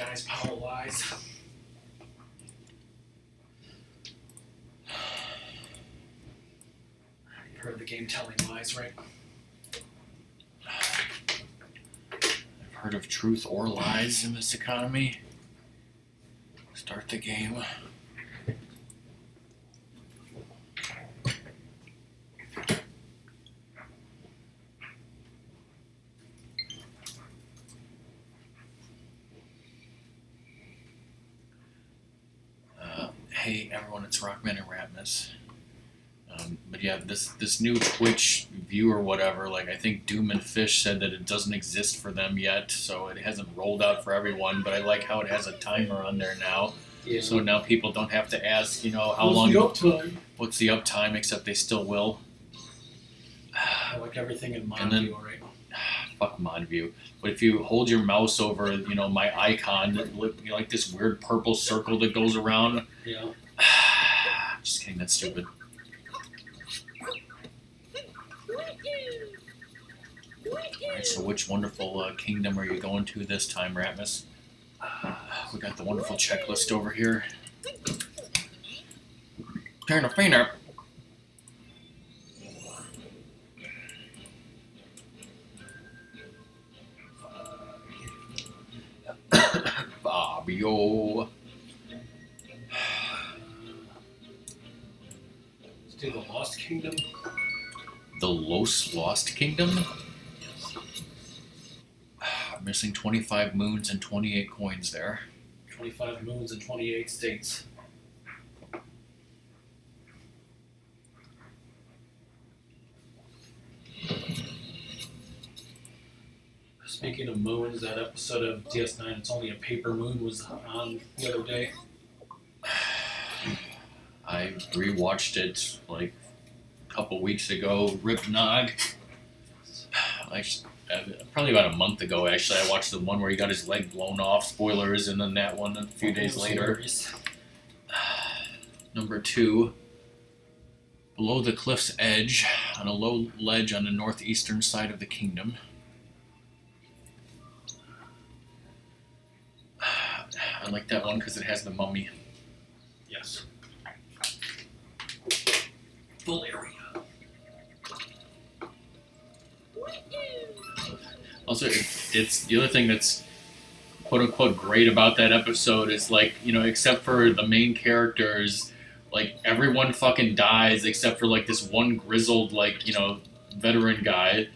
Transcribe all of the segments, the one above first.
guys, power lies. You heard the game telling lies, right? I've heard of truth or lies in this economy. Start the game. Hey everyone, it's RockMan and Ratmus. But yeah, this new Twitch view or whatever, like I think Doom and Fish said that it doesn't exist for them yet, so it hasn't rolled out for everyone, but I like how it has a timer on there now. Yeah. So now people don't have to ask, how long. What's the uptime, except they still will. I like everything in mod view already. Fuck mod view. But if you hold your mouse over, my icon, like this weird purple circle that goes around. Yeah. Just kidding, that's stupid. Alright, so which wonderful kingdom are you going to this time, Ratmus? We got the wonderful checklist over here. Turn a finger. Fabio. Let's do the Lost Kingdom. The Lost Kingdom? Yes. I'm missing 25 moons and 28 coins there. 25 moons and 28 states. Speaking of moons, that episode of DS9, It's Only a Paper Moon, was on the other day. I rewatched it like a couple weeks ago. Rip Nog. Probably about a month ago, actually. I watched the one where he got his leg blown off. Spoilers, and then that one a few days later. Number 2. Below the cliff's edge, on a low ledge on the northeastern side of the kingdom. I like that one because it has the mummy. Yes. Full area. Also, it's the other thing that's quote unquote great about that episode is like, except for the main characters, like everyone fucking dies except for like this one grizzled, like, veteran guy.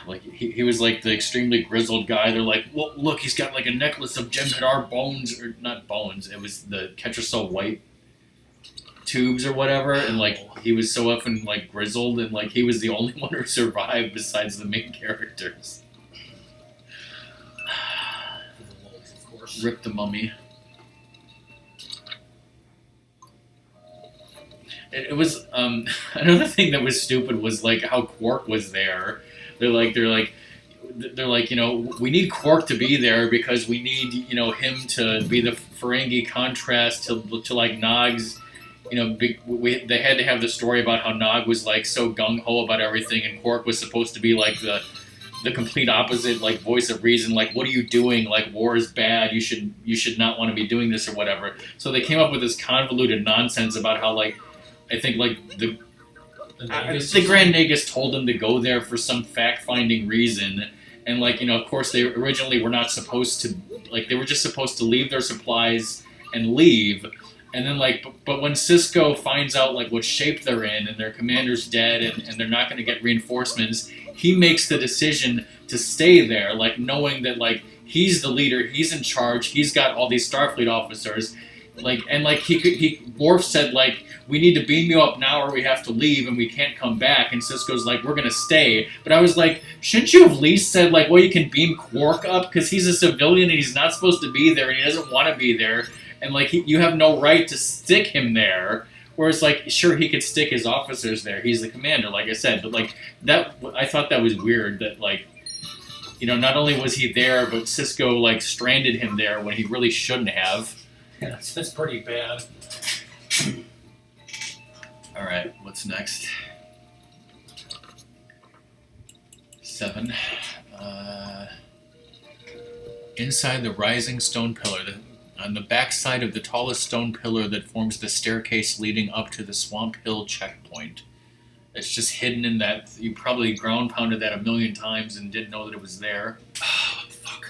Like he was like the extremely grizzled guy. They're like, well, look, he's got like a necklace of Jem'Hadar bones, or not bones. It was the Catcher So White tubes or whatever, and like he was so often like grizzled, and like he was the only one who survived besides the main characters. Of course. Rip the mummy. It was another thing that was stupid was like how Quark was there. They're like, we need Quark to be there because we need, him to be the Ferengi contrast to like Nog's, they had to have the story about how Nog was like so gung-ho about everything, and Quark was supposed to be like the complete opposite, like voice of reason, like, what are you doing? Like, war is bad, you should not want to be doing this or whatever. So they came up with this convoluted nonsense about how, like, I think like the Grand Nagus told them to go there for some fact-finding reason, and like, of course they originally were not supposed to, like, they were just supposed to leave their supplies and leave, and then like, but when Sisko finds out like what shape they're in and their commander's dead and they're not going to get reinforcements, he makes the decision to stay there, like knowing that like he's the leader, he's in charge, he's got all these Starfleet officers. Like, and like Worf said, like, we need to beam you up now or we have to leave and we can't come back. And Sisko's like, we're gonna stay. But I was like, shouldn't you have at least said, like, well, you can beam Quark up because he's a civilian and he's not supposed to be there and he doesn't want to be there. And like, you have no right to stick him there. Whereas, like, sure, he could stick his officers there. He's the commander, like I said. But like that, I thought that was weird. That like, not only was he there, but Sisko like stranded him there when he really shouldn't have. Yeah, that's pretty bad. Alright, what's next? 7. Inside the rising stone pillar, on the back side of the tallest stone pillar that forms the staircase leading up to the Swamp Hill checkpoint. It's just hidden in that. You probably ground pounded that a million times and didn't know that it was there. Oh, fuck.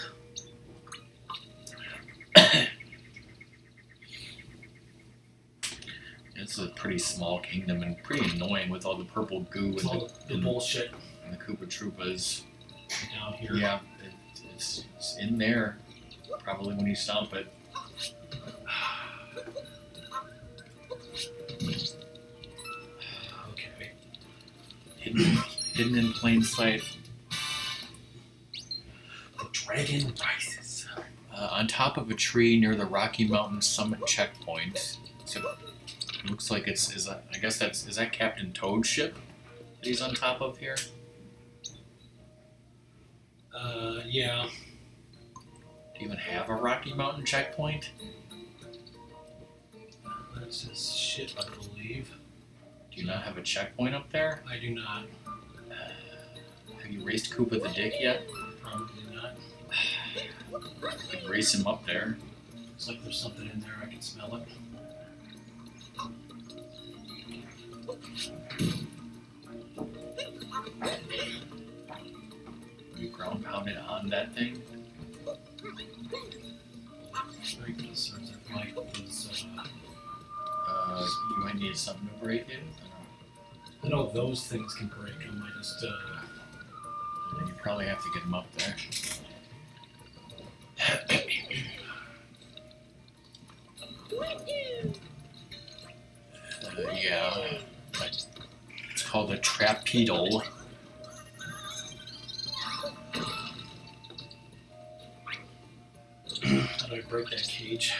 It's a pretty small kingdom and pretty annoying with all the purple goo It's all the bullshit and the Koopa Troopas. down here. Yeah, it's in there. Probably when you stomp it. Okay. Hidden in plain sight. The dragon rises. On top of a tree near the Rocky Mountain Summit checkpoint. So it looks like is that Captain Toad's ship that he's on top of here? Yeah. Do you even have a Rocky Mountain checkpoint? That's his ship, I believe. Do you not have a checkpoint up there? I do not. Have you raced Koopa the Dick yet? Probably not. You could race him up there. Looks like there's something in there. I can smell it. You ground pounded on that thing? Very concerned that Mike was. You might need something to break it. I know those things can break them. I just. Then you probably have to get him up there. Yeah. It's called a trapedal. How do I break that cage?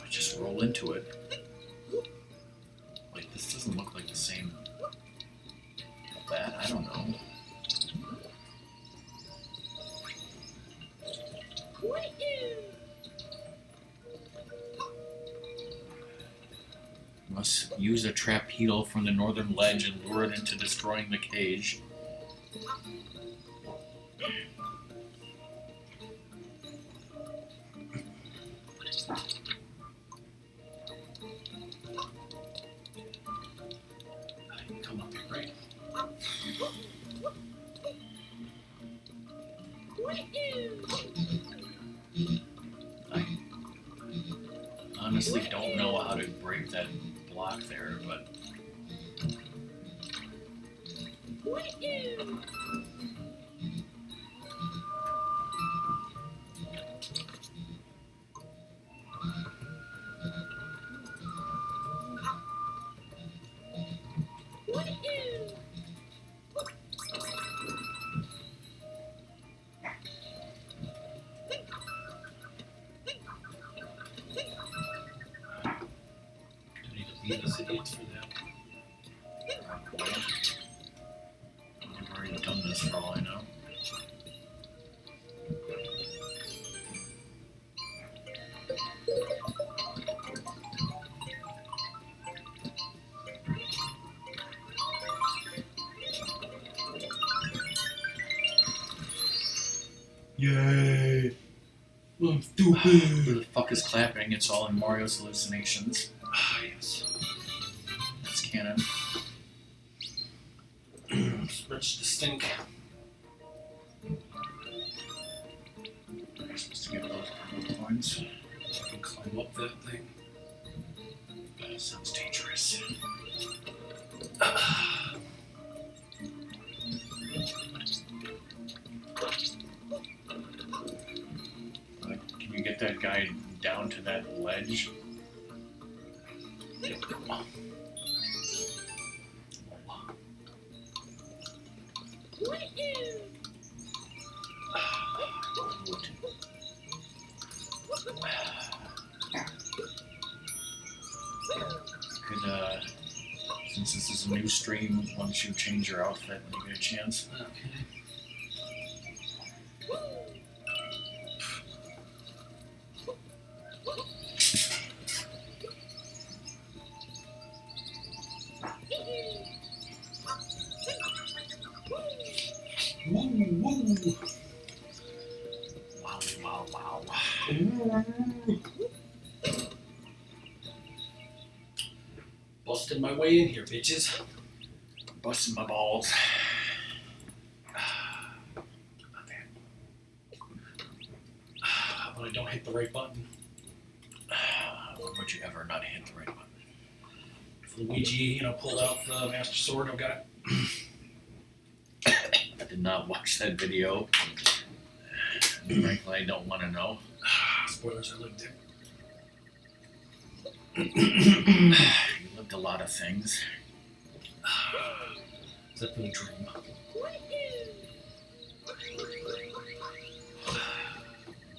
Just roll into it. Like, this doesn't look like the same. That, I don't know. Must use a trapedal from the northern ledge and lure it into destroying the cage. I can come up here, right? I honestly don't know how to break that block there, but Do I need to beat this idiot for that? I've already done this for all I know. Yay! I'm Who stupid! the fuck is clapping? It's all in Mario's hallucinations. Ah, yes. That's canon. Stretch the stink. You're supposed to get those purple coins. I can climb up that thing. That sounds dangerous. Can you get that guy down to that ledge? Could, since this is a new stream, why don't you change your outfit when you get a chance? Okay. Woo, woo. Busting my way in here, bitches. Busting my balls. When I don't hit the right button. When would you ever not hit the right button? If Luigi, pulled out the Master Sword, I've got. I did not watch that video. And frankly, I don't want to know. Spoilers, I lived it. You lived a lot of things. Except for the dream.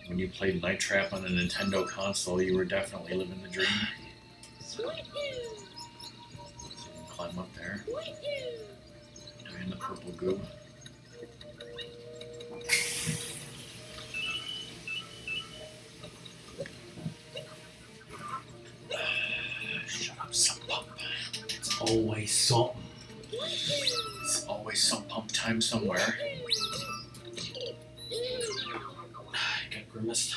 When you played Night Trap on a Nintendo console, you were definitely living the dream. So you can climb up there. In the purple goo. Shut up, some pump. It's always something. It's always some pump time somewhere. I got grimaced.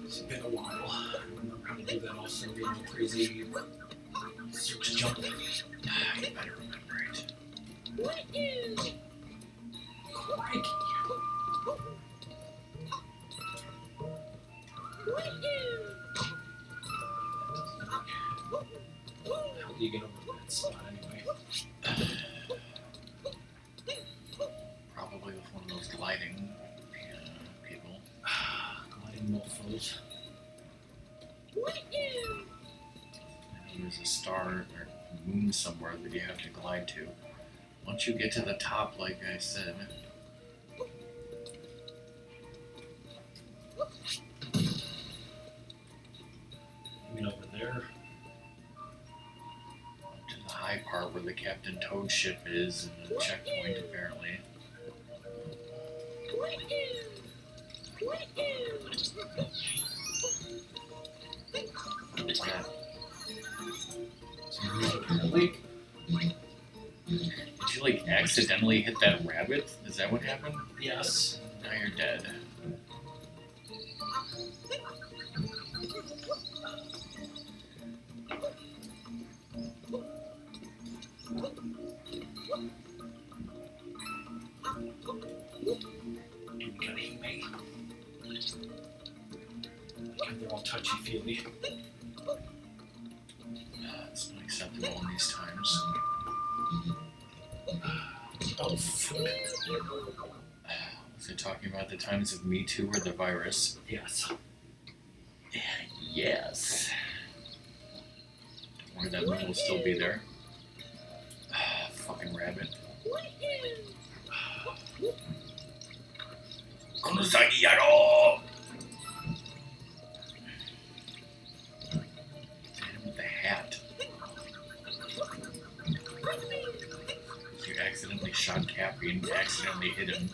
It's been a while. I remember how to do that also, being crazy search jump. You better remember it. Crikey. How do you get over that spot anyway? Probably with one of those gliding people. Gliding mofos. There's a star or moon somewhere that you have to glide to. Once you get to the top, like I said, You mean over there? to the high part where the Captain Toad ship is and the checkpoint, apparently. What is that? Apparently. Did you like accidentally hit that rabbit? Is that what happened? Yes. Now you're dead. You gotta eat me. God, they're all touchy-feely. It's not acceptable in these times. Oh, fuck. Was it talking about the times of Me Too or the virus? Yes. Yes. Don't worry, that moon will still be there. Fucking rabbit. Konozagi yaro! Hit him with the hat. You accidentally shot Cappy and accidentally hit him.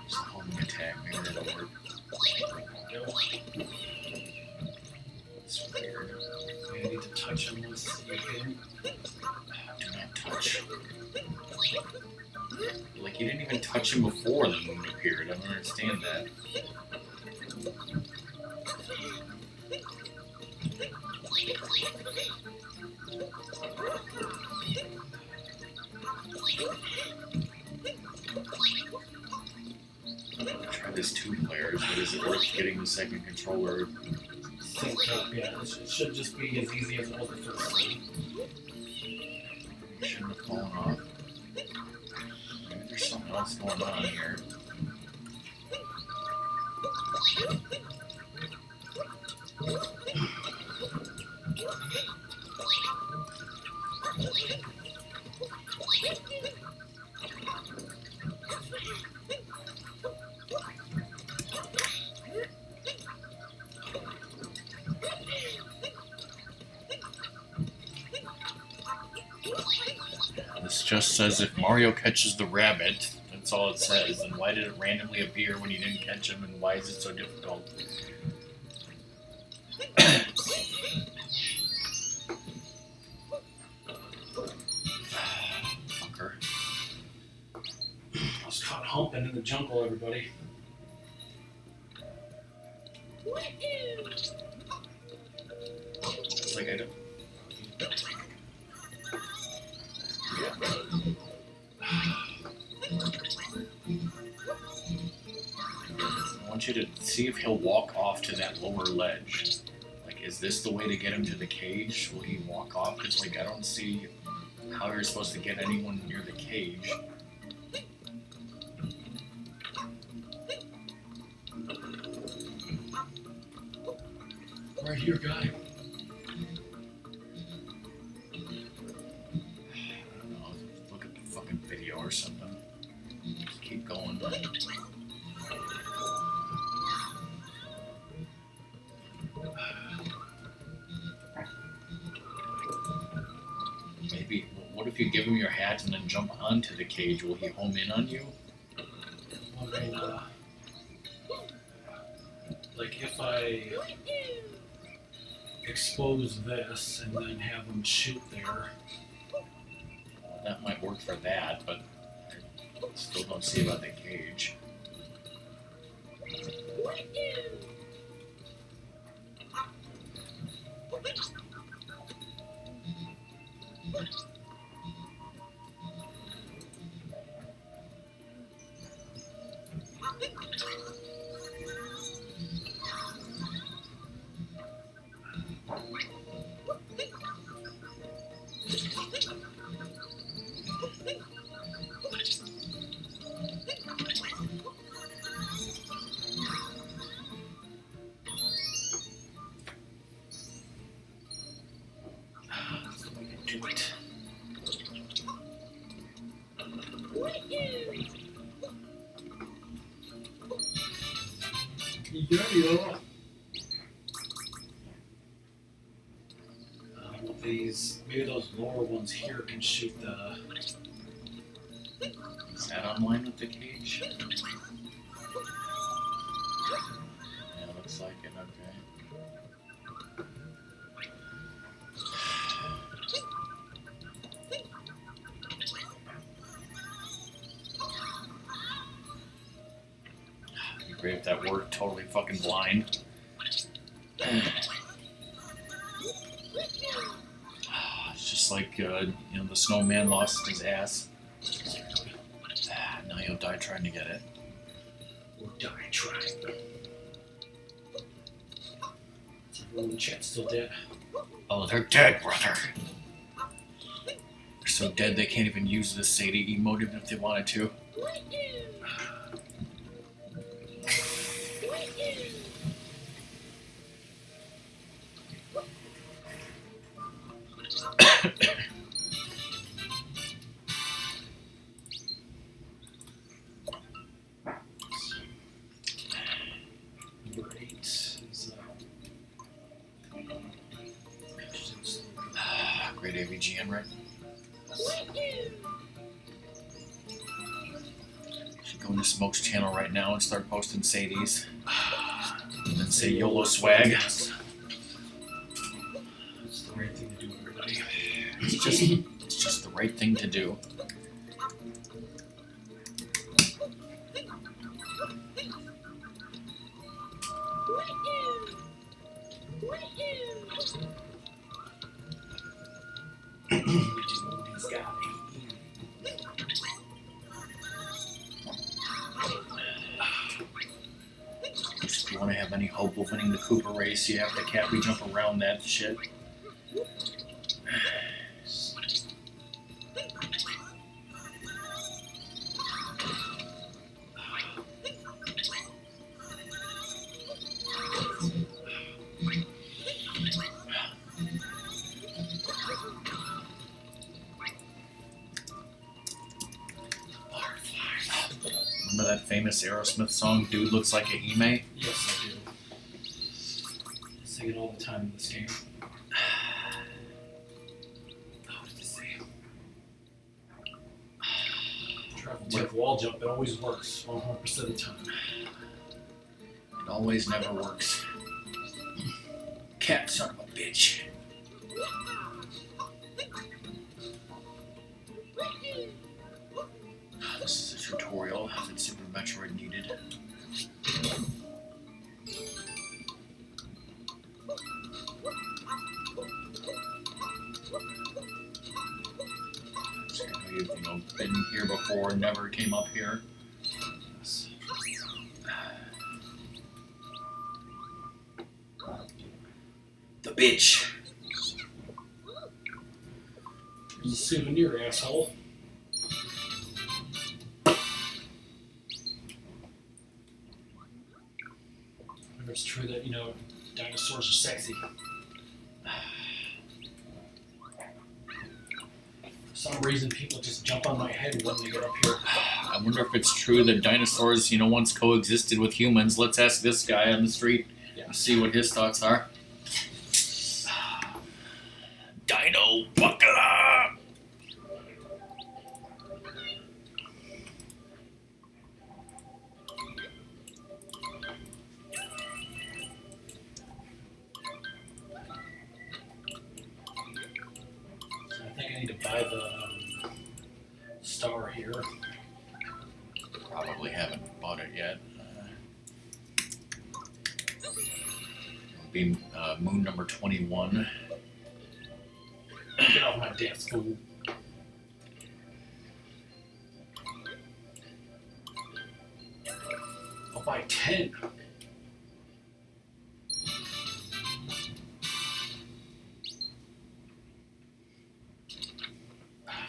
Just a homing attack, maybe that'll work. It's weird. I need to touch him once you hit him. Do not touch. Like, you didn't even touch him before the moon appeared. I don't understand that. Try this 2 players, but is it worth getting the second controller? Sync up, yeah. It should just be as easy as it was the first one. Shouldn't have fallen off. Maybe there's something else going on here. This just says if Mario catches the rabbit, that's all it says. And why did it randomly appear when you didn't catch him, and why is it so difficult? Fucker. I was caught humping in the jungle, everybody. It's like I don't. I want you to see if he'll walk off to that lower ledge. Like, is this the way to get him to the cage? Will he walk off? Because, like, I don't see how you're supposed to get anyone near the cage. Right here, guy. I don't know. Look at the fucking video or something. Just keep going. Maybe, what if you give him your hat and then jump onto the cage? Will he home in on you? I mean, like if I expose this and then have them shoot there. That might work for that, but I still don't see about the cage. Do it. Yeah. Maybe those lower ones here can shoot the. Is that online with the cage? Yeah, looks like it, okay. It'd be great if that worked, totally fucking blind. It's just like, the snowman lost his ass. Now he'll die trying to get it. Or die trying. Is everyone in the chat still dead? Oh, they're dead, brother. They're so dead they can't even use the Sadie emote even if they wanted to. Number 8 is Great AVGN, right? Should go into Smoke's channel right now and start posting Sadie's. And then say YOLO swag. That's the right thing to do, everybody. It's just the right thing to do. He's got it. If you want to have any hope of winning the Cooper race, you have to Cappy jump around that shit. Remember that famous Aerosmith song, Dude Looks Like a Hime? Yes, I do. I sing it all the time in this game. What did it say? Travel tip wall jump, it always works 100% of the time. It always never works. Cat son of a bitch. This is a tutorial that Super Metroid needed. You've been here before, never came up here. Yes. The bitch. Here's a souvenir, asshole. Wonder if it's true that, dinosaurs are sexy. For some reason, people just jump on my head when they get up here. I wonder if it's true that dinosaurs, once coexisted with humans. Let's ask this guy on the street, see what his thoughts are. Dino Buckler! So I think I need to buy the star here. Probably haven't bought it yet. It'll be moon number 21. Get off my dance, fool. I'll buy 10.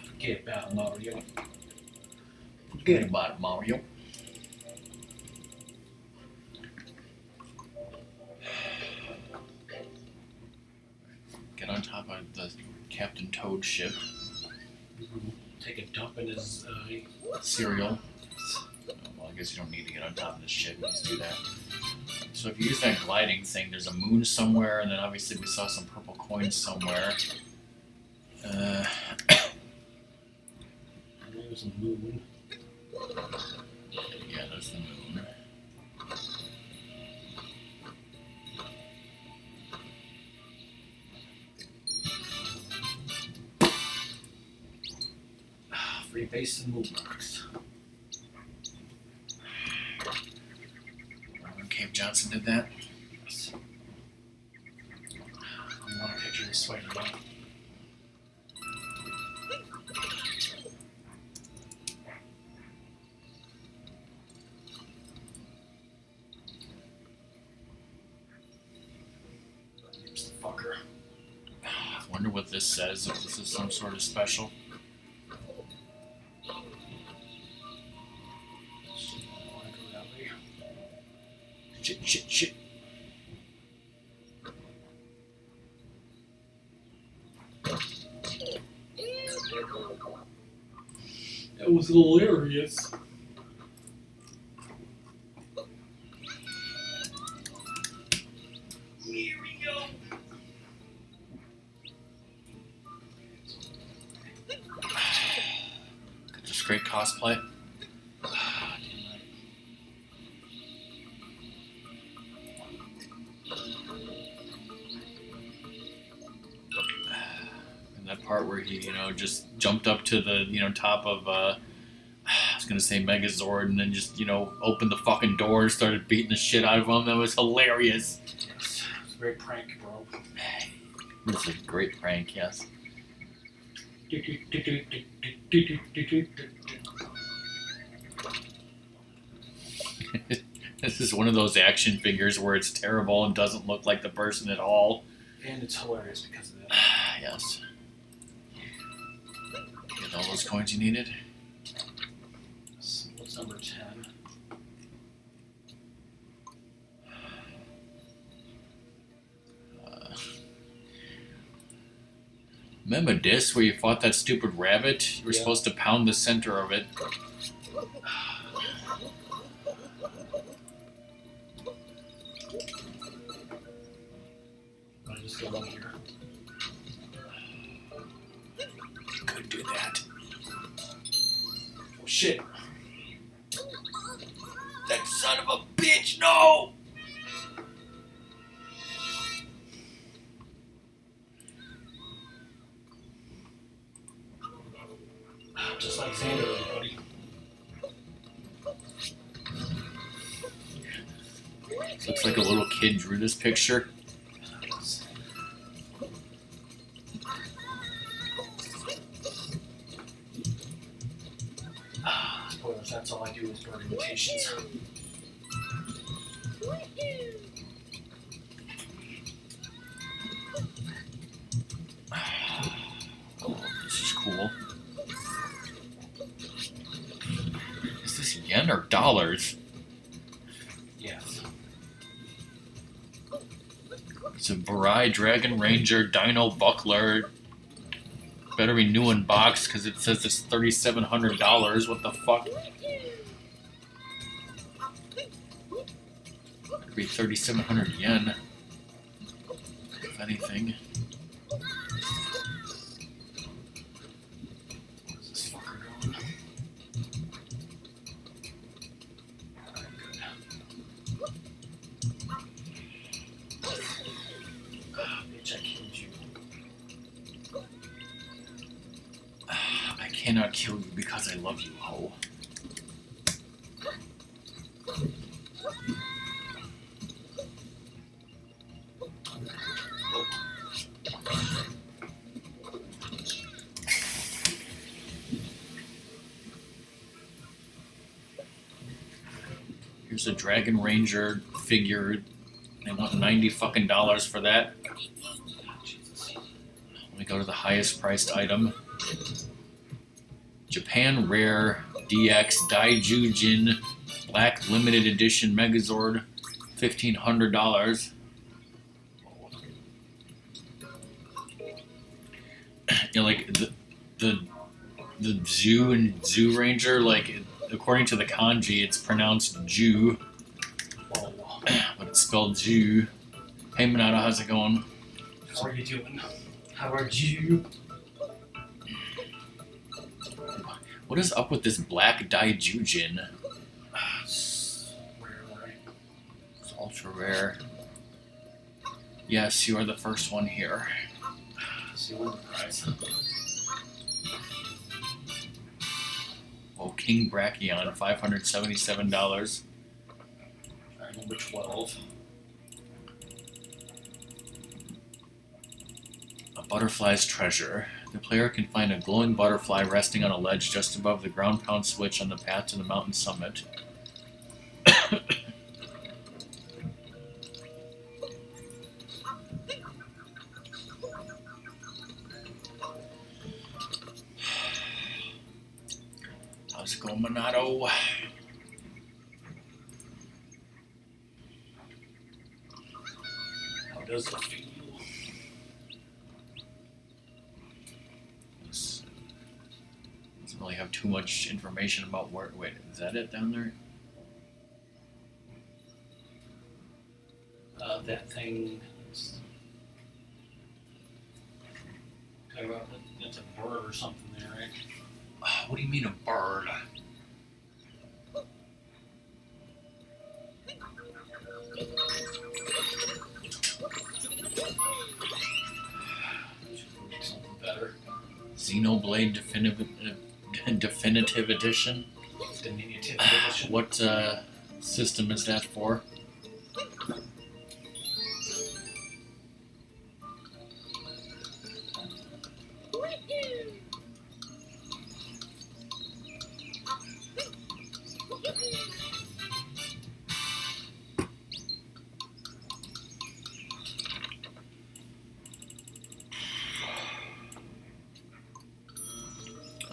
Forget about Mario. Forget about it, Mario. Get on top of the Captain Toad ship. Take a dump in his Cereal. Well, I guess you don't need to get on top of this ship. You just do that. So if you use that gliding thing, there's a moon somewhere, and then obviously we saw some purple coins somewhere. There's a moon. Yeah, that's the moon. Free base and moon marks. When Cave Johnson did that. Yes. You want a picture of this Spider-Man? Here's the fucker. I wonder what this says, if this is some sort of special. Shit. That was hilarious. Here we go. Just great cosplay. And that part where he, just jumped up to the, top of, I was gonna say Megazord, and then just, opened the fucking door and started beating the shit out of him. That was hilarious. Yes, it's a great prank, bro. It was a great prank, yes. This is one of those action figures where it's terrible and doesn't look like the person at all. And it's hilarious because of that. Yes. Get all those coins you needed. What's number 10? Remember this, where you fought that stupid rabbit? You were Yeah. supposed to pound the center of it. I just go in here. You could do that. Oh shit! That son of a bitch, no! Just like Xander, everybody. Looks like a little kid drew this picture. Spoilers, that's all I do is bird imitations. Oh, this is cool. Is this yen or dollars? Yes. It's a Barai Dragon Ranger Dino Buckler. Better be new in box because it says it's $3,700. What the fuck? Could be 3,700 yen. If anything. Where's this fucker going? Alright, good. Bitch, I killed you. I cannot kill you because I love you, ho. Here's a Dragon Ranger figure. They want $90 fucking for that. Jesus. Let me go to the highest priced item. Japan Rare DX Daijujin Black Limited Edition Megazord, $1,500. You know, like the Zoo and Zoo Ranger, like according to the kanji, it's pronounced Jew, Whoa. but it's spelled Jew. Hey Minato, how's it going? How are you doing? How are you? What is up with this black Daijujin? It's rare, right? It's ultra rare. Yes, you are the first one here. See, win the prize. Oh, King Brachion, $577. Alright, number 12. A butterfly's treasure. The player can find a glowing butterfly resting on a ledge just above the ground pound switch on the path to the mountain summit. How's it going, Minato? How does it feel? Doesn't really have too much information about where. Wait, is that it down there? That thing is. Talk about it's a bird or something there, right? What do you mean a bird? Something better. Xenoblade Definitive Edition? Diminutive edition. What system is that for?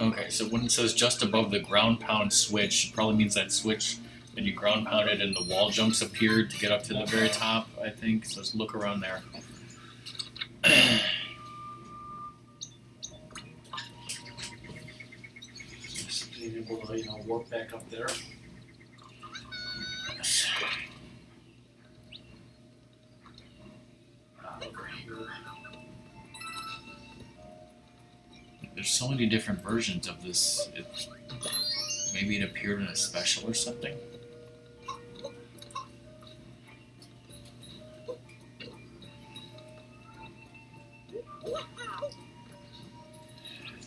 Okay, so when it says just above the ground pound switch, it probably means that switch and you ground pound it and the wall jumps appeared to get up to the very top, I think. So let's look around there. Just being able to, work back up there. Over here. There's so many different versions of this. Maybe it appeared in a special or something.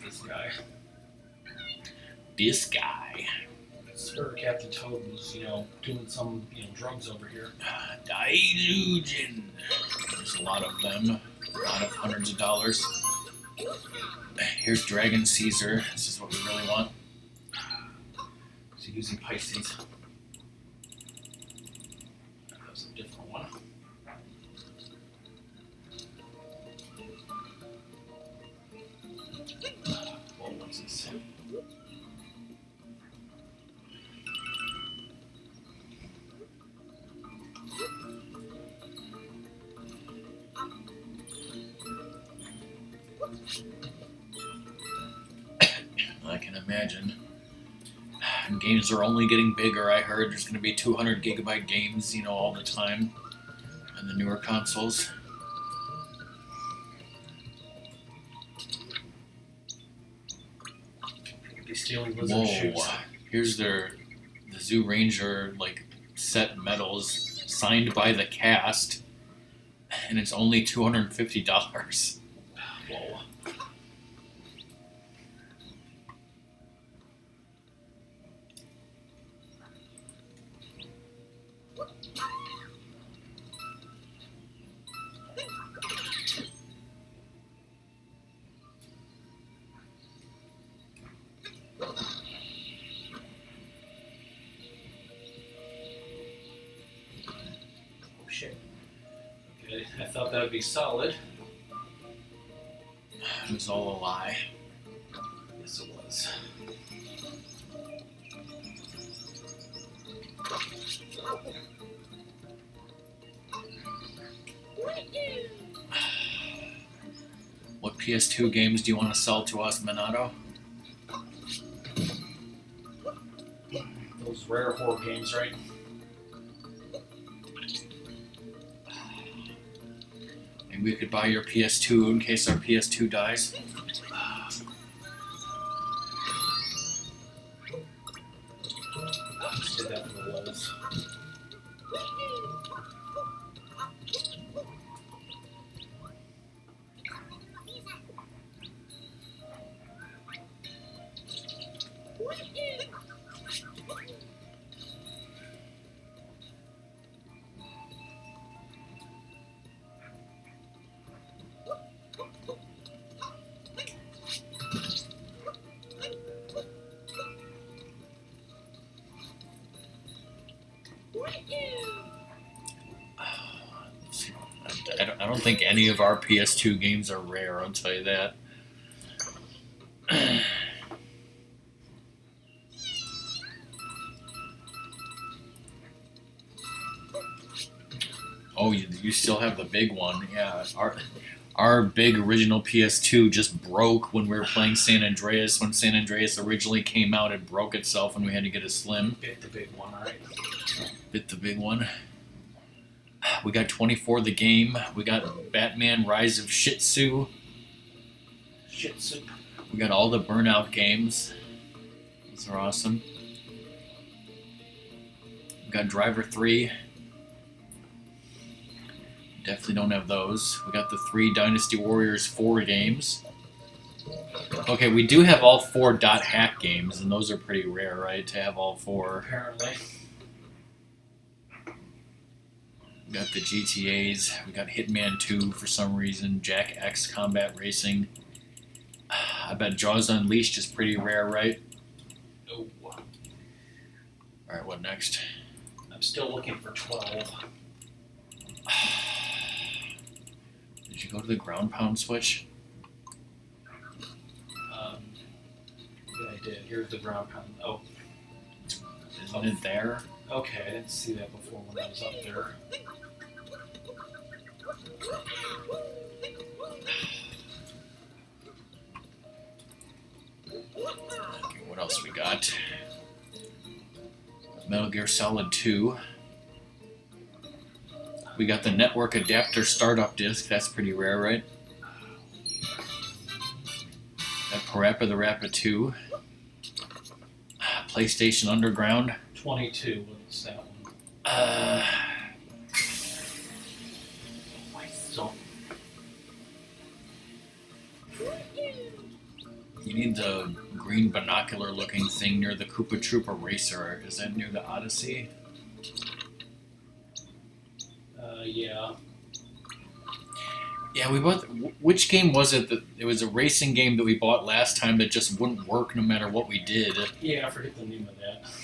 This guy. This guy. Sir Captain Toad was, doing some, drugs over here. Dilution. There's a lot of them. A lot of hundreds of dollars. Here's Dragon Caesar. This is what we really want. So using Pisces. That was a different one. What's this? I can imagine. Games are only getting bigger. I heard there's going to be 200 gigabyte games, all the time on the newer consoles. Be stealing lizard Whoa! shoots. Here's the Zoo Ranger set medals signed by the cast, and it's only $250. Whoa. Shit. Okay, I thought that would be solid. It was all a lie. Yes, it was. What PS2 games do you want to sell to us, Minato? Those rare horror games, right? Maybe we could buy your PS2 in case our PS2 dies. Just did that for the lulz. I don't think any of our PS2 games are rare, I'll tell you that. Oh, you still have the big one. Yeah, our big original PS2 just broke when we were playing San Andreas. When San Andreas originally came out, it broke itself and we had to get a Slim. Bit the big one, alright. Bit the big one. We got 24 the game. We got Batman Rise of Shih Tzu. Shit soup. We got all the Burnout games. Those are awesome. We got Driver 3. Definitely don't have those. We got the 3 Dynasty Warriors 4 games. Okay, we do have all 4 dot hack games, and those are pretty rare, right? To have all 4. Apparently. We got the GTAs. We got Hitman 2 for some reason. Jack X Combat Racing. I bet Jaws Unleashed is pretty rare, right? Oh. Alright, what next? I'm still looking for 12. Did you go to the ground pound switch? did. Here's the ground pound. Oh, Isn't it there? okay. I didn't see that before when I was up there. Okay, what else we got? Metal Gear Solid 2. We got the network adapter startup disc. That's pretty rare, right? That Parappa the Rappa 2. PlayStation Underground. 22 was that one. So, You need the green binocular looking thing near the Koopa Troopa Racer. Is that near the Odyssey? yeah. Yeah, we bought. Which game was it? That it was a racing game that we bought last time that just wouldn't work no matter what we did. Yeah, I forget the name of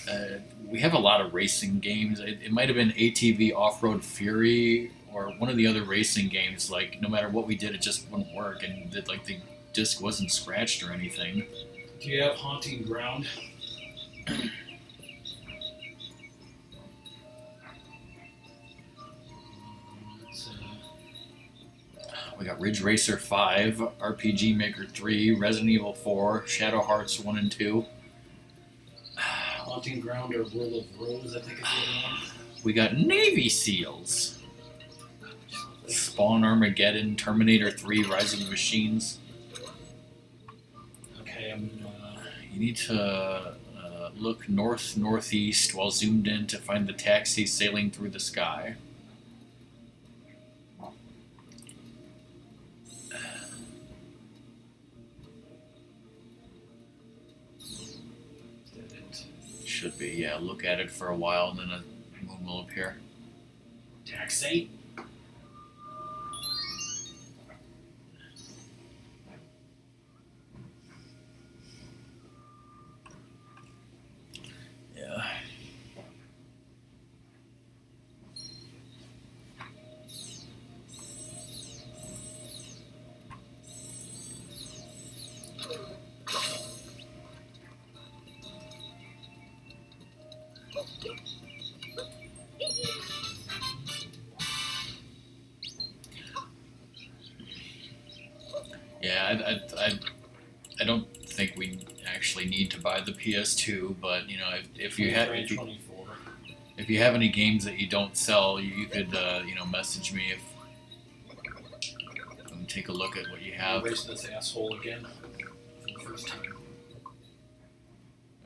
that. We have a lot of racing games. It might have been ATV Off Road Fury or one of the other racing games. Like no matter what we did, it just wouldn't work, and the disc wasn't scratched or anything. Do you have Haunting Ground? We got Ridge Racer 5, RPG Maker 3, Resident Evil 4, Shadow Hearts 1 and 2. Haunting Ground or World of Rose, I think is the other one. We got Navy SEALs. Spawn Armageddon, Terminator 3, Rise of the Machines. Okay, You need to look north-northeast while zoomed in to find the taxi sailing through the sky. Should be, yeah. Look at it for a while and then a moon will appear. Taxi. Yeah. Yeah, I don't think we actually need to buy the PS2, but you know, if you have if you have any games that you don't sell, you could message me and take a look at what you have. Race this asshole again for the first time.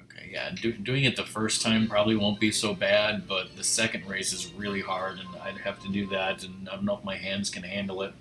Okay, yeah, doing it the first time probably won't be so bad, but the second race is really hard, and I'd have to do that, and I don't know if my hands can handle it.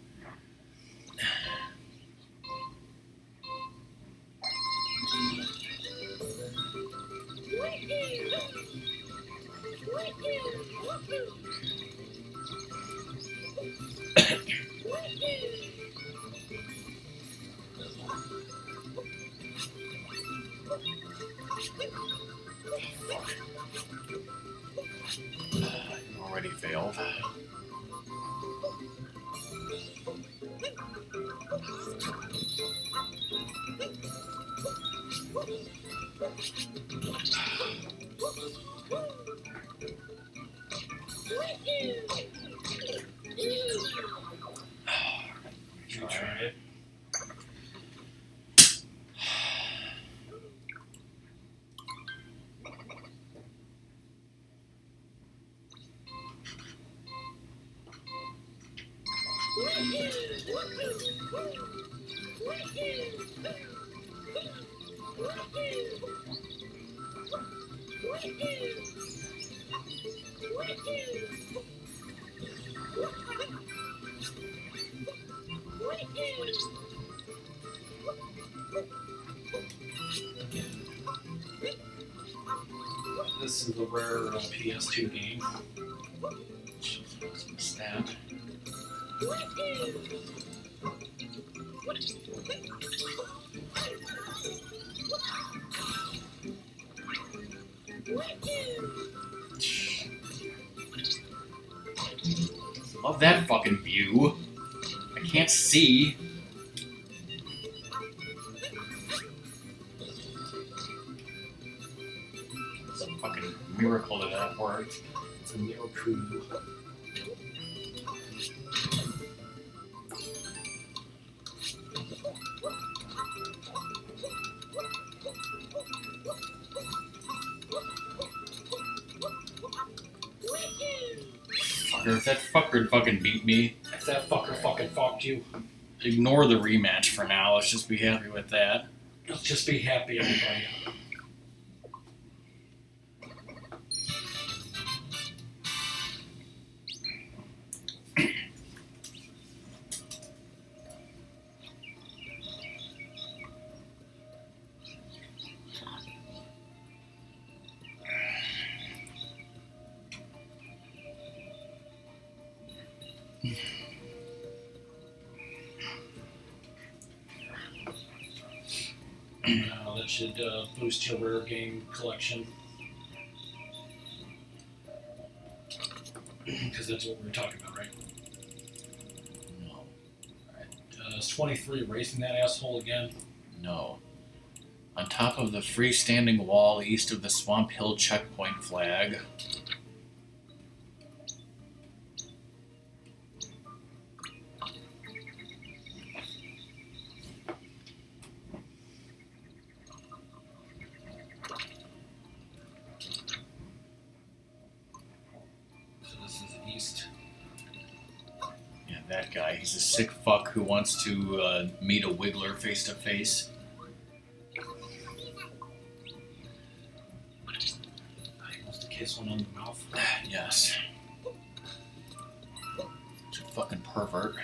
Already failed. Try it. This is a rare PS2 game. Stab. Love that fucking view. I can't see. fucking miracle that worked. It's a miracle. Fucker, if that fucker fucking beat me, If that fucker fucking fucked you, ignore the rematch for now. Let's just be happy with that. let's just be happy, everybody. That should boost your rare game collection. Because that's what we were talking about, right? No. It's 23 racing that asshole again. No. On top of the freestanding wall east of the Swamp Hill checkpoint flag. So this is east. Yeah, that guy. He's a sick fuck who wants to meet a Wiggler face to face. He wants to kiss one on the mouth. Yes. Such a fucking pervert.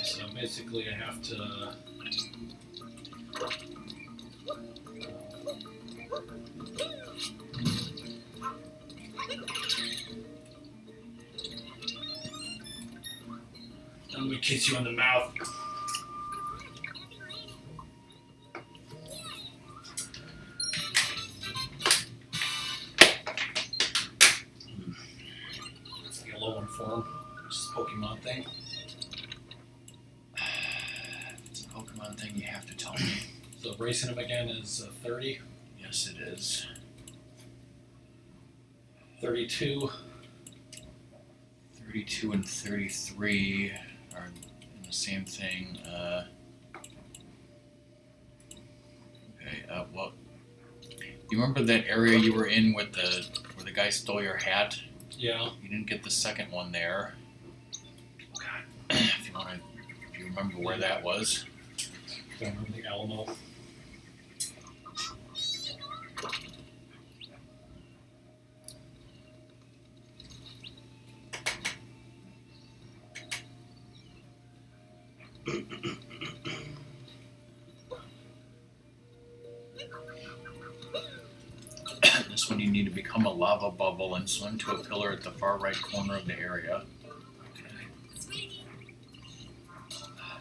So basically I have to let me kiss you on the mouth. It's like a low one form, just a Pokemon thing. It's a Pokemon thing, you have to tell me. So racing him again is 30, Yes, it is. 32, 32 and 33 are the same thing. Okay, well, you remember that area you were in with where the guy stole your hat? yeah. You didn't get the second one there. God, If you remember where that was. I remember the Alamo. This one you need to become a lava bubble and swim to a pillar at the far right corner of the area. Okay.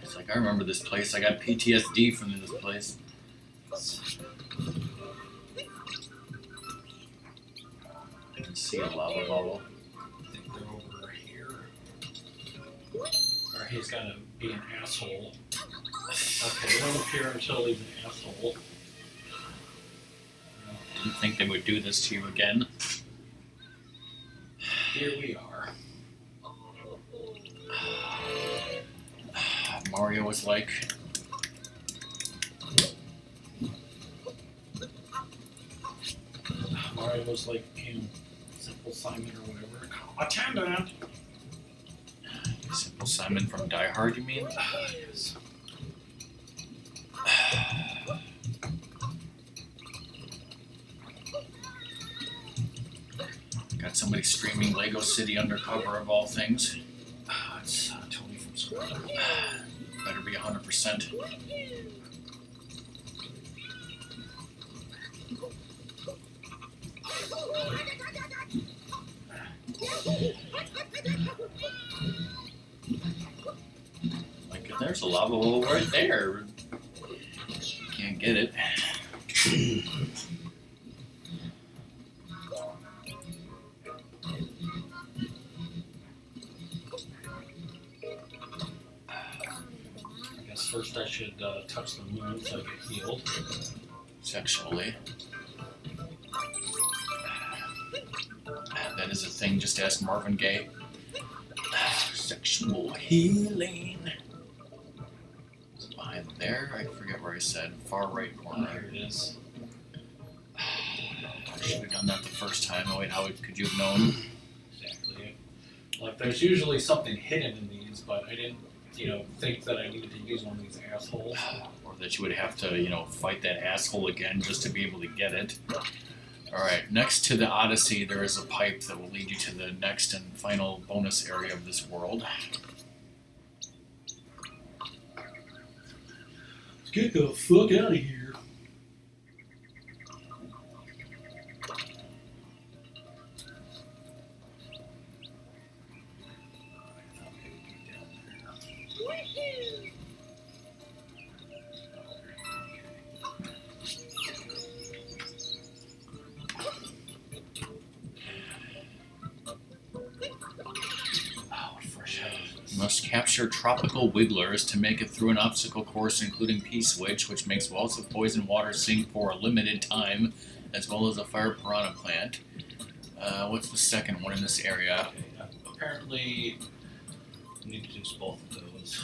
It's like, I remember this place. I got PTSD from this place. I can see a lava bubble. I think they're over here. Or he's gotta be an asshole. Okay, they don't appear until he's an asshole. Didn't think they would do this to you again. Here we are. Mario was like, Mario was like, Simple Simon or whatever. Attendant! Simple Simon from Die Hard, you mean? Yes. Got somebody streaming Lego City Undercover of all things. It's Tony from Square. Better be 100%. a lava hole right there. Can't get it. I guess first I should touch the moon so I get healed. Sexually. That is a thing, just ask Marvin Gaye. Sexual healing. Behind there, I forget where I said. Far right corner. Here it is. I should have done that the first time. Oh wait, how could you have known? Exactly. Like there's usually something hidden in these, but I didn't, think that I needed to use one of these assholes. Or that you would have to, fight that asshole again just to be able to get it. Alright, next to the Odyssey, there is a pipe that will lead you to the next and final bonus area of this world. Let's get the fuck out of here. You must capture tropical wigglers to make it through an obstacle course including P-Switch, which makes walls of poison water sink for a limited time, as well as a fire piranha plant. What's the second one in this area? Okay, apparently, I need to use both of those.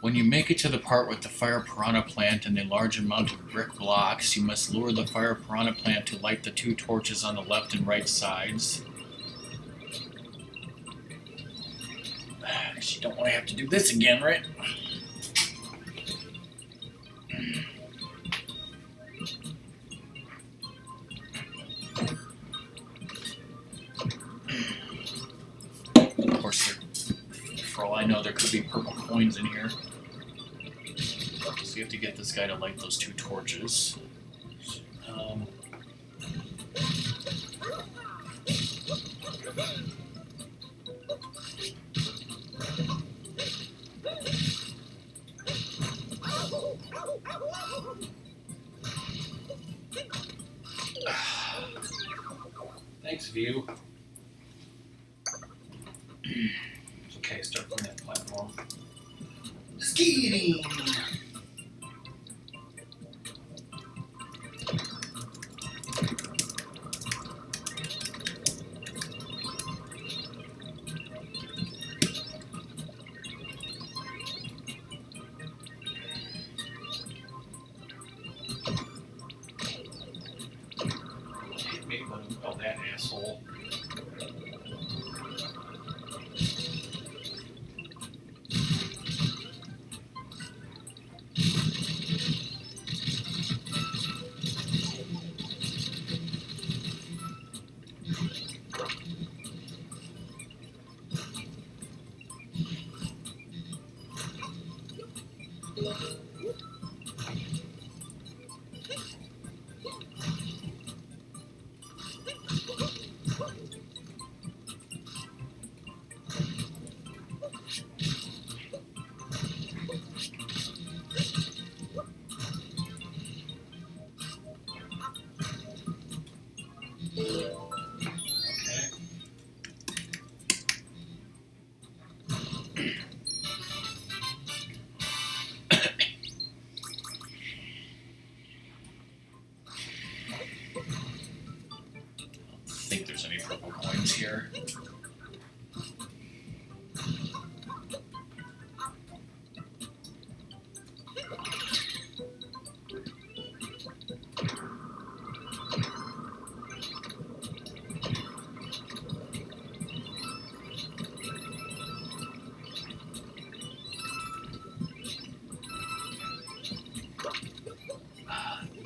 When you make it to the part with the fire piranha plant and a large amount of brick blocks, you must lure the fire piranha plant to light the 2 torches on the left and right sides. You don't want to have to do this again, right? Of course, for all I know, there could be purple coins in here. So you have to get this guy to light those 2 torches. Thanks, View. Okay, start from that platform. Skiing! Hit me, but that asshole. Okay. I don't think there's any purple coins here.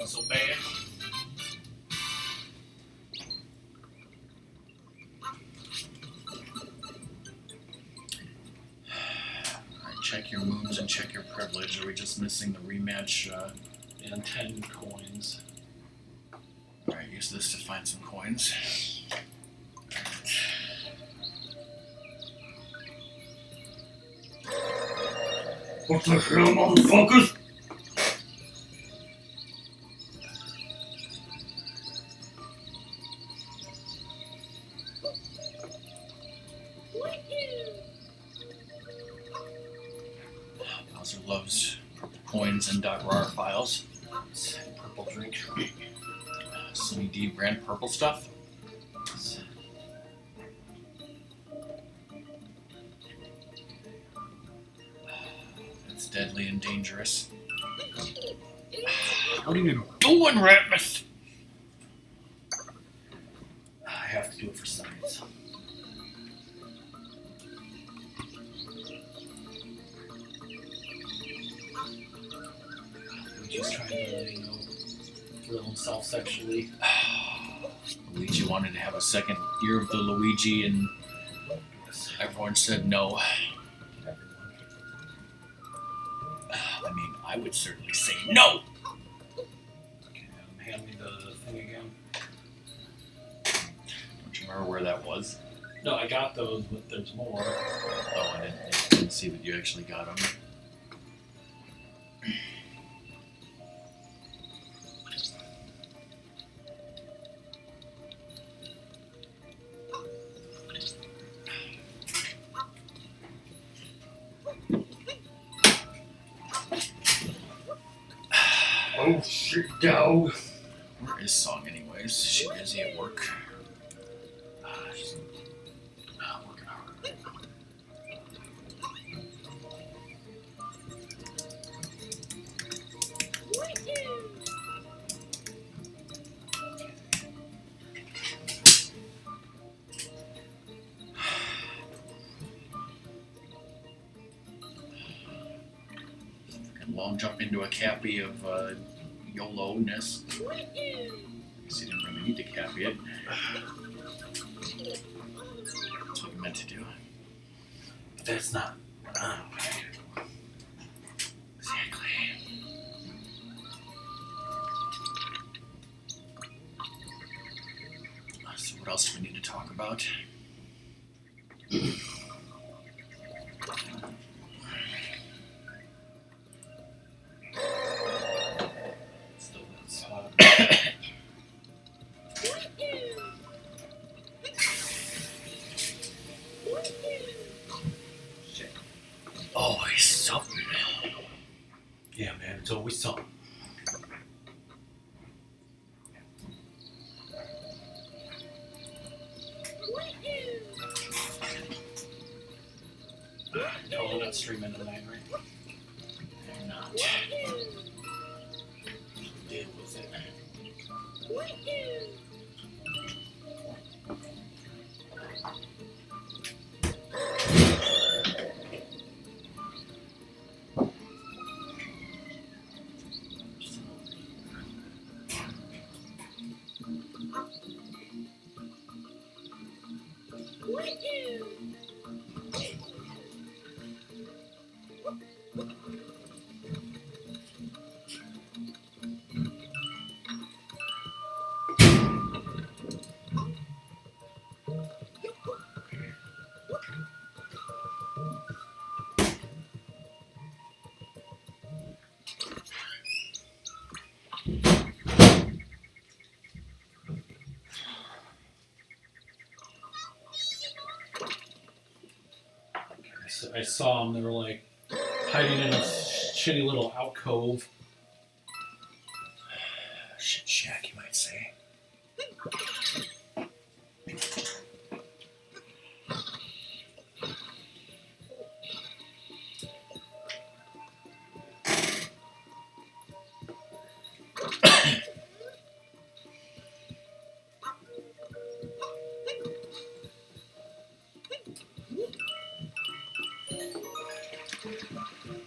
So bad. Alright, check your moons and check your privilege. Are we just missing the rematch? And 10 coins. Alright, use this to find some coins. What the hell, motherfuckers? Bowser loves purple coins and .rar files. Purple drink. Sunny D brand purple stuff. That's deadly and dangerous. What are you doing, Ratmus? I have to do it for science. Luigi's trying to, thrill himself sexually. Luigi wanted to have a second year of the Luigi, and everyone said no. I mean, I would certainly say no. Okay, hand me the thing again. Don't you remember where that was? No, I got those, but there's more. Oh, I didn't see that you actually got them. Oh shit, dog. Where is Song anyways? Is she busy at work? She's working hard. Long jump into a cappy of YOLO-ness. Guess you didn't really need to cappy it. That's what you meant to do. That's not. Exactly. So what else do we need to talk about? Still that's shit. Always something. Yeah, man, it's always something. Totally not streaming tonight, right? I'm not. Deal with it. I saw them. They were like hiding in a shitty little alcove. Shit shack, you might say.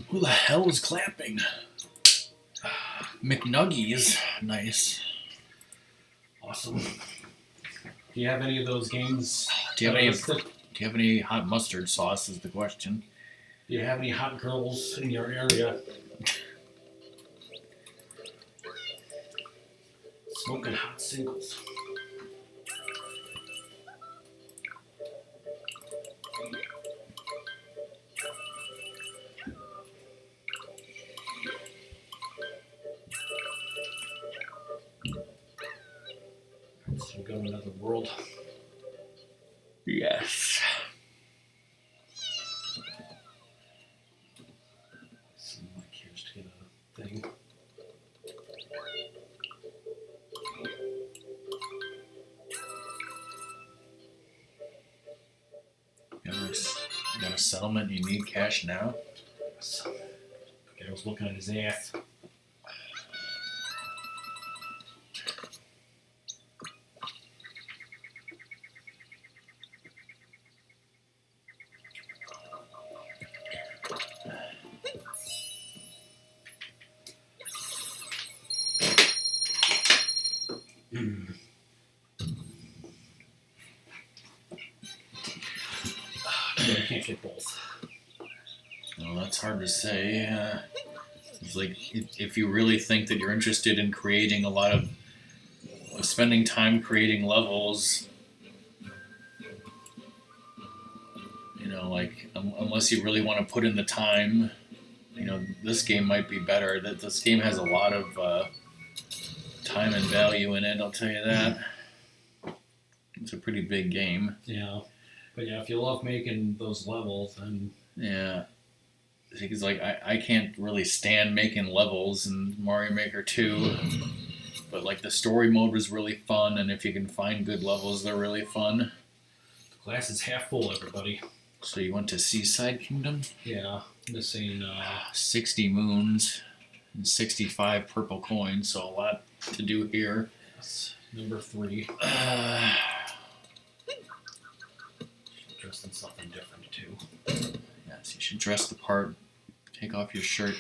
Who the hell is clapping? McNuggies. Nice. Awesome. Do you have any of those games? Do you have any hot mustard sauce is the question. Do you have any hot girls in your area? Smoking hot singles. we go to another world. Yes. Send my kids to get a thing. You got a settlement, you need cash now? Yes. The guy was looking at his ass. Yeah, I can't get both. Well, that's hard to say. It's like if you really think that you're interested in creating a lot of spending time creating levels, like unless you really want to put in the time, this game might be better. That this game has a lot of time and value in it. I'll tell you that. It's a pretty big game. Yeah. But yeah, if you love making those levels, then yeah. Because like I can't really stand making levels in Mario Maker 2, but like the story mode was really fun, and if you can find good levels, they're really fun. the glass is half full, everybody. So you went to Seaside Kingdom? Yeah, missing 60 moons and 65 purple coins, so a lot to do here. number 3. Dressed in something different too. Yes, you should dress the part. Take off your shirt.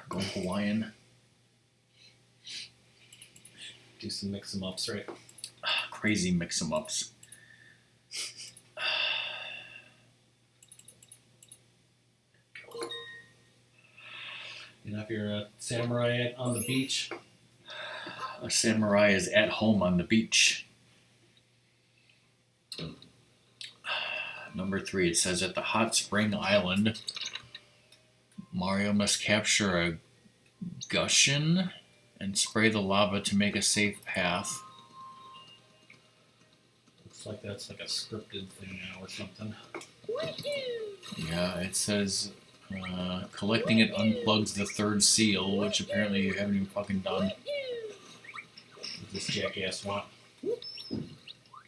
Go Hawaiian. Do some mix 'em ups, right? Crazy mix-em-ups. If you're a samurai on the beach, A samurai is at home on the beach. Number 3, it says at the hot spring island, Mario must capture a gushin and spray the lava to make a safe path. looks like that's like a scripted thing now or something. Yeah, it says collecting it unplugs the third seal, which apparently you haven't even fucking done. What does this jackass want?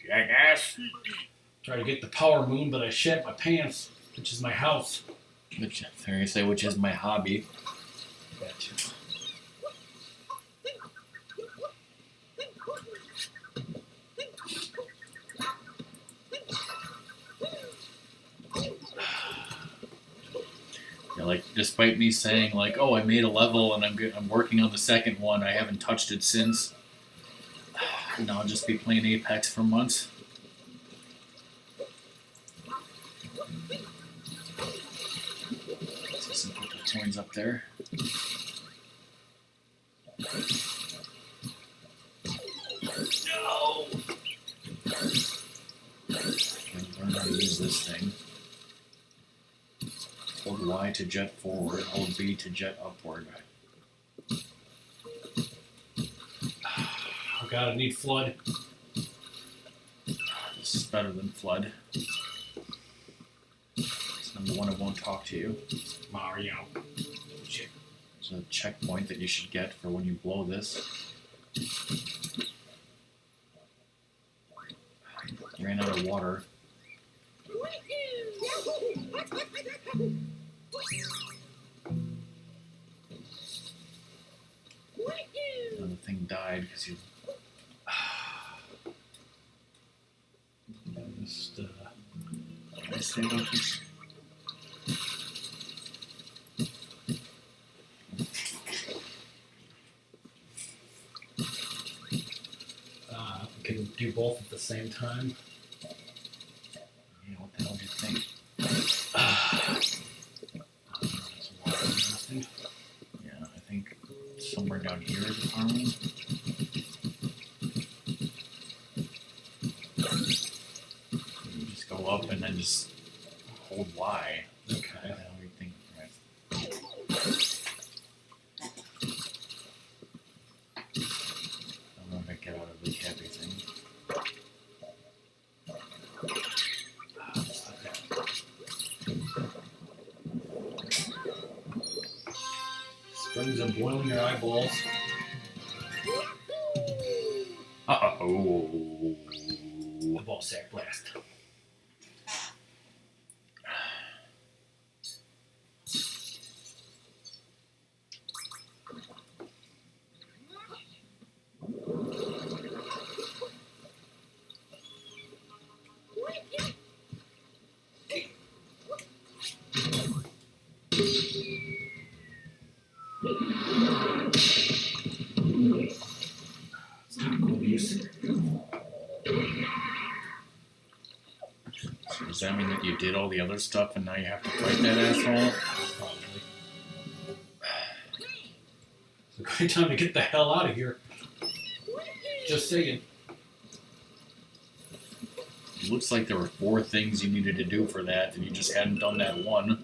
Jackass. Try to get the power moon, but I shat my pants, which is my house. Which, there you say, which is my hobby. That too. Yeah, like, despite me saying, like, oh, I made a level and I'm working on the second one, I haven't touched it since. And I'll just be playing Apex for months. See some purple coins up there. No! Learn how to use this thing. Hold Y to jet forward, hold B to jet upward. Oh god, I need flood. This is better than Flood. It's number 1, it won't talk to you. Mario. Shit. There's a checkpoint that you should get for when you blow this. Ran out of water. And the thing died because you. Just, Can I say about this? we can do both at the same time. Yeah, what the hell do you think? There's water and nothing. Yeah, I think somewhere down here is a farming. You just go up and then just hold Y. Okay. What the hell do you think? Right. Springs and boiling your eyeballs. Uh-oh. The ball sack blast. Does that mean that you did all the other stuff and now you have to fight that asshole? Probably. It's a great time to get the hell out of here. Just saying. It looks like there were 4 things you needed to do for that, and you just hadn't done that one.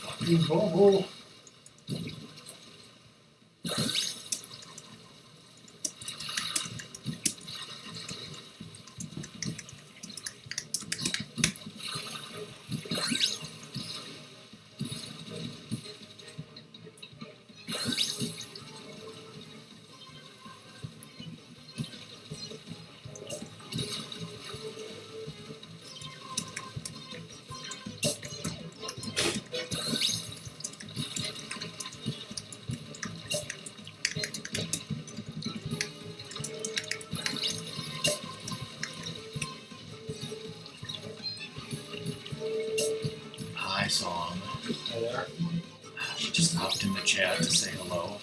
Fucking bubble. Hi, Song. Hi there. She just hopped in the chat to say hello.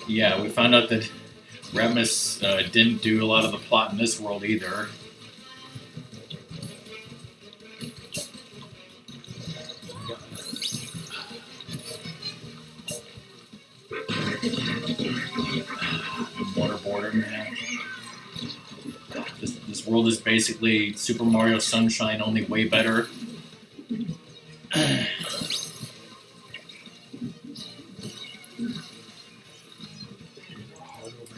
Yeah, we found out that Ratmus didn't do a lot of the plot in this world either. Waterboarder, man. This world is basically Super Mario Sunshine, only way better.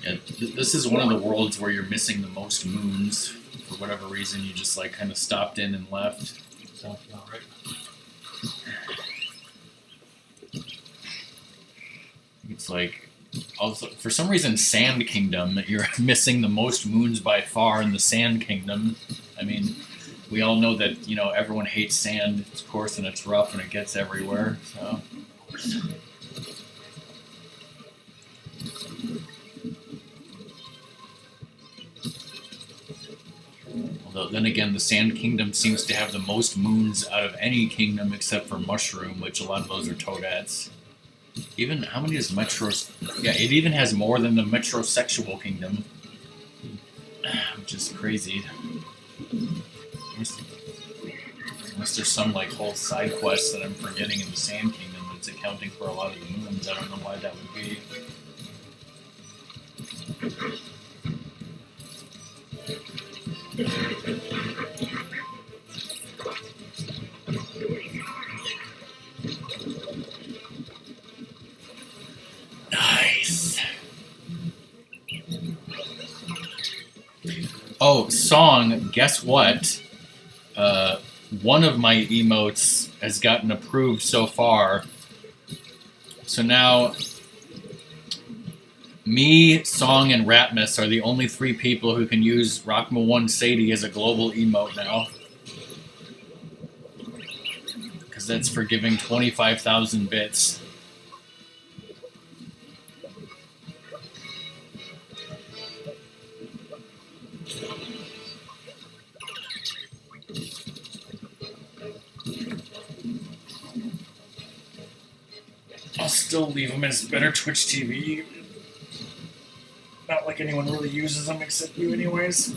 Yeah, this is one of the worlds where you're missing the most moons. For whatever reason, you just like kind of stopped in and left. Sounds about right. It's like, also, for some reason, Sand Kingdom, you're missing the most moons by far in the Sand Kingdom. I mean, we all know that, you know, everyone hates sand, of course, and it's rough and it gets everywhere, so. Although, then again, the Sand Kingdom seems to have the most moons out of any kingdom except for Mushroom, which a lot of those are Toadets. Even, how many is Metros? Yeah, it even has more than the Metrosexual Kingdom. Which is crazy. Unless there's some, like, whole side quest that I'm forgetting in the Sand Kingdom that's accounting for a lot of the moons. I don't know why that would be. Nice. Oh, Song, guess what? One of my emotes has gotten approved so far. So now, me, Song, and Ratmus are the only 3 people who can use RockMan Sadie as a global emote now. Because that's for giving 25,000 bits. I'll still leave them as better Twitch TV. Not like anyone really uses them except you anyways.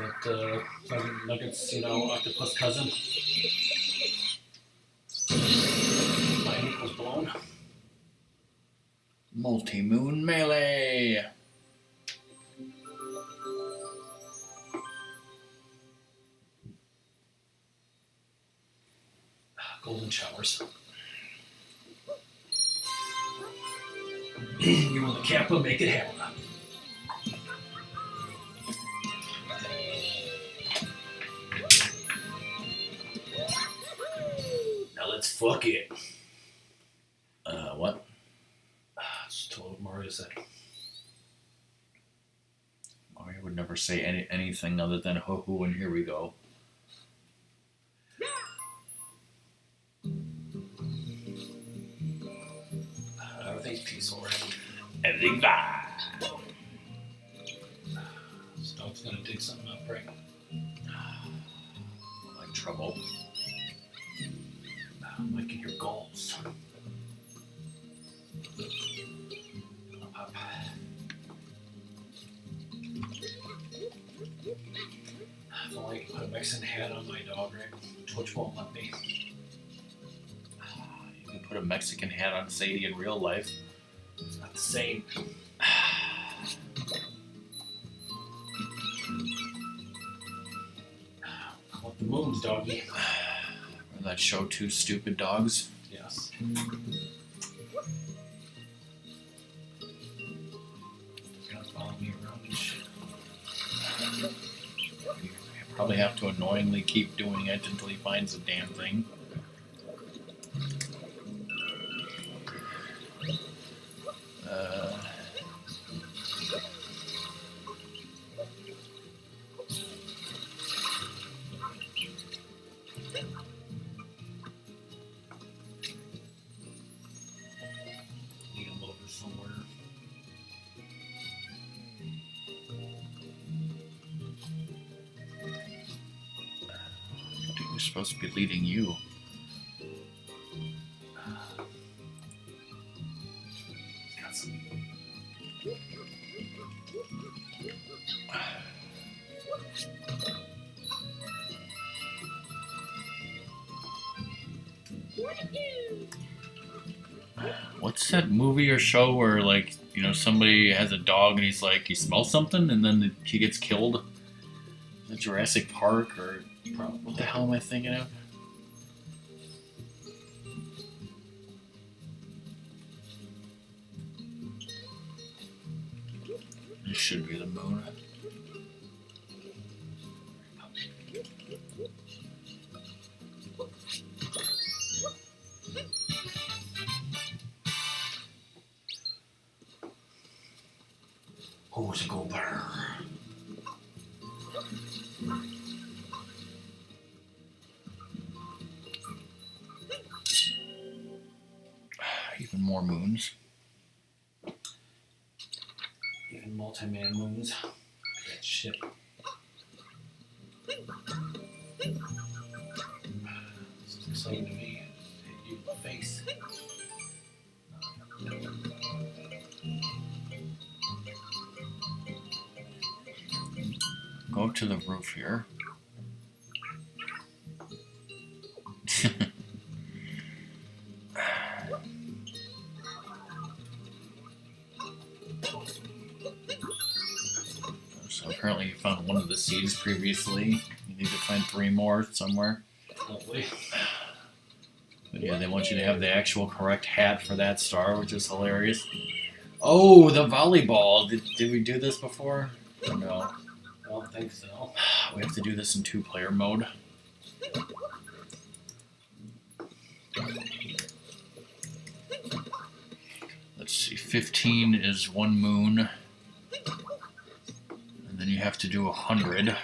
That Nuggets, you know, octopus cousin. My ink was blown. Multi-moon melee. showers. You and the Kappa make it happen. Now let's fuck it. What? Just told what Mario said. Mario would never say anything other than hoo hoo, and here we go. Everything's peaceful, right? Everything fine. This dog's gonna dig something up, right? Like trouble. Might get your goals. Up. If only I could put a Mexican hat on my dog, right? Twitch won't let me. You can put a Mexican hat on Sadie in real life. It's not the same. I want the moons, doggy. Or that show Two Stupid Dogs. Yes. Gonna follow me around and shit. You probably have to annoyingly keep doing it until he finds the damn thing. Need him over somewhere. Dude, we're supposed to be leading you. Got some. What's that movie or show where, like, you know, somebody has a dog and he's like, he smells something and then he gets killed? Is it Jurassic Park or what the hell am I thinking of? It should be the moon. Who's a go better? Even more moons. Even multi-man moons. That shit. It's exciting to me. Hit you in the face. Go up to the roof here. So apparently you found one of the seeds previously. You need to find 3 more somewhere. Hopefully. But yeah, they want you to have the actual correct hat for that star, which is hilarious. Oh, the volleyball. Did we do this before? No. I don't think so. We have to do this in 2-player mode. Let's see, 15 is 1 moon. And then you have to do 100.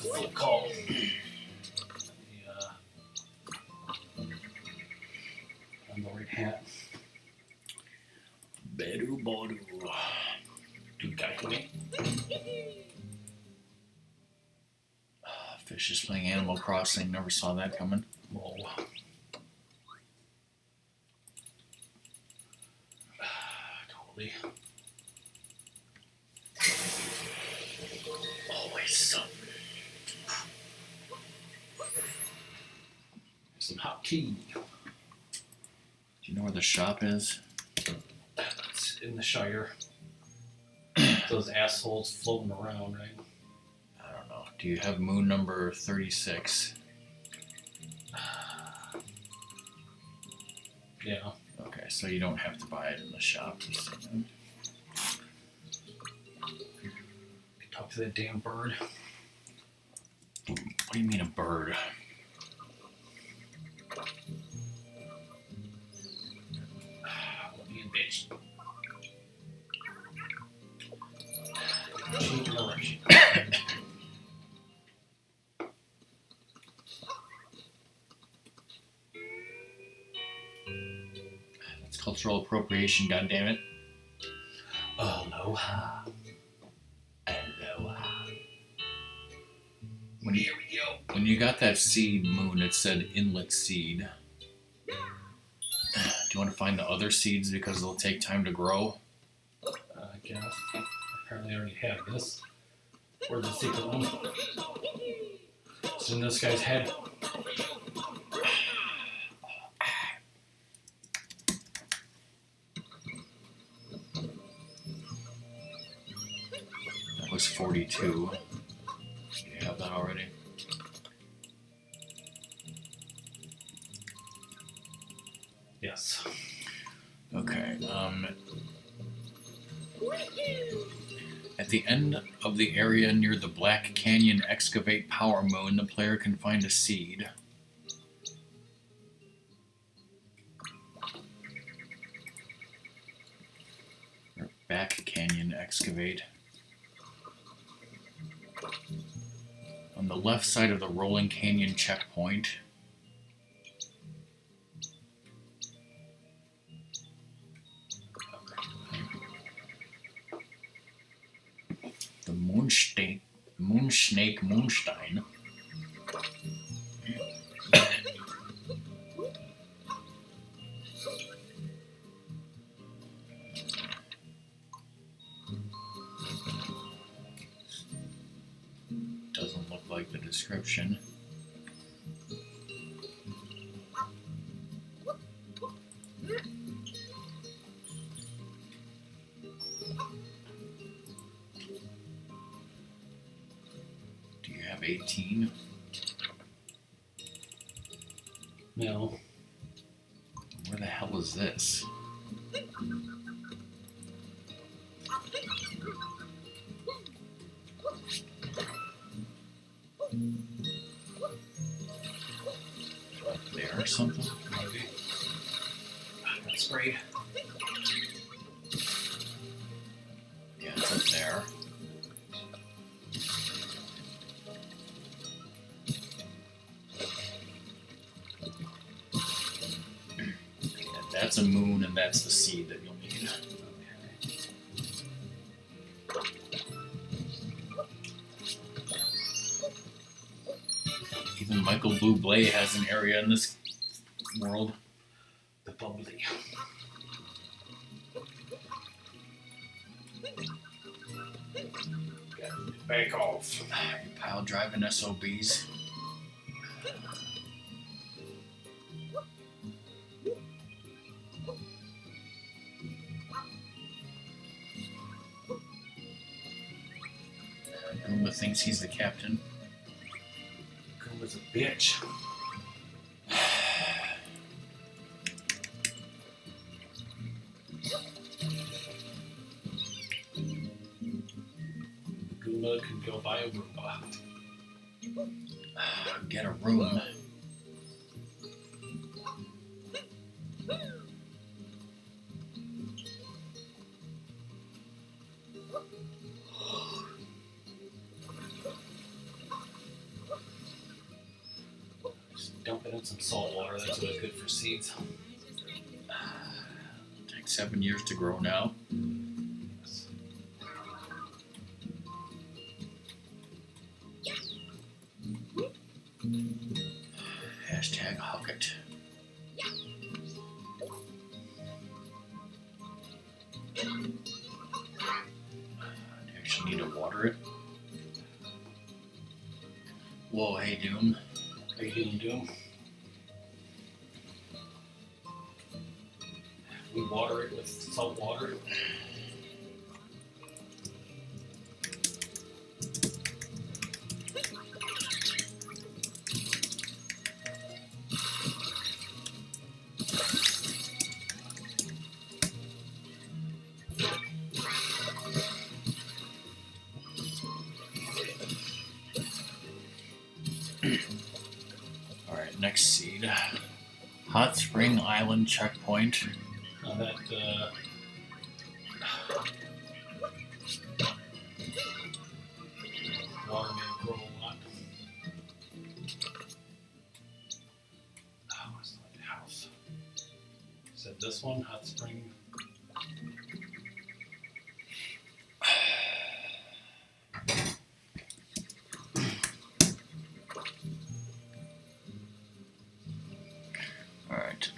Full call. On the right hat. Bedu bodu. Dude, got me. Fish is playing Animal Crossing. Never saw that coming. Whoa. Totally. Always something. Some hot tea. Do you know where the shop is? It's in the Shire. Those assholes floating around, right? I don't know. Do you have moon number 36? Yeah. Okay, so you don't have to buy it in the shop. Talk to that damn bird. What do you mean a bird? You bitch. Change direction. It's cultural appropriation, goddammit. Aloha. Aloha. Here we go. When you got that seed moon, it said inlet seed. Do you want to find the other seeds because they'll take time to grow? I guess. Apparently I already have this. Where's the secret one? It's in this guy's head. That was 42. You have that already? Yes. Okay. At the end of the area near the Black Canyon Excavate Power Moon, the player can find a seed. Or Back Canyon Excavate. On the left side of the Rolling Canyon checkpoint. The Moonstein. Doesn't look like the description. Do you have 18? No. Where the hell is this? Up there or something? Maybe. Got sprayed. Yeah, it's up there. That's a moon, and that's the seed that you'll need. Even Michael Bublé has an area in this world. The bubbly. Back off. You pile driving SOBs. Goomba thinks he's the captain. Goomba's a bitch. Goomba can go buy a Roomba. Get a room. Just dump it in some salt water. That's always good for seeds. Takes 7 years to grow now. Hashtag hawk it. Do you actually need to water it? Whoa, hey Doom. How you doing, Doom? We water it with salt water. Hot Spring Island checkpoint. That water may grow a lot. Oh, what's the lighthouse? Said this one, Hot Spring. Alright,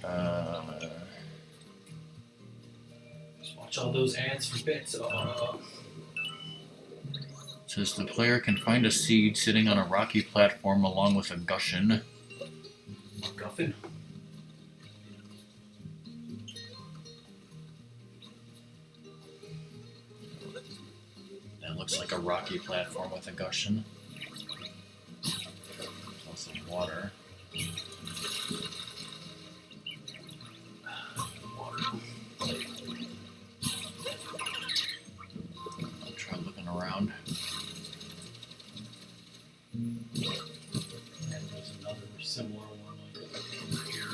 Just watch all those ads for bits. says the player can find a seed sitting on a rocky platform along with a gushin. Guffin. That looks like a rocky platform with a gushin. Plus some water. I'll try looking around. And there's another similar one like over here.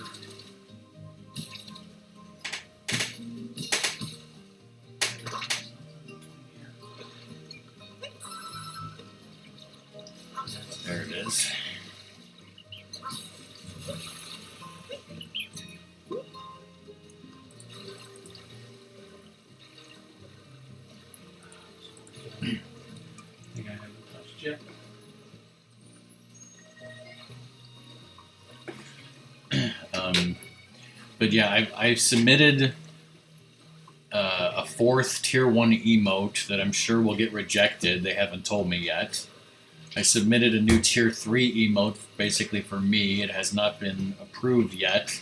There it is. I think I haven't touched yet. But yeah, I've submitted a 4th Tier 1 emote that I'm sure will get rejected. They haven't told me yet. I submitted a new Tier 3 emote basically for me. It has not been approved yet.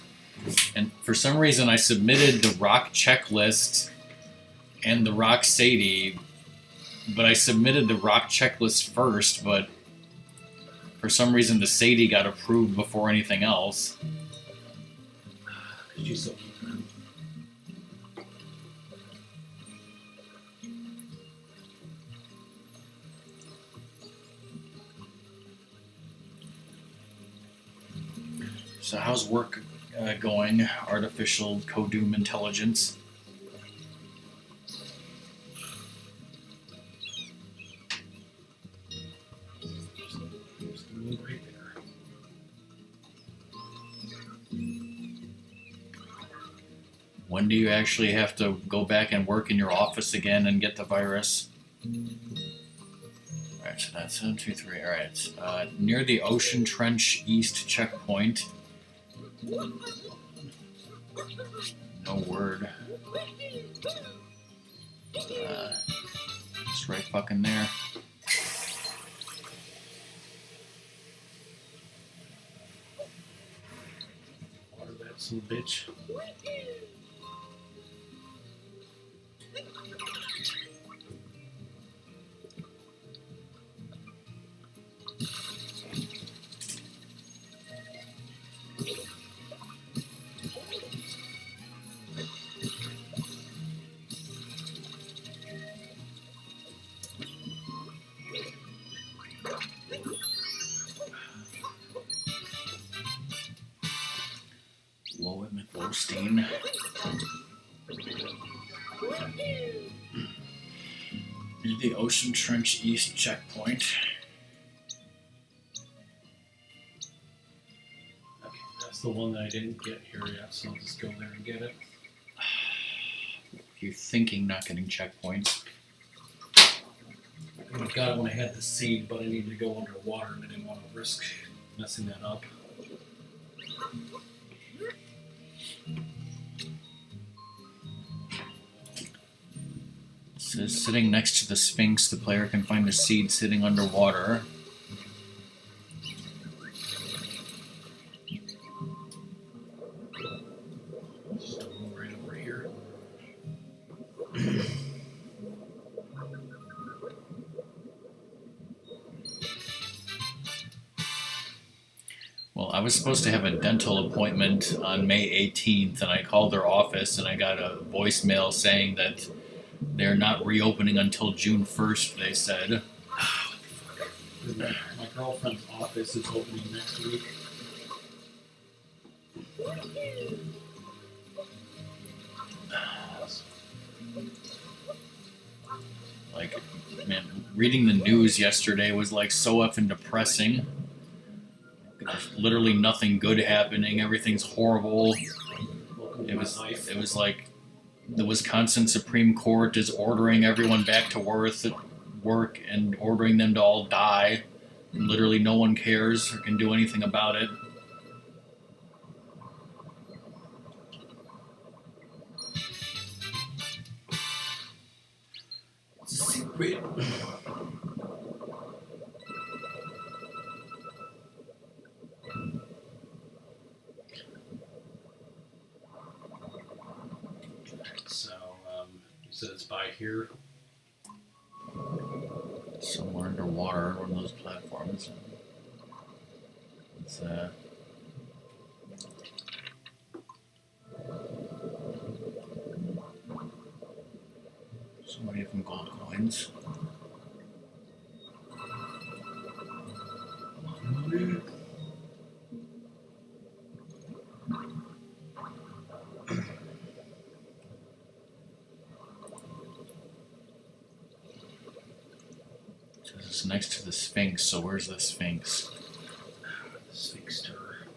And for some reason I submitted the Rock Checklist and the Rock Sadie, but I submitted the Rock Checklist first, but for some reason the Sadie got approved before anything else. Could you so keep them? So how's work going? Artificial Kodum intelligence. Just move right there. When do you actually have to go back and work in your office again and get the virus? Alright, so that's 1, 2, 3. Alright, near the Ocean Trench East checkpoint. No word. It's right fucking there. Water that some bitch. Low McLostein. Near the Ocean Trench East checkpoint. Okay, that's the one that I didn't get here yet, so I'll just go there and get it. You're thinking not getting checkpoints. I would have got it when I had the seed, but I needed to go underwater and I didn't want to risk messing that up. It says sitting next to the Sphinx, the player can find a seed sitting underwater. Just go right over here. Well, I was supposed to have a dental appointment on May 18th, and I called their office, and I got a voicemail saying that they're not reopening until June 1st, they said. My girlfriend's office is opening next week. Like, man, reading the news yesterday was like so effing depressing. There's literally nothing good happening. Everything's horrible. Welcome to It my was life. it was like the Wisconsin Supreme Court is ordering everyone back to work and ordering them to all die. And literally no one cares or can do anything about it. Secret. So, you said it's by here. Somewhere underwater, one of those platforms. It's so many of them gold coins. It's next to the Sphinx, so where's the Sphinx? Sphinxter.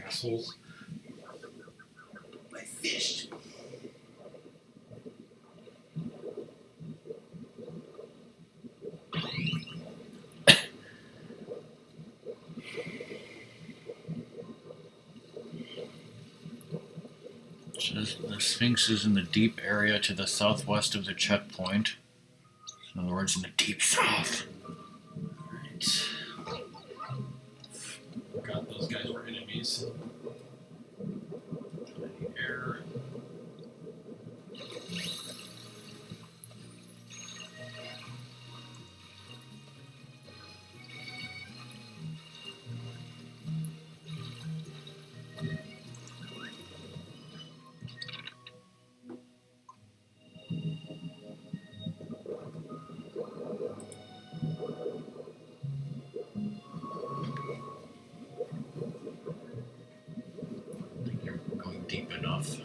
Assholes. My fish. The Sphinx is in the deep area to the southwest of the checkpoint. In other words, in the deep south. Right. Forgot those guys were enemies. Air. I think you're going deep enough.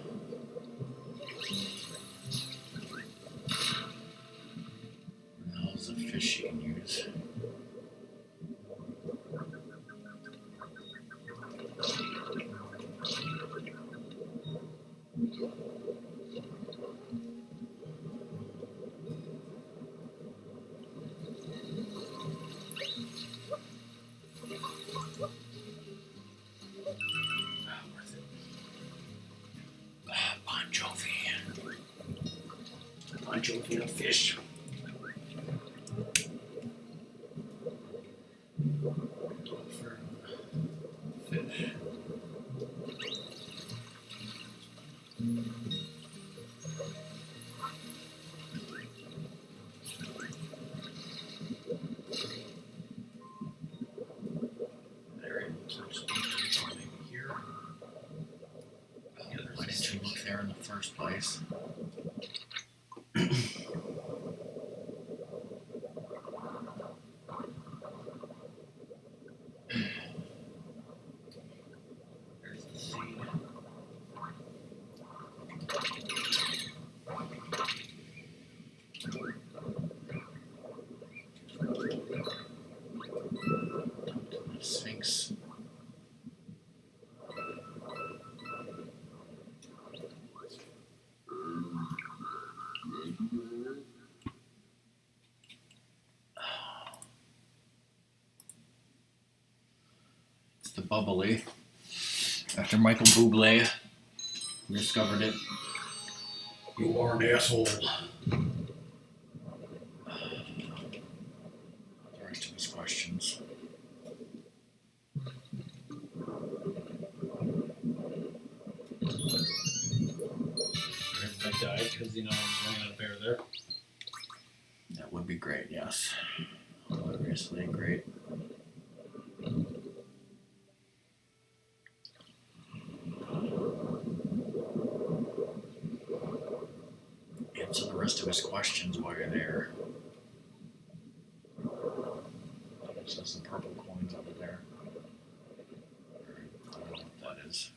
Now's a fish you can use. Bon Jovi. Bon Jovi and fish. For fish. There it looks like something maybe here. Yeah, Why there's didn't you look there in the first place? There's the seed. The Sphinx. It's the bubbly. After Michael Bublé discovered it. You are an asshole. The rest of his questions. If I died, because I was running out of air there. That would be great, yes. Obviously great. Answer the rest of his questions while you're there. There's some purple coins over there. I don't know what that is.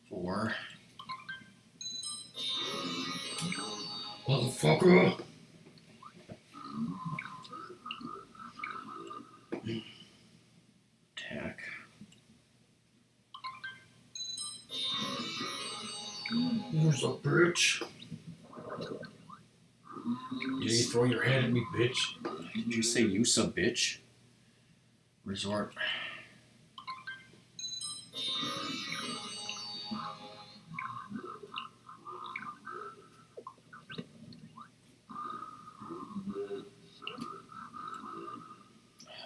4. Motherfucker. Attack. Who's a bitch? You throw your head at me, bitch. Did you say use a bitch? Resort.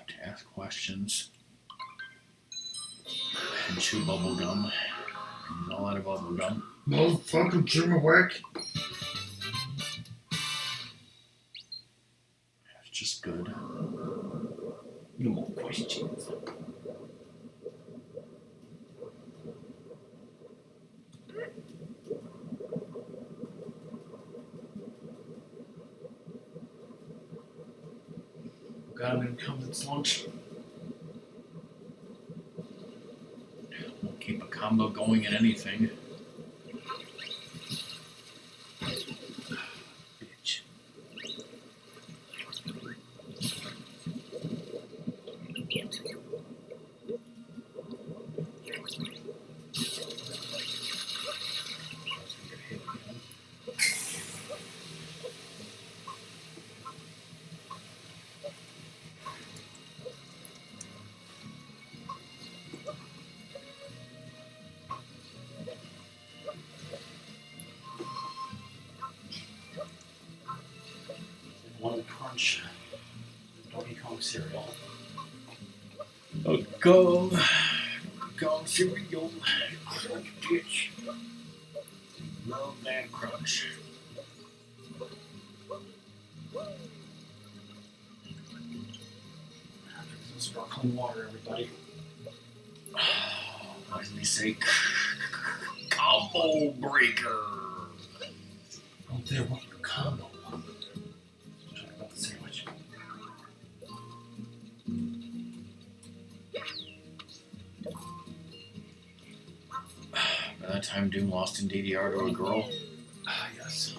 To ask questions. And chew bubble gum. He's all out of bubble gum. Motherfucking Jimmy Wick. It's just good. No more questions. Got him in Cummins lunch. We'll keep a combo going in anything. Bitch. One crunch. Donkey Kong cereal. Oh, go cereal. Crunch, bitch. Love that crunch. Some sparkling water, everybody. What did he say? Combo breaker. Oh, there went your combo. Talk about the sandwich. By that time, Doom lost in DDR to a girl. Ah, yes.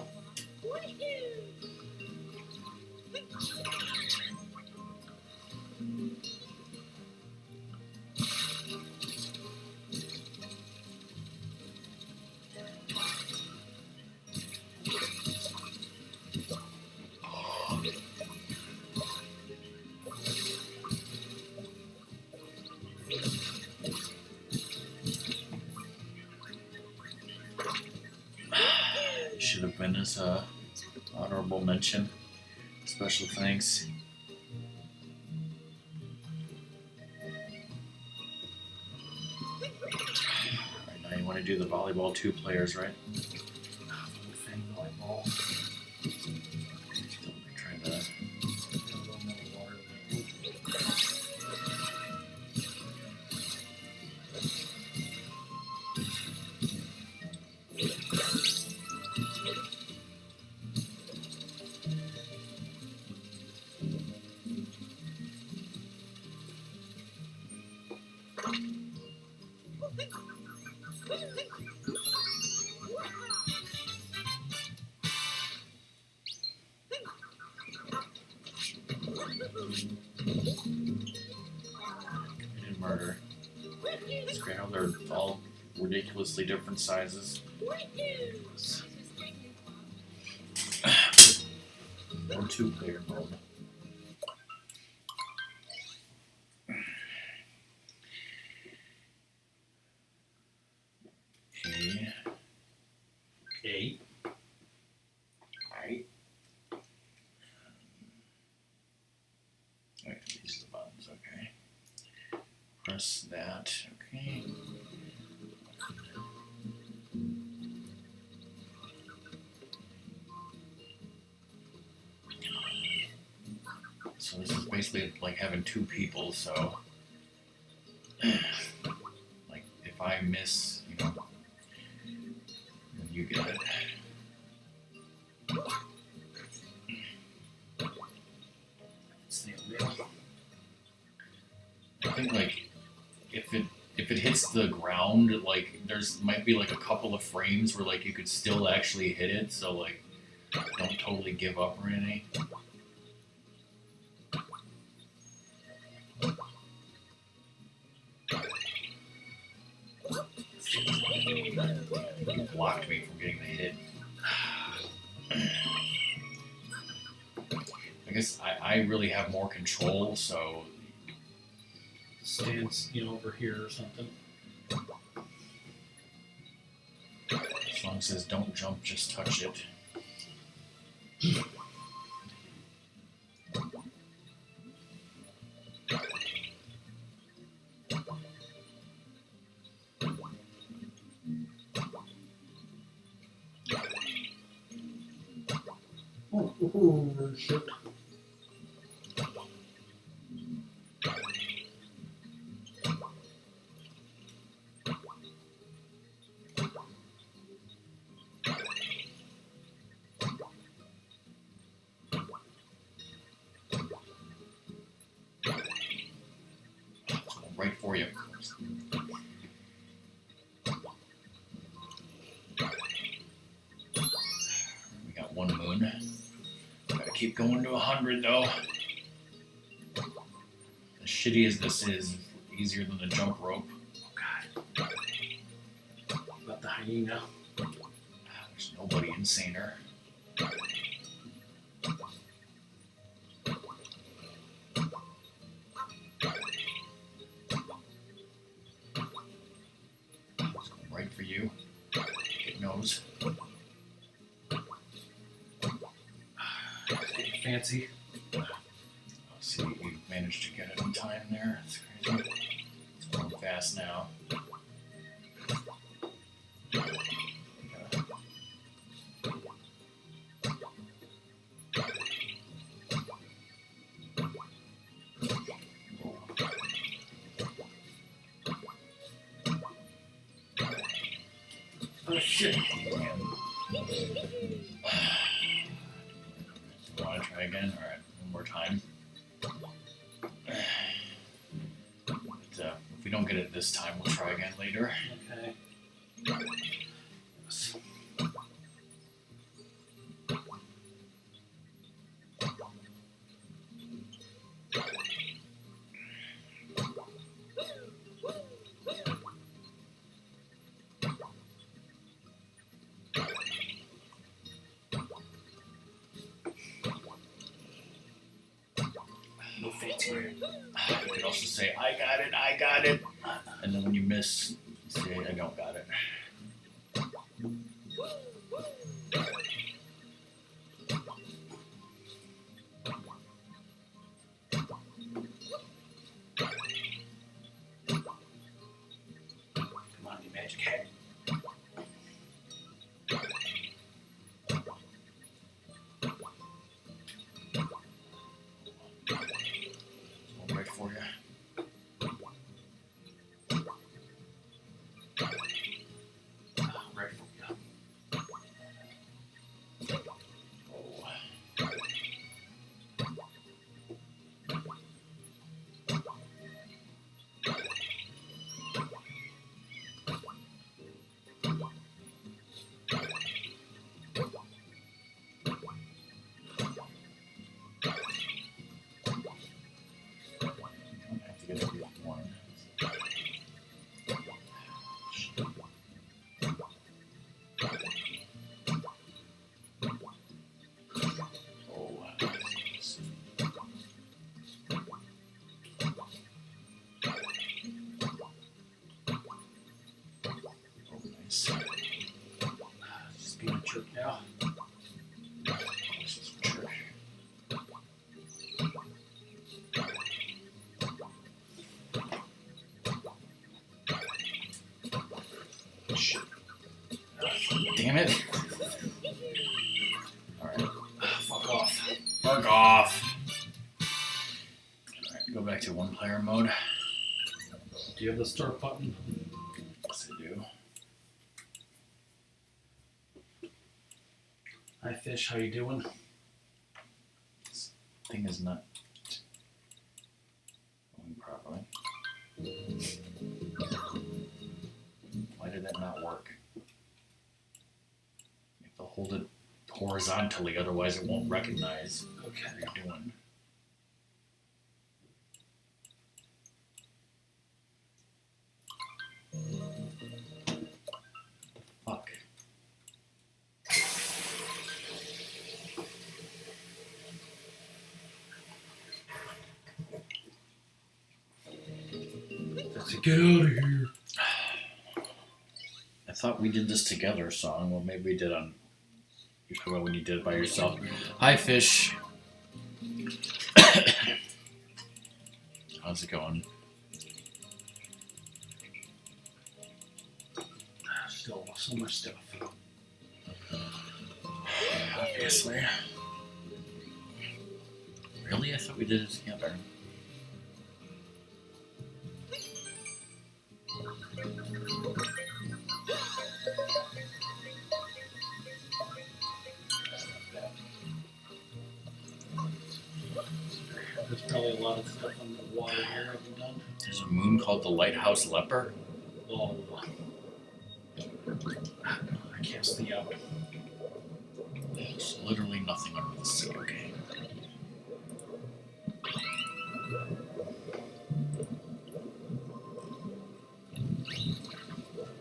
Should have been as a honorable mention. Special thanks. Alright, now you want to do the volleyball 2 players, right? Thing, volleyball. Still trying to. Committed murder. It's great how they're all ridiculously different sizes. Or 2-player mode. Okay. A. Alright. Alright, these are the buttons, okay. Press that, okay. So this is basically like having 2 people, so like if I miss, if it hits the ground, like might be like a couple of frames where like you could still actually hit it. So like, don't totally give up or anything. You blocked me from getting the hit. I guess I really have more control, so Stands, over here or something. as long as it says don't jump, just touch it. Oh, shit. Right for you. We got one moon. Gotta keep going to 100 though. As shitty as this is, easier than the jump rope. Oh God. About the hyena. There's nobody insaner. Right for you. It knows. It's getting fancy. Let's see, we managed to get it in time there. That's crazy. It's going fast now. Oh shit. Want to try again? Alright, one more time. But, if we don't get it this time, we'll try again later. Okay. No fancy. You could also say, I got it. And then when you miss, say, I don't got it. Come on, you magic hat. One right for you. Right for you. Oh. I have to get every one. Oh, nice. Just being a jerk now. This is a jerk. Shit. Damn it. Alright. Fuck off. Fuck off. Alright, go back to one player mode. Do you have the start button? Yes, I do. Hi fish, how you doing? This thing is not going properly. hold it horizontally, otherwise it won't recognize Okay. what you're doing. Fuck. Let's get out of here. I thought we did this together song. Well, maybe we did on. You talk about when you did it by yourself. Hi, Fish. How's it going? Still so much stuff. Obviously. Really? I thought we did it together. There's probably a lot of stuff on the water here I've done. There's a moon called the Lighthouse Leper. Oh. I can't see out. There's literally nothing under the sea. Okay.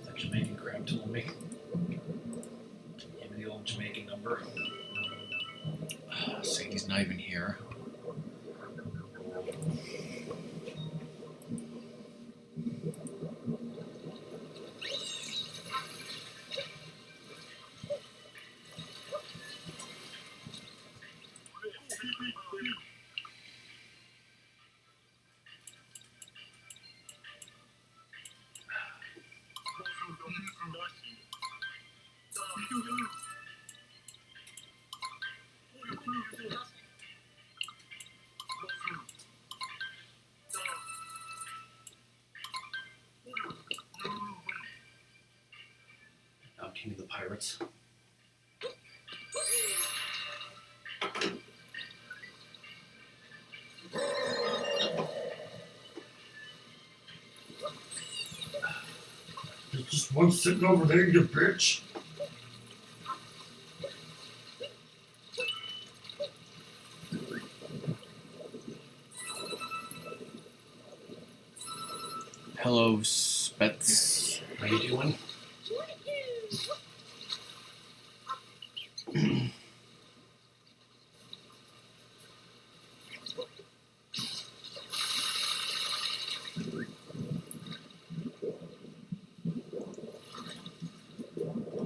That Jamaican crab told me. Give me the old Jamaican number. Sadie's not even here. I'm king of the pirates. There's just one sitting over there, you bitch. Hello, Spets. How you doing?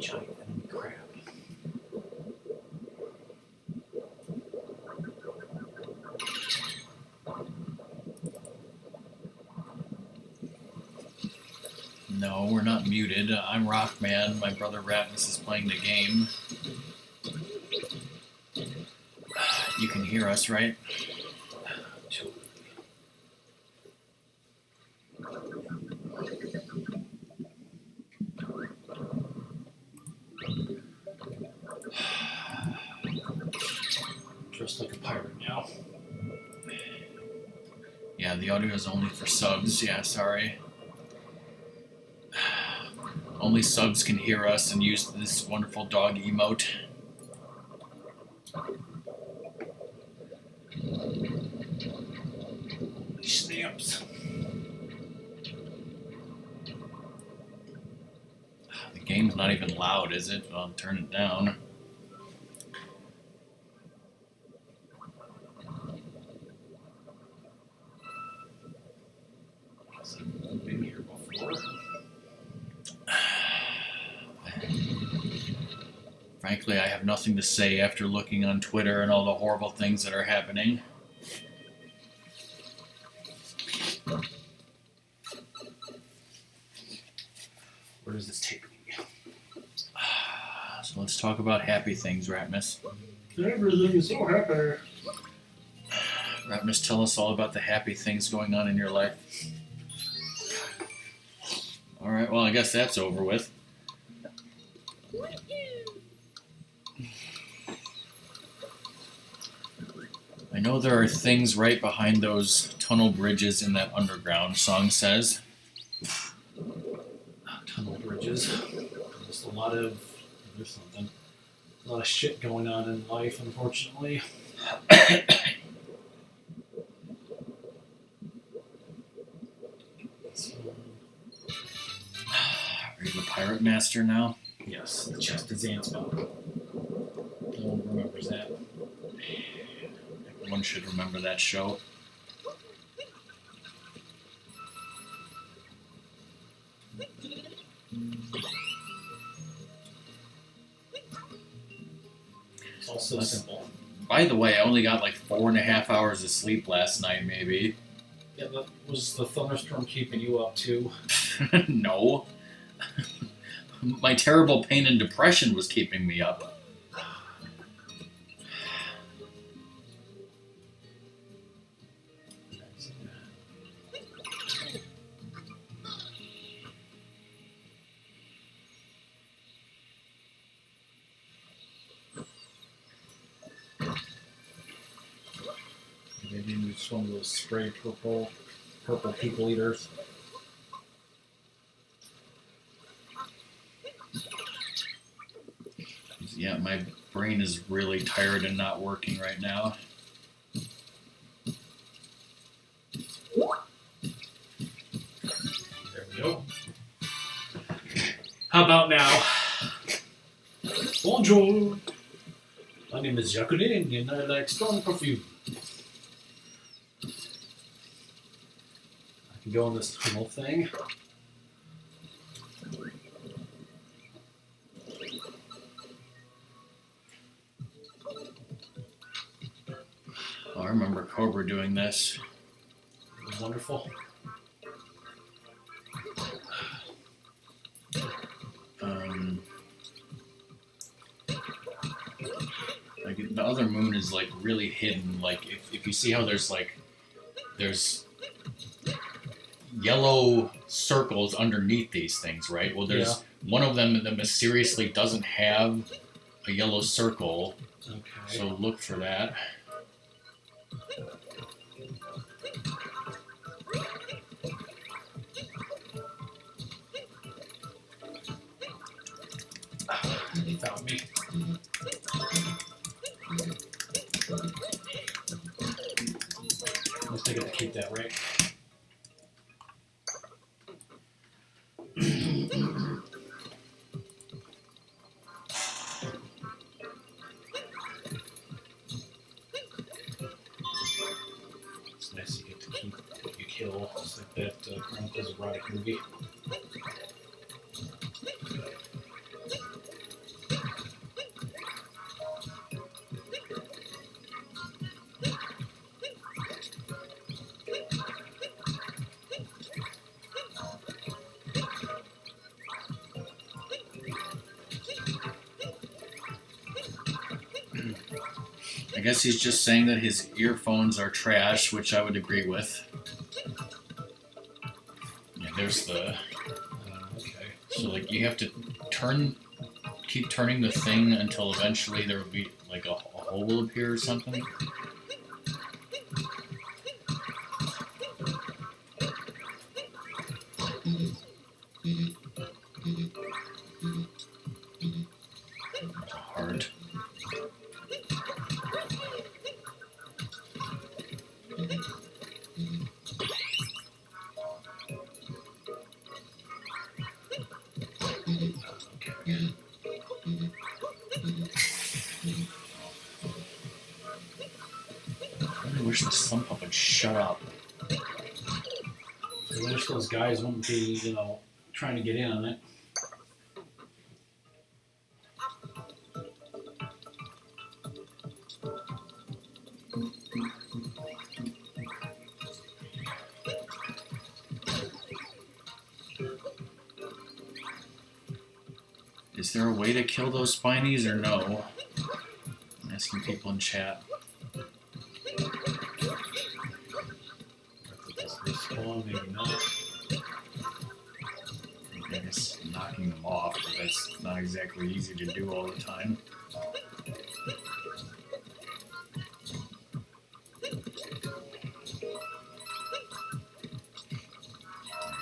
Giant enemy crab. No, we're not muted. I'm RockMan. My brother Ratmus is playing the game. You can hear us, right? Dressed like a pirate now. Yeah, the audio is only for subs. Yeah, sorry. Only subs can hear us and use this wonderful dog emote. Snaps. The game's not even loud, is it? I'll turn it down. I've been here before. Frankly, I have nothing to say after looking on Twitter and all the horrible things that are happening. Where does this take me? So let's talk about happy things, Ratmus. Everything is so happy. Ratmus, tell us all about the happy things going on in your life. Alright, well, I guess that's over with. I know there are things right behind those tunnel bridges in that underground, song says. Tunnel bridges. Just a lot of. There's something. A lot of shit going on in life, unfortunately. So, Are you the pirate master now? yes, the chest is Anspa. No one remembers that. One should remember that show. It's all so simple. By the way, I only got like 4.5 hours of sleep last night, maybe. Yeah, that was the thunderstorm keeping you up too. No. My terrible pain and depression was keeping me up. Maybe it's one of those spray purple people eaters. Yeah, my brain is really tired and not working right now. There we go. How about now? Bonjour. My name is Jacqueline and I like strong perfume. I can go on this tunnel thing. Oh, I remember Cobra doing this. It was wonderful. Like the other moon is like really hidden. Like if you see how there's yellow circles underneath these things, right? Well, there's one of them that mysteriously doesn't have a yellow circle. Okay. So look for that. He found me. Let's take it to keep that right. It's nice you get to keep what you kill. It's like that Grandpa's erotic movie. I guess he's just saying that his earphones are trash, which I would agree with. Yeah, there's the. Okay. So like you have to keep turning the thing until eventually there will be like a hole will appear or something. There's a heart. I really wish the sump pump would shut up. I wish those guys wouldn't be, trying to get in on it. Is there a way to kill those spinies or no? I'm asking people in chat. Respawn, maybe not. I guess knocking them off, but that's not exactly easy to do all the time. There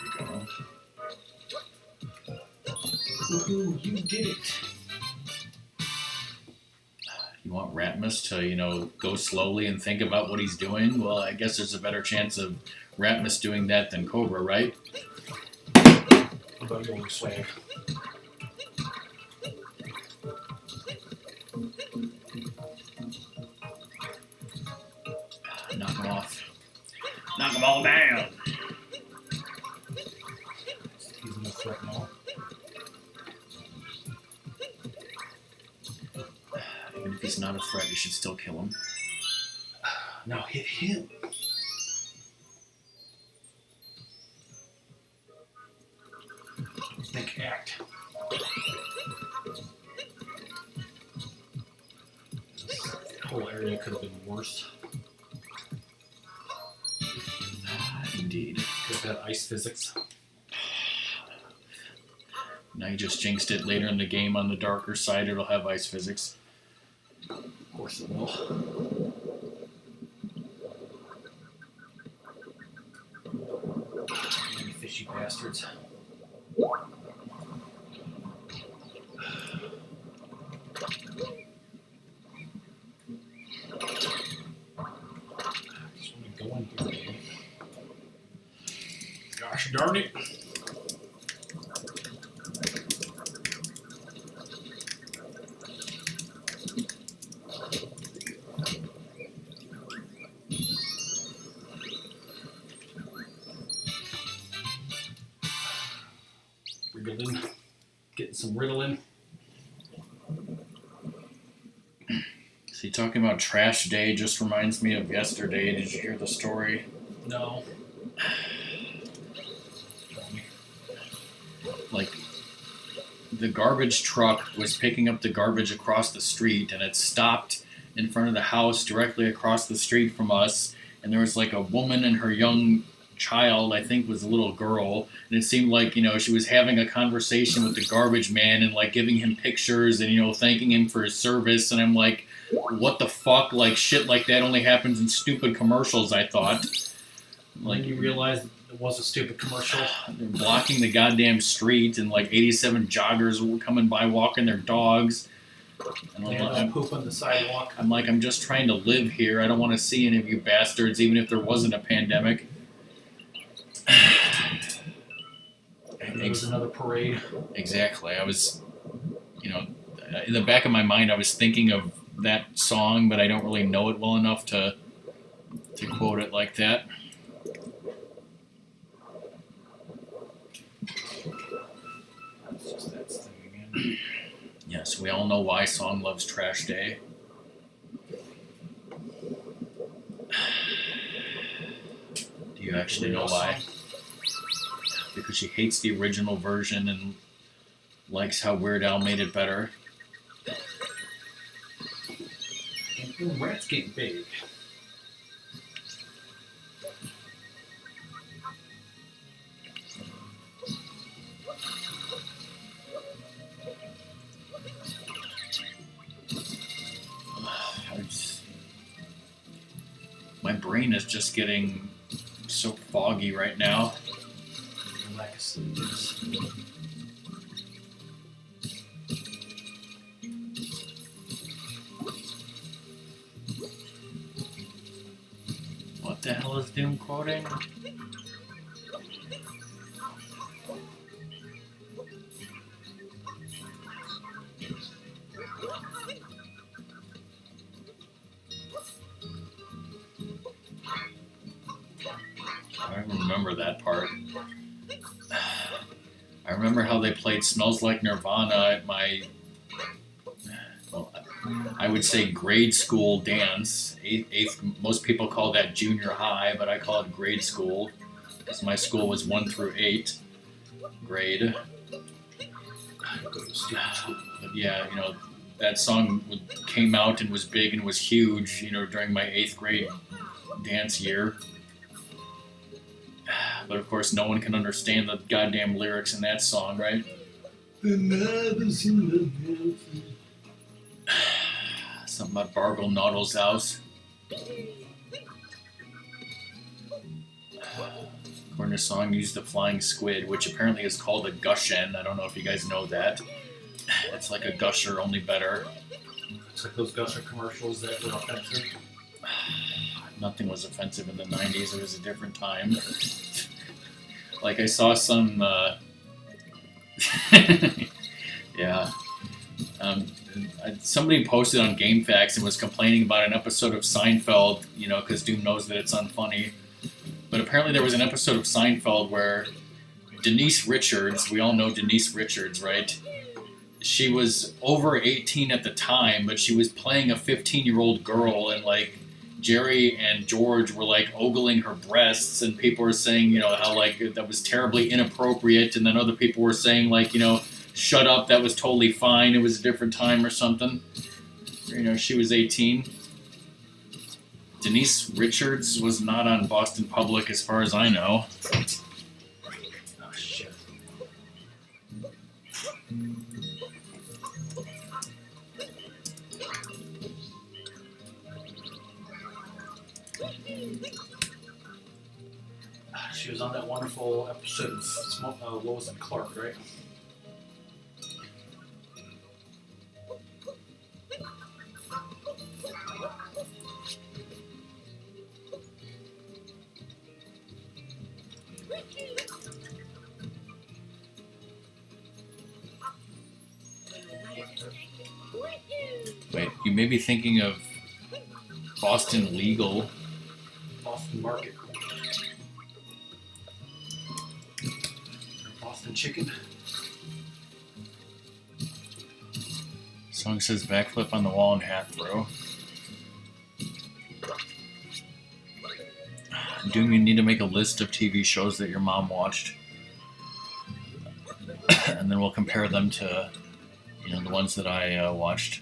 you go. Woohoo, you did it! want Ratmus to, go slowly and think about what he's doing, well, I guess there's a better chance of Ratmus doing that than Cobra, right? What about your swag? Knock him off. Knock them all down. He's no threat now. Even if he's not a threat, you should still kill him. Now hit him. Think act. This whole area could have been worse. Indeed. Could have had ice physics. Now you just jinxed it. Later in the game, on the darker side, it'll have ice physics. Of course it will. You fishy bastards. Just want to go in here. Gosh darn it. Ritalin. Getting some Ritalin. See, talking about trash day just reminds me of yesterday. Did you hear the story? No. Like, the garbage truck was picking up the garbage across the street, and it stopped in front of the house directly across the street from us, and there was like a woman and her young child, I think was a little girl, and it seemed like, she was having a conversation with the garbage man and like giving him pictures and, thanking him for his service, and I'm like, what the fuck? Like, shit like that only happens in stupid commercials, I thought. Like, you realized it was a stupid commercial. They're blocking the goddamn street, and like 87 joggers were coming by walking their dogs. And I'm pooping the sidewalk. I'm like, I'm just trying to live here. I don't want to see any of you bastards, even if there wasn't a pandemic. And there was another parade. Exactly. I was, in the back of my mind, I was thinking of that song, but I don't really know it well enough to quote it like that. That's just that thing again. Yes, we all know why Song loves Trash Day. Do you actually know why? Because she hates the original version and likes how Weird Al made it better. And rats get big. My brain is just getting so foggy right now. Lack of sleep. What the hell is Doom quoting? I don't remember that part. I remember how they played Smells Like Nirvana at my, I would say grade school dance. Eighth, most people call that junior high, but I call it grade school because my school was 1 through 8 grade. But yeah, that song came out and was big and was huge, during my 8th grade dance year. But of course, no one can understand the goddamn lyrics in that song, right? Something about Bargle Noddle's house. According to song, used the flying squid, which apparently is called a gushen. I don't know if you guys know that. It's like a gusher, only better. It's like those Gusser commercials that were offensive. Nothing was offensive in the 90s. It was a different time. Like, I saw some... yeah. Somebody posted on GameFAQs and was complaining about an episode of Seinfeld, you know, because Doom knows that it's unfunny. But apparently there was an episode of Seinfeld where Denise Richards, we all know Denise Richards, right? She was over 18 at the time, but she was playing a 15-year-old girl, and, like, Jerry and George were, like, ogling her breasts, and people were saying, you know, how, like, that was terribly inappropriate, and then other people were saying, like, you know, shut up, that was totally fine, it was a different time or something. You know, she was 18. Denise Richards was not on Boston Public as far as I know. Oh, shit. She was on that wonderful episode of Lois and Clark, right? Wait, you may be thinking of Boston Legal. Boston Market. Boston Chicken. Song says backflip on the wall and hat throw. Doom, you need to make a list of TV shows that your mom watched. And then we'll compare them to, you know, the ones that I watched.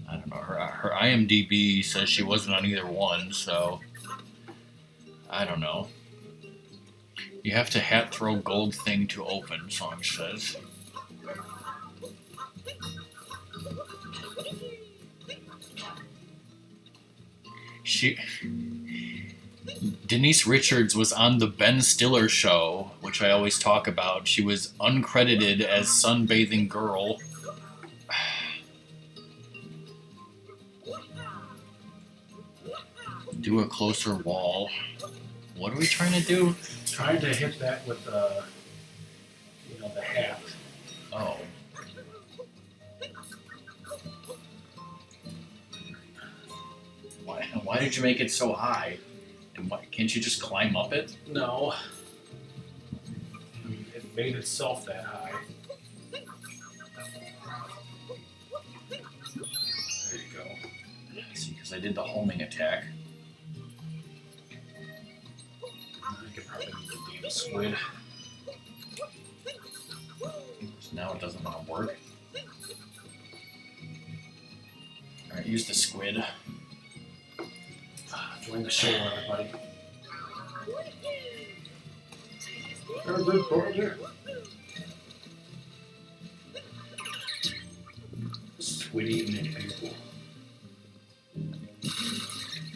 I don't know. Her IMDb says she wasn't on either one, so I don't know. You have to hat throw gold thing to open, song says. Denise Richards was on the Ben Stiller show, which I always talk about. She was uncredited as Sunbathing Girl. Do a closer wall. What are we trying to do? Trying to hit that with the hat. Oh. Why did you make it so high? And can't you just climb up it? No. It made itself that high. There you go. See, because I did the homing attack. I could probably use a damn squid. So now it doesn't want to work. Alright, use the squid. Join the show, everybody. Got a good part there. Squid eating people.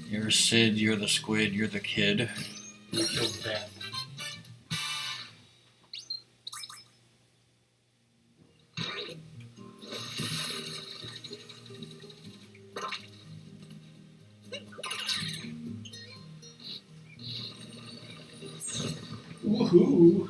You're Sid, you're the squid, you're the kid. You killed the bat. Woohoo!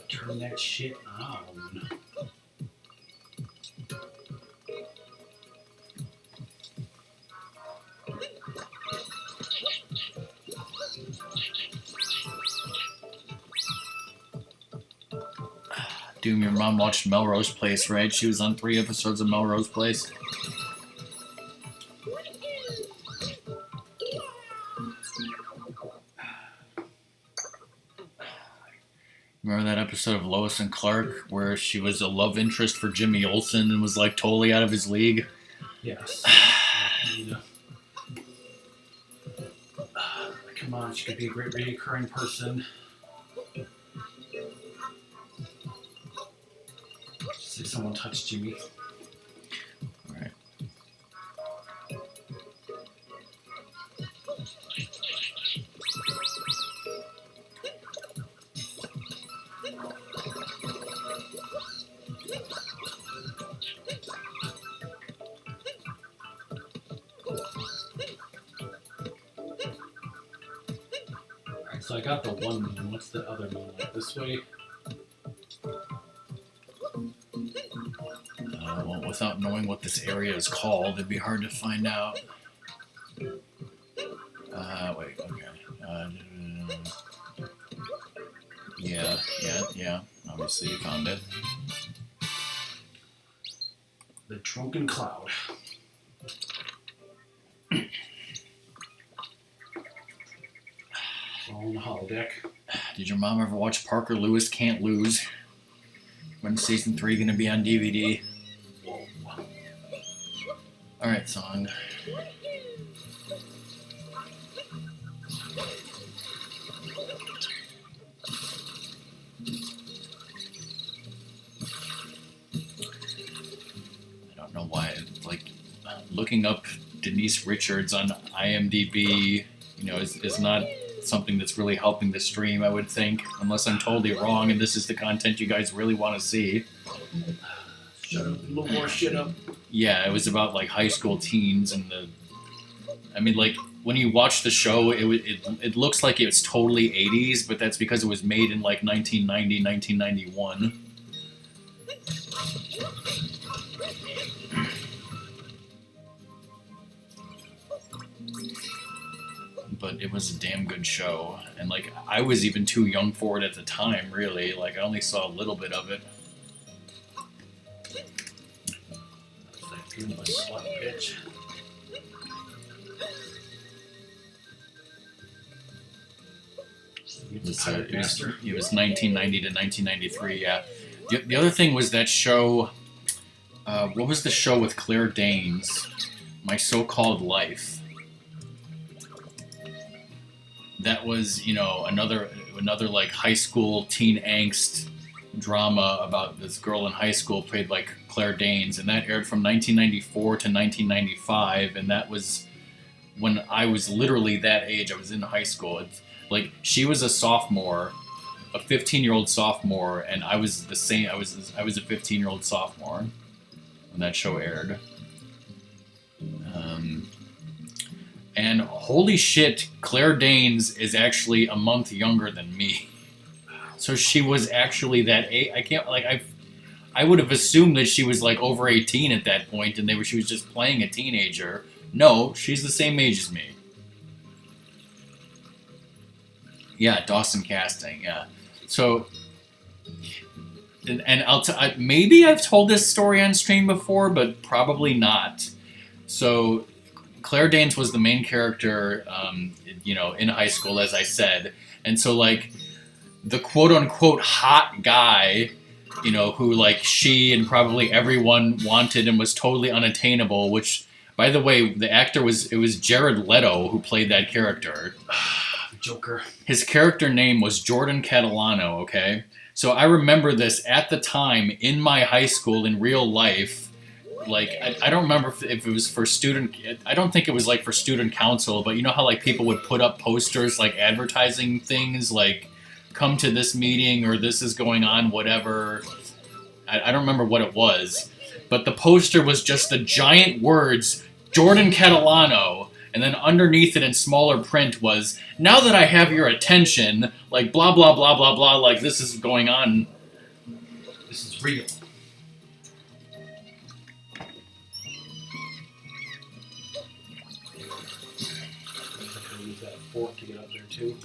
Turn that shit on. Doom, your mom watched Melrose Place, right? She was on 3 episodes of Melrose Place. Remember that episode of Lois and Clark where she was a love interest for Jimmy Olsen and was like totally out of his league? Yes. Come on, she could be a great reoccurring person. Say someone touched Jimmy. Alright. Alright, so I got the one moon. What's the other moon? Like this way? Well, without knowing what this area is called, it'd be hard to find out. Wait, okay. Yeah. Obviously you found it. The Drunken Cloud. On the holodeck. Did your mom ever watch Parker Lewis Can't Lose? When's season 3 gonna be on DVD? Whoa. Alright, song. I don't know why, like, looking up Denise Richards on IMDb, is not something that's really helping the stream, I would think, unless I'm totally wrong and this is the content you guys really want to see. Shut up, a little more shit up. Yeah, it was about like high school teens and like when you watch the show, it looks like it's totally 80s, but that's because it was made in like 1990, 1991. But it was a damn good show, and like I was even too young for it at the time, really. Like I only saw a little bit of it. Give him a slut bitch. It was 1990 to 1993, yeah. The other thing was that show, what was the show with Claire Danes? My So-Called Life. That was, another like high school teen angst drama about this girl in high school played like Claire Danes, and that aired from 1994 to 1995, and that was when I was literally that age. I was in high school. It's like she was a sophomore, a 15-year-old sophomore, and I was the same. I was a 15-year-old sophomore when that show aired. And holy shit, Claire Danes is actually a month younger than me. So she was actually that age. I would have assumed that she was like over 18 at that point, and she was just playing a teenager. No, she's the same age as me. Yeah, Dawson Casting. Yeah. So, and maybe I've told this story on stream before, but probably not. So, Claire Danes was the main character, in high school, as I said, and so like the quote-unquote hot guy, who like she and probably everyone wanted and was totally unattainable, which, by the way, the actor was Jared Leto who played that character. Joker. His character name was Jordan Catalano, okay? So I remember this at the time in my high school in real life. Like, I don't remember if it was for student... I don't think it was, like, for student council, but you know how, like, people would put up posters, like, advertising things, like, come to this meeting, or this is going on, whatever. I don't remember what it was. But the poster was just the giant words, Jordan Catalano, and then underneath it in smaller print was, now that I have your attention, like, blah, blah, blah, blah, blah, like, this is going on. This is real. Use that fork to get up there, too.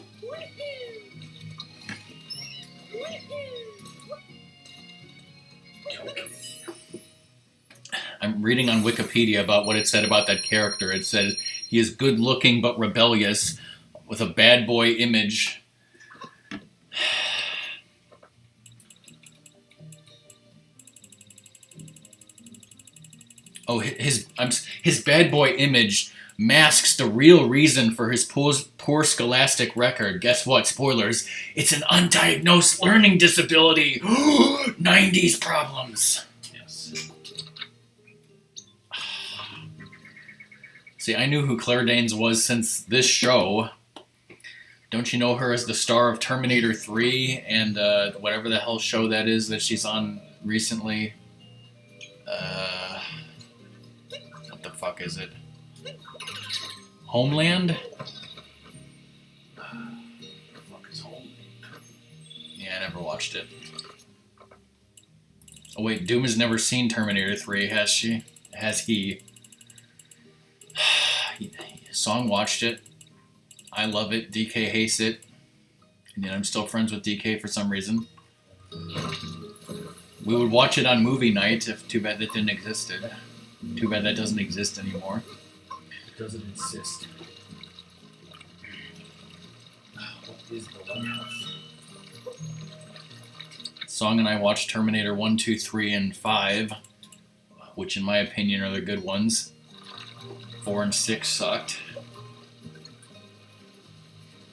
I'm reading on Wikipedia about what it said about that character. It says he is good looking but rebellious with a bad boy image. Oh, his bad boy image masks the real reason for his poor scholastic record. Guess what? Spoilers. It's an undiagnosed learning disability. 90s problems. Yes. See, I knew who Claire Danes was since this show. Don't you know her as the star of Terminator 3 and whatever the hell show that is that she's on recently? What the fuck is it? Homeland? Fuck is home. Yeah, I never watched it. Oh wait, Doom has never seen Terminator 3, has she? Has he? Song watched it. I love it. DK hates it. And yet I'm still friends with DK for some reason. We would watch it on movie night, if too bad that didn't exist. Too bad that doesn't exist anymore. It doesn't insist. What is the lighthouse? Song and I watched Terminator 1, 2, 3, and 5, which in my opinion are the good ones. 4 and 6 sucked.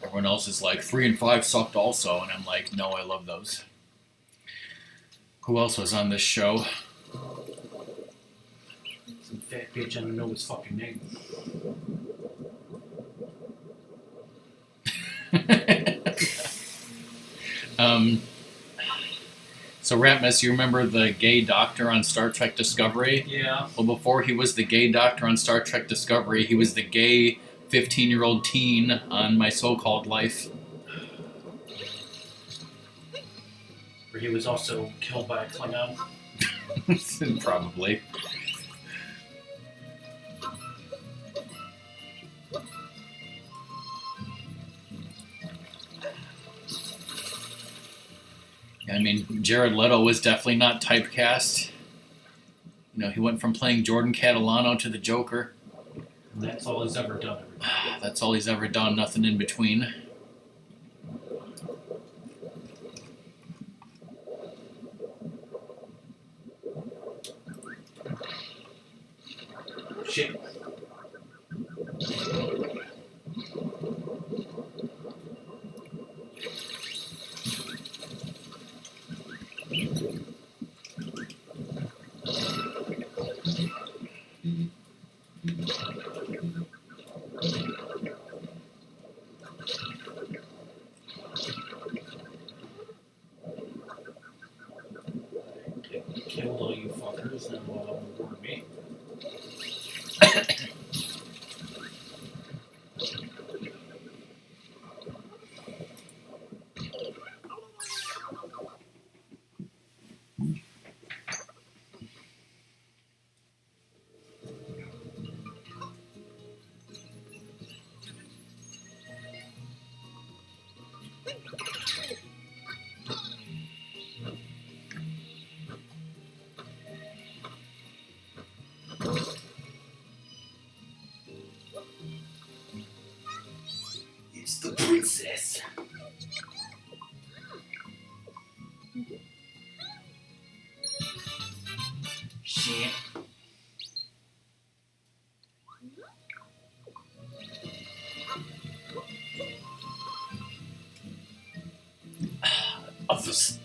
Everyone else is like, 3 and 5 sucked also, and I'm like, no, I love those. Who else was on this show? Some fat bitch, I don't know his fucking name. So Ratmus, you remember the gay doctor on Star Trek Discovery? Yeah. Well, before he was the gay doctor on Star Trek Discovery, he was the gay 15-year-old teen on My So-Called Life. Where he was also killed by a Klingon. Probably. I mean, Jared Leto was definitely not typecast. You know, he went from playing Jordan Catalano to the Joker. And that's all he's ever done. That's all he's ever done, nothing in between. Shit. Killed all you fuckers and reward me. It's the princess. Shit. Office.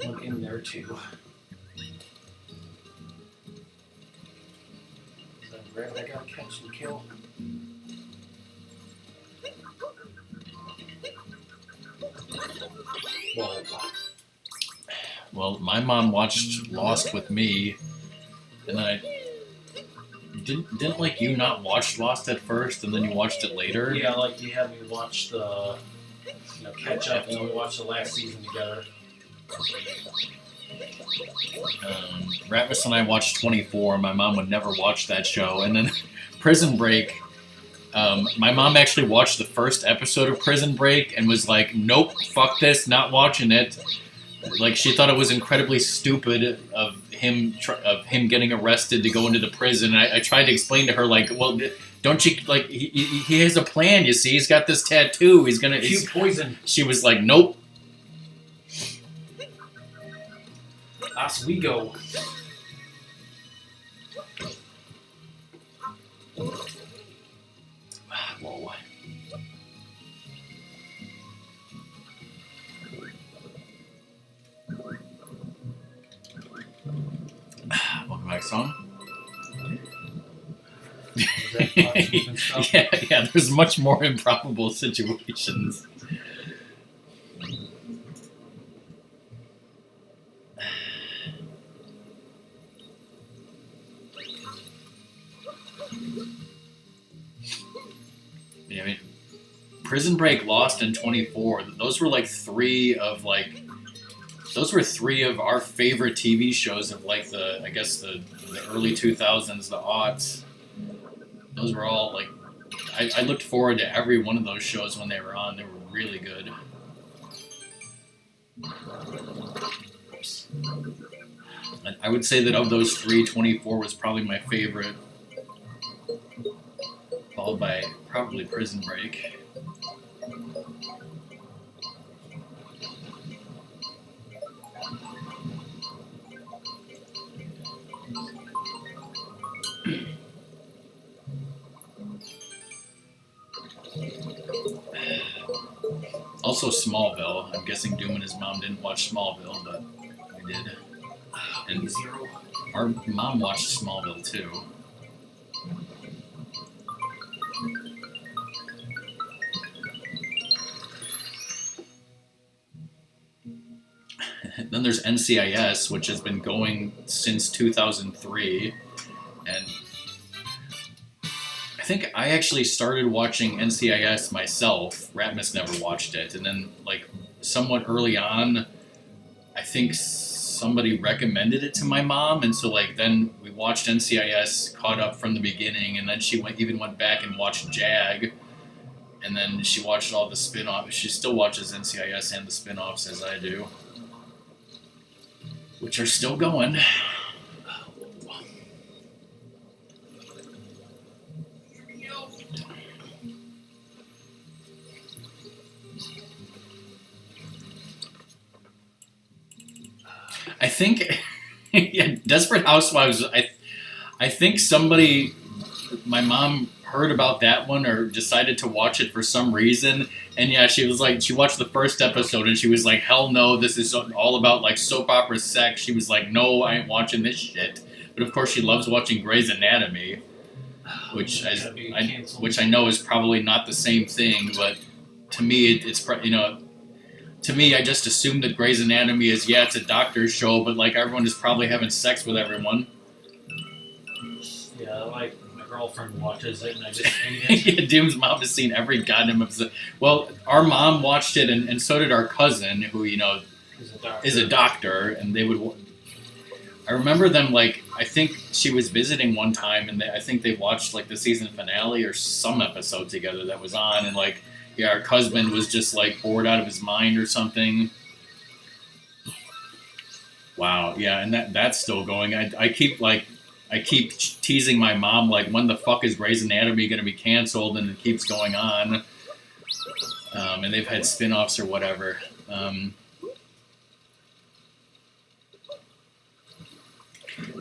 One in there too. Grab that guy, catch and kill. Whoa. Well, my mom watched Lost with me, and then I didn't like you not watch Lost at first, and then you watched it later. Yeah, like you had me watch the catch up, and then we watched the last season together. Ratmus and I watched 24. My mom would never watch that show. And then Prison Break. My mom actually watched the first episode of Prison Break and was like, "Nope, fuck this, not watching it." Like she thought it was incredibly stupid of him getting arrested to go into the prison. And I tried to explain to her like, "Well, don't you like he has a plan? You see, he's got this tattoo. He's gonna poison." She was like, "Nope." Oswego. Whoa. Welcome back, son. Yeah, there's much more improbable situations. Yeah, I mean, Prison Break, Lost, and 24. Those were three of our favorite TV shows of the early 2000s, the aughts. Those were all I looked forward to every one of those shows when they were on. They were really good. I would say that of those three, 24 was probably my favorite, followed by probably Prison Break. Also Smallville. I'm guessing Doom and his mom didn't watch Smallville, but we did. And our mom watched Smallville too. Then there's NCIS, which has been going since 2003, and I think I actually started watching NCIS myself. Ratmus never watched it, and then somewhat early on, I think somebody recommended it to my mom, and so then we watched NCIS, caught up from the beginning, and then she went back and watched JAG, and then she watched all the spin-offs. She still watches NCIS and the spin-offs as I do, which are still going. I think, yeah, Desperate Housewives, I think my mom heard about that one or decided to watch it for some reason, and yeah, she watched the first episode and she was like, hell no, this is all about soap opera sex. She was like, no, I ain't watching this shit. But of course she loves watching Grey's Anatomy, which I know is probably not the same thing, but to me it's to me, I just assume that Grey's Anatomy is, it's a doctor's show, but everyone is probably having sex with everyone. Yeah, my girlfriend watches it and I just hate it. Yeah, Doom's mom has seen every goddamn episode. Well, our mom watched it and so did our cousin, who, is a doctor, and they would... I remember them, I think she was visiting one time, and I think they watched, the season finale or some episode together that was on, and, yeah, our husband was just bored out of his mind or something. Wow, yeah, and that's still going. I keep teasing my mom when the fuck is Grey's Anatomy going to be canceled, and it keeps going on. And they've had spin-offs or whatever. But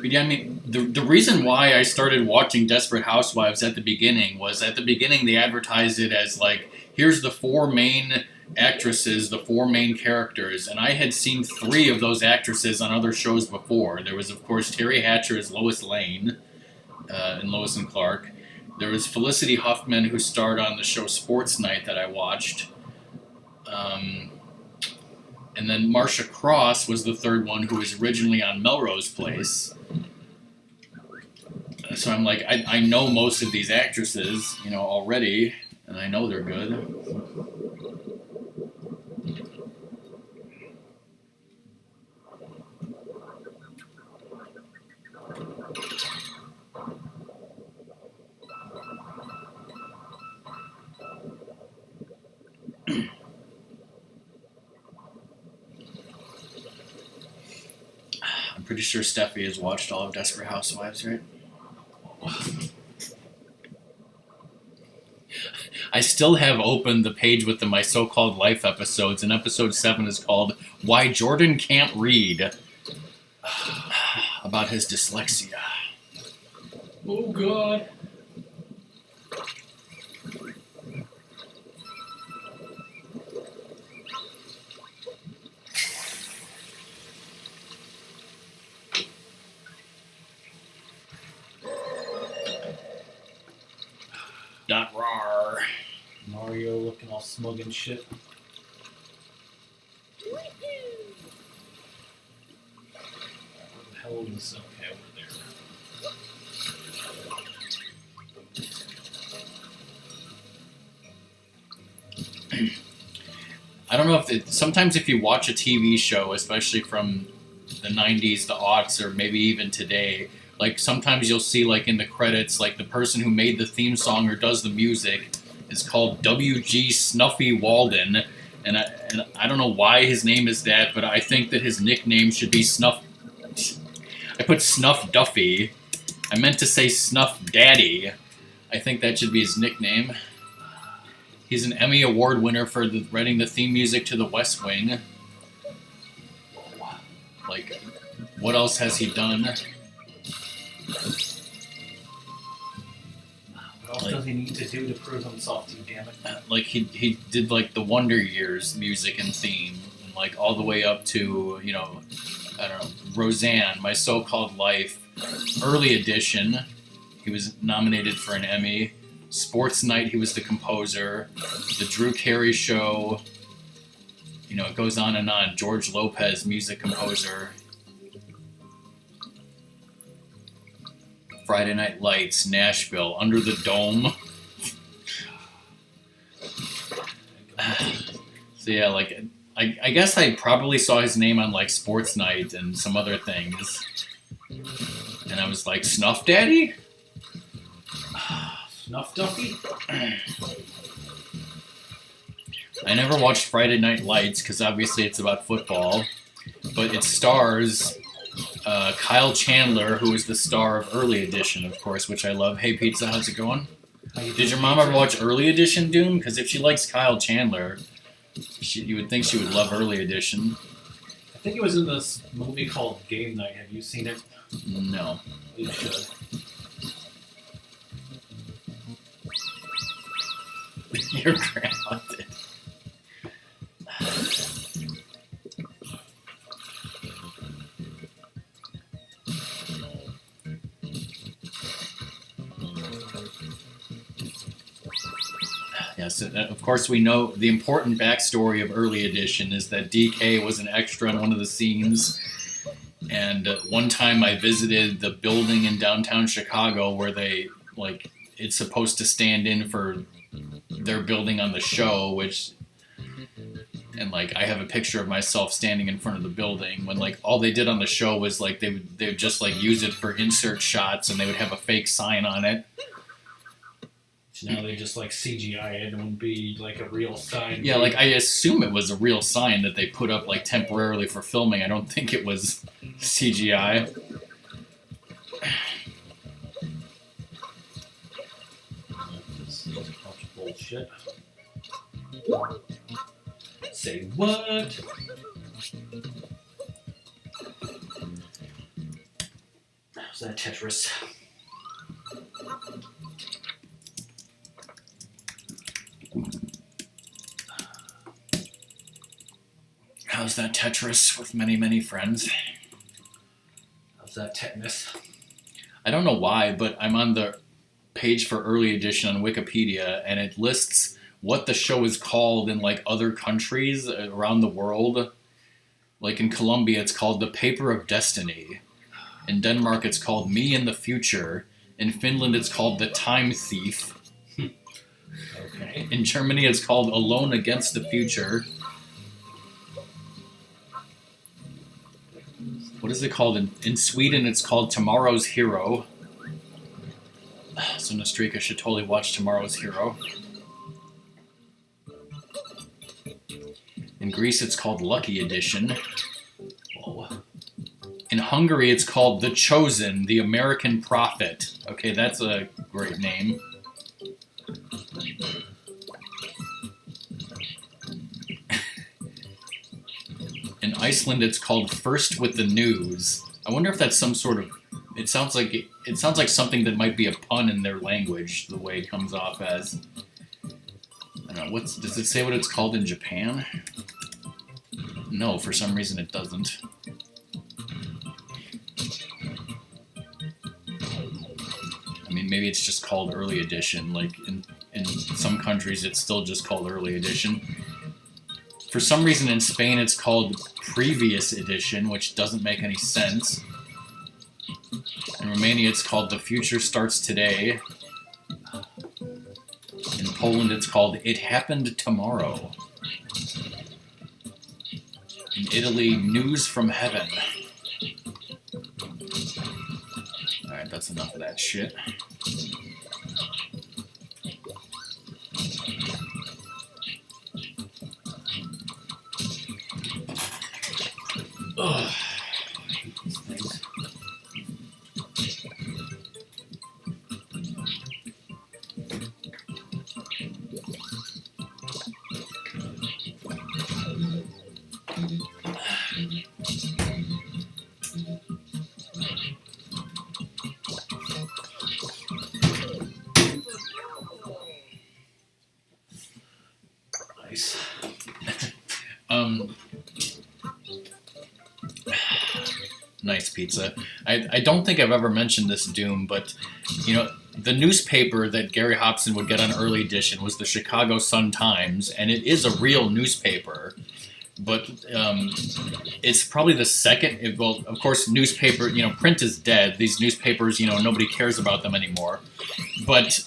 yeah, I mean, the reason why I started watching Desperate Housewives at the beginning they advertised it as here's the four main actresses, the four main characters, and I had seen three of those actresses on other shows before. There was, of course, Terry Hatcher as Lois Lane in Lois and Clark. There was Felicity Huffman, who starred on the show Sports Night that I watched. And then Marcia Cross was the third one, who was originally on Melrose Place. So I'm I know most of these actresses, already, and I know they're good. pretty sure Steffi has watched all of Desperate Housewives, right? I still have open the page with the My So-Called Life episodes, and episode 7 is called Why Jordan Can't Read. About his dyslexia. Oh God. Dot rar. Mario looking all smug and shit. Where the hell is okay over there? I don't know sometimes if you watch a TV show, especially from the 90s, the aughts, or maybe even today, like sometimes you'll see like in the credits, like the person who made the theme song or does the music is called W.G. Snuffy Walden, and I don't know why his name is that, but I think that his nickname should be Snuff. I put Snuff Duffy. I meant to say Snuff Daddy. I think that should be his nickname. He's an Emmy Award winner for writing the theme music to The West Wing. Like, what else has he done? What else does he need to do to prove himself to you, damn it? Like, he did, like, the Wonder Years music and theme, and, like, all the way up to, you know, I don't know, Roseanne, My So-Called Life, Early Edition. He was nominated for an Emmy. Sports Night, he was the composer. The Drew Carey Show. You know, it goes on and on. George Lopez, music composer. Friday Night Lights, Nashville, Under the Dome. So yeah, like, I guess I probably saw his name on, like, Sports Night and some other things. And I was like, Snuff Daddy? Snuff Duffy? I never watched Friday Night Lights because obviously it's about football, but it stars Kyle Chandler, who is the star of Early Edition, of course, which I love. Hey Pizza, how's it going? Did your mom ever watch Early Edition, Doom? Because if she likes Kyle Chandler, you would think she would love Early Edition. I think it was in this movie called Game Night. Have you seen it? No. You should. You're grounded. Yes, of course we know the important backstory of Early Edition is that DK was an extra in one of the scenes. And one time I visited the building in downtown Chicago where they, like, it's supposed to stand in for their building on the show, which, and like I have a picture of myself standing in front of the building when like all they did on the show was like they would just like use it for insert shots and they would have a fake sign on it. So now they just like CGI it and would be like a real sign. Yeah, like I assume it was a real sign that they put up like temporarily for filming. I don't think it was CGI. Bullshit. Say what? How's that Tetris? How's that Tetris with many, many friends? How's that tetanus? I don't know why, but I'm on the page for Early Edition on Wikipedia, and it lists what the show is called in like other countries around the world. Like in Colombia, it's called The Paper of Destiny. In Denmark, it's called Me in the Future. In Finland, it's called The Time Thief. Okay. In Germany, it's called Alone Against the Future. What is it called? In Sweden, it's called Tomorrow's Hero. So Nostrika should totally watch Tomorrow's Hero. In Greece, it's called Lucky Edition. Whoa. In Hungary, it's called The Chosen, the American Prophet. Okay, that's a great name. In Iceland, it's called First with the News. I wonder if that's some sort of... It sounds like something that might be a pun in their language, the way it comes off as. I don't know, does it say what it's called in Japan? No, for some reason it doesn't. I mean, maybe it's just called Early Edition. Like, in some countries, it's still just called Early Edition. For some reason, in Spain, it's called Previous Edition, which doesn't make any sense. In Romania, it's called The Future Starts Today. In Poland, it's called It Happened Tomorrow. In Italy, News from Heaven. Alright, that's enough of that shit. Ugh. These things. Nice. Nice pizza. I don't think I've ever mentioned this, Doom, but, you know, the newspaper that Gary Hobson would get on Early Edition was the Chicago Sun-Times, and it is a real newspaper, but it's probably the second, well, of course, newspaper, you know, print is dead. These newspapers, you know, nobody cares about them anymore, but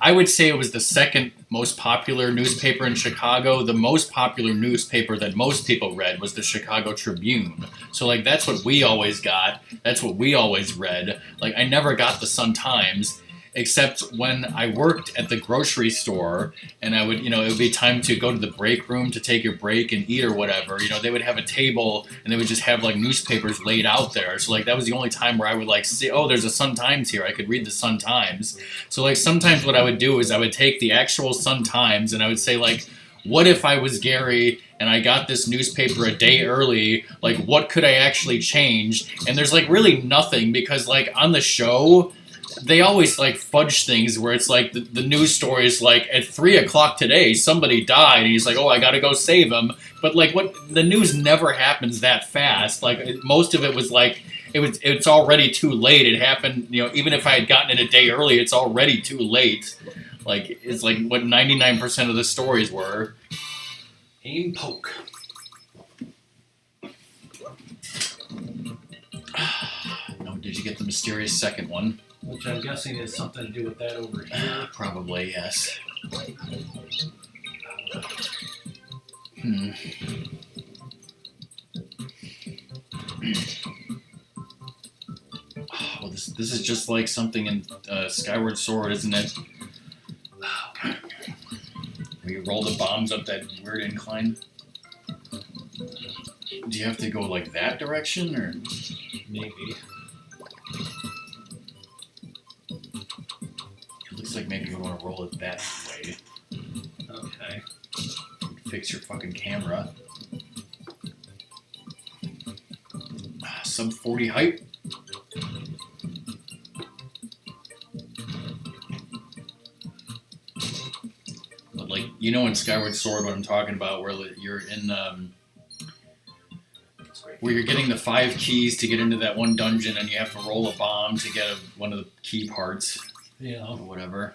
I would say it was the second most popular newspaper in Chicago. The most popular newspaper that most people read was the Chicago Tribune. So, like, that's what we always got. That's what we always read. Like, I never got the Sun-Times, except when I worked at the grocery store, and I would, you know, it would be time to go to the break room to take your break and eat or whatever. You know, they would have a table, and they would just have, like, newspapers laid out there. So, like, that was the only time where I would, like, see, oh, there's a Sun-Times here. I could read the Sun-Times. So, like, sometimes what I would do is I would take the actual Sun-Times, and I would say, like, what if I was Gary and I got this newspaper a day early? Like, what could I actually change? And there's, like, really nothing, because, like, on the show, they always, like, fudge things where it's like the news story is like, at 3 o'clock today, somebody died, and he's like, oh, I gotta go save him. But, like, the news never happens that fast. Like, most of it was like, it's already too late. It happened, you know, even if I had gotten it a day early, it's already too late. Like, it's like what 99% of the stories were. Aim poke. No, did you get the mysterious second one? Which I'm guessing has something to do with that over here. Probably, yes. Well, this is just like something in Skyward Sword, isn't it? Where you roll the bombs up that weird incline. Do you have to go like that direction, or Maybe. it looks like maybe you want to roll it that way? Okay. Fix your fucking camera. Sub 40 height. But, like, you know in Skyward Sword what I'm talking about, where you're in where you're getting the 5 keys to get into that one dungeon, and you have to roll a bomb to get one of the key parts. Yeah. Or whatever.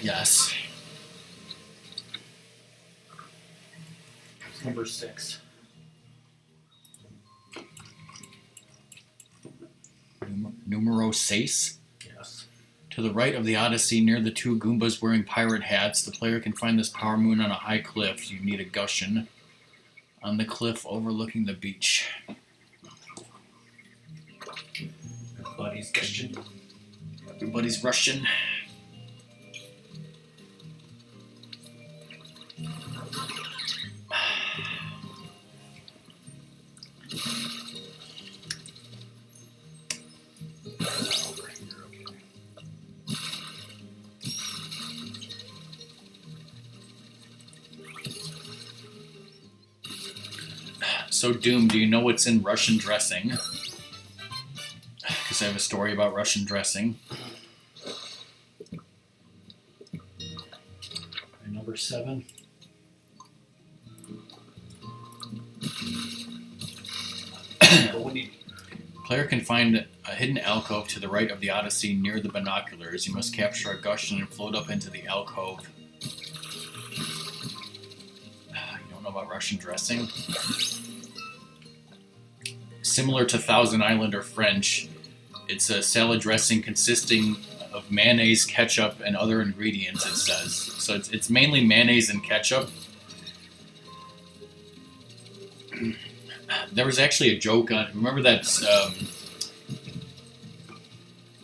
Yes. Number 6. Numero 6. Yes. To the right of the Odyssey, near the 2 Goombas wearing pirate hats, the player can find this power moon on a high cliff. You need a Gushion on the cliff overlooking the beach. But Everybody's Christian. Everybody's Russian. Over here, okay. So, Doom, do you know what's in Russian dressing? Because I have a story about Russian dressing. Number 7. Player can find a hidden alcove to the right of the Odyssey near the binoculars. You must capture a Gushian and float up into the alcove. You don't know about Russian dressing? Similar to Thousand Island or French, it's a salad dressing consisting of mayonnaise, ketchup, and other ingredients, it says. So it's mainly mayonnaise and ketchup. There was actually a joke on... Remember that...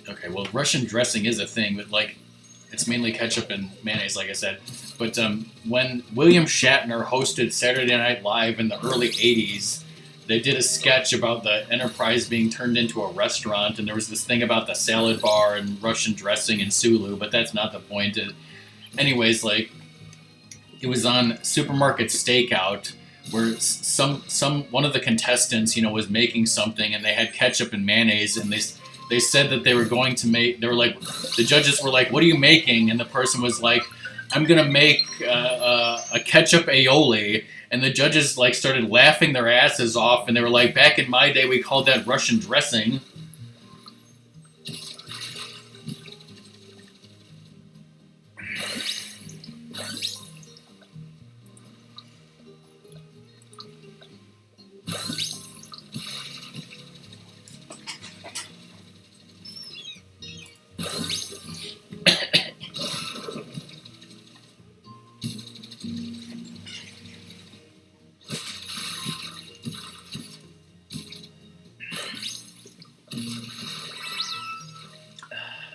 okay, well, Russian dressing is a thing, but, like, it's mainly ketchup and mayonnaise, like I said. But when William Shatner hosted Saturday Night Live in the early 80s, they did a sketch about the Enterprise being turned into a restaurant, and there was this thing about the salad bar and Russian dressing in Sulu, but that's not the point. Anyways, like, it was on Supermarket Stakeout, where one of the contestants, you know, was making something, and they had ketchup and mayonnaise, and they said that they were going to make... They were like... The judges were like, "What are you making?" And the person was like, "I'm going to make a ketchup aioli." And the judges, like, started laughing their asses off, and they were like, "Back in my day, we called that Russian dressing."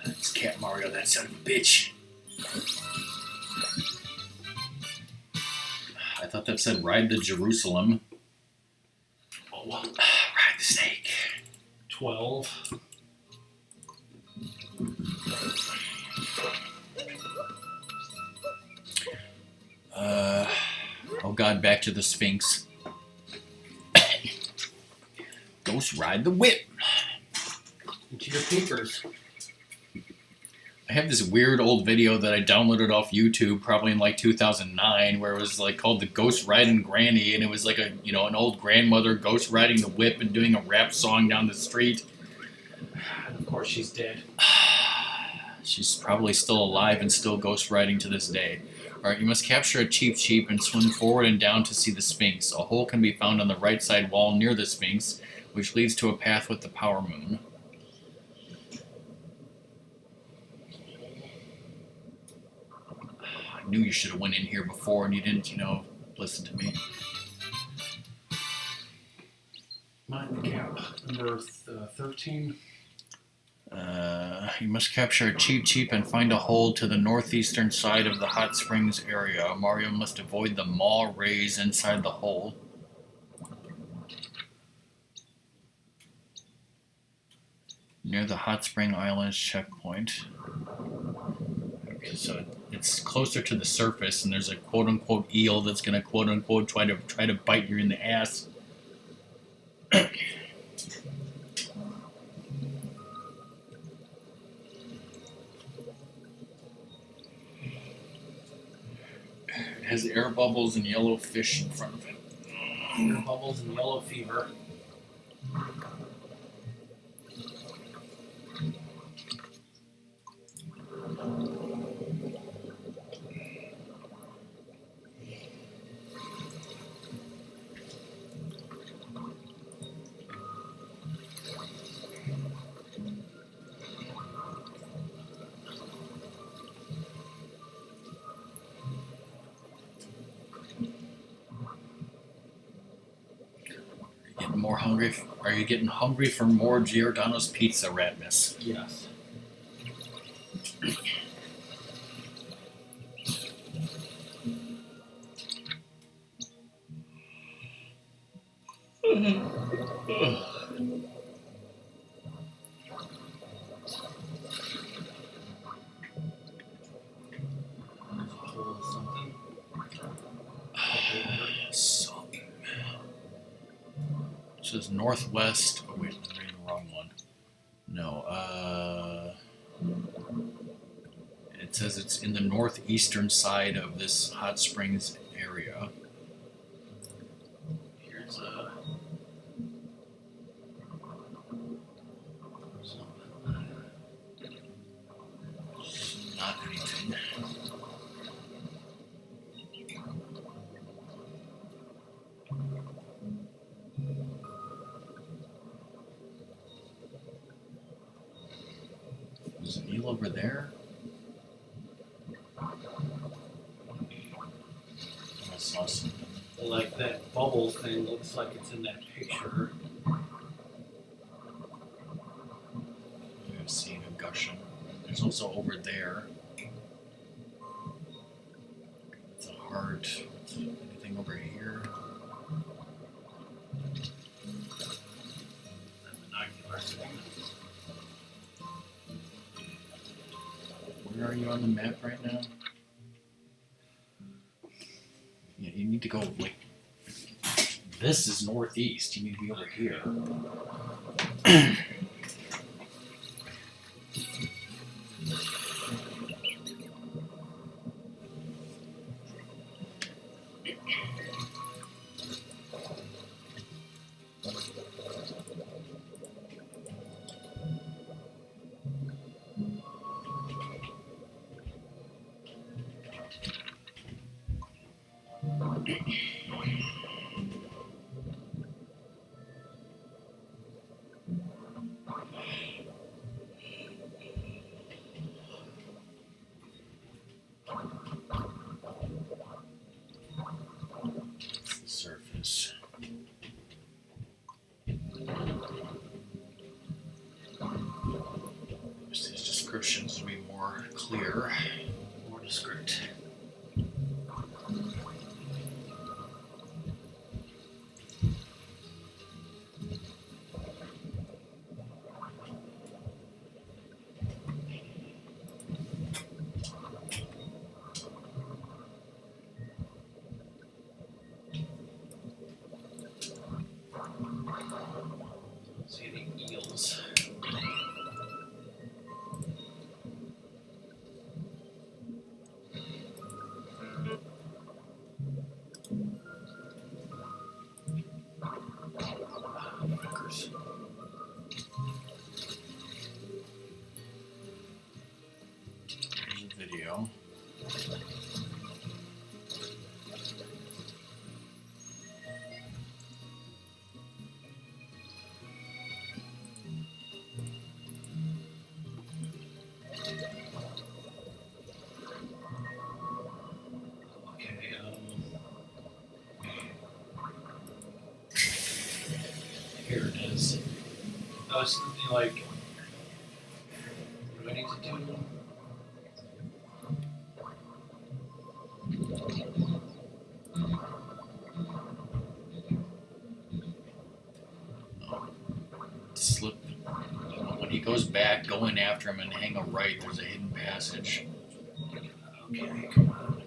It's Cat Mario, that son of a bitch. I thought that said ride the Jerusalem. Oh, Ride the snake. 12. Oh god, back to the Sphinx. Ghost ride the whip. Into your papers. I have this weird old video that I downloaded off YouTube probably in like 2009 where it was like called the Ghost Riding Granny, and it was like an old grandmother ghost riding the whip and doing a rap song down the street. And of course she's dead. She's probably still alive and still ghost riding to this day. Alright, you must capture a Cheep and swim forward and down to see the Sphinx. A hole can be found on the right side wall near the Sphinx, which leads to a path with the power moon. I knew you should have went in here before and you didn't, listen to me. Mind the gap. Number 13. You must capture a Cheep and find a hole to the northeastern side of the hot springs area. Mario must avoid the maw rays inside the hole. Near the hot spring islands checkpoint. Okay, so it's closer to the surface, and there's a quote-unquote eel that's gonna quote-unquote try to bite you in the ass. It has air bubbles and yellow fish in front of it. Air bubbles and yellow fever. more hungry? Are you getting hungry for more Giordano's pizza, Ratmus? Yes. Something. It says northwest. Oh wait, I'm reading the wrong one. No, it says it's in the northeastern side of this hot springs area. Here's a not anything. There's an eel over there. I saw something. Like that bubble thing looks like it's in that picture. I'm seeing a gushing. There's also over there. It's a heart. Anything over here? Binoculars. Where are you on the map right now? Yeah, you need to go like. This is northeast. You need to be over here. The surface. Wish these descriptions would be more clear, more descriptive. See any eels? Fuckers. Here's a video. Okay, here it is. I was thinking, like, what do I need to do? Slip. When he goes back, go in after him and hang a right. There's a hidden passage. Okay, come on.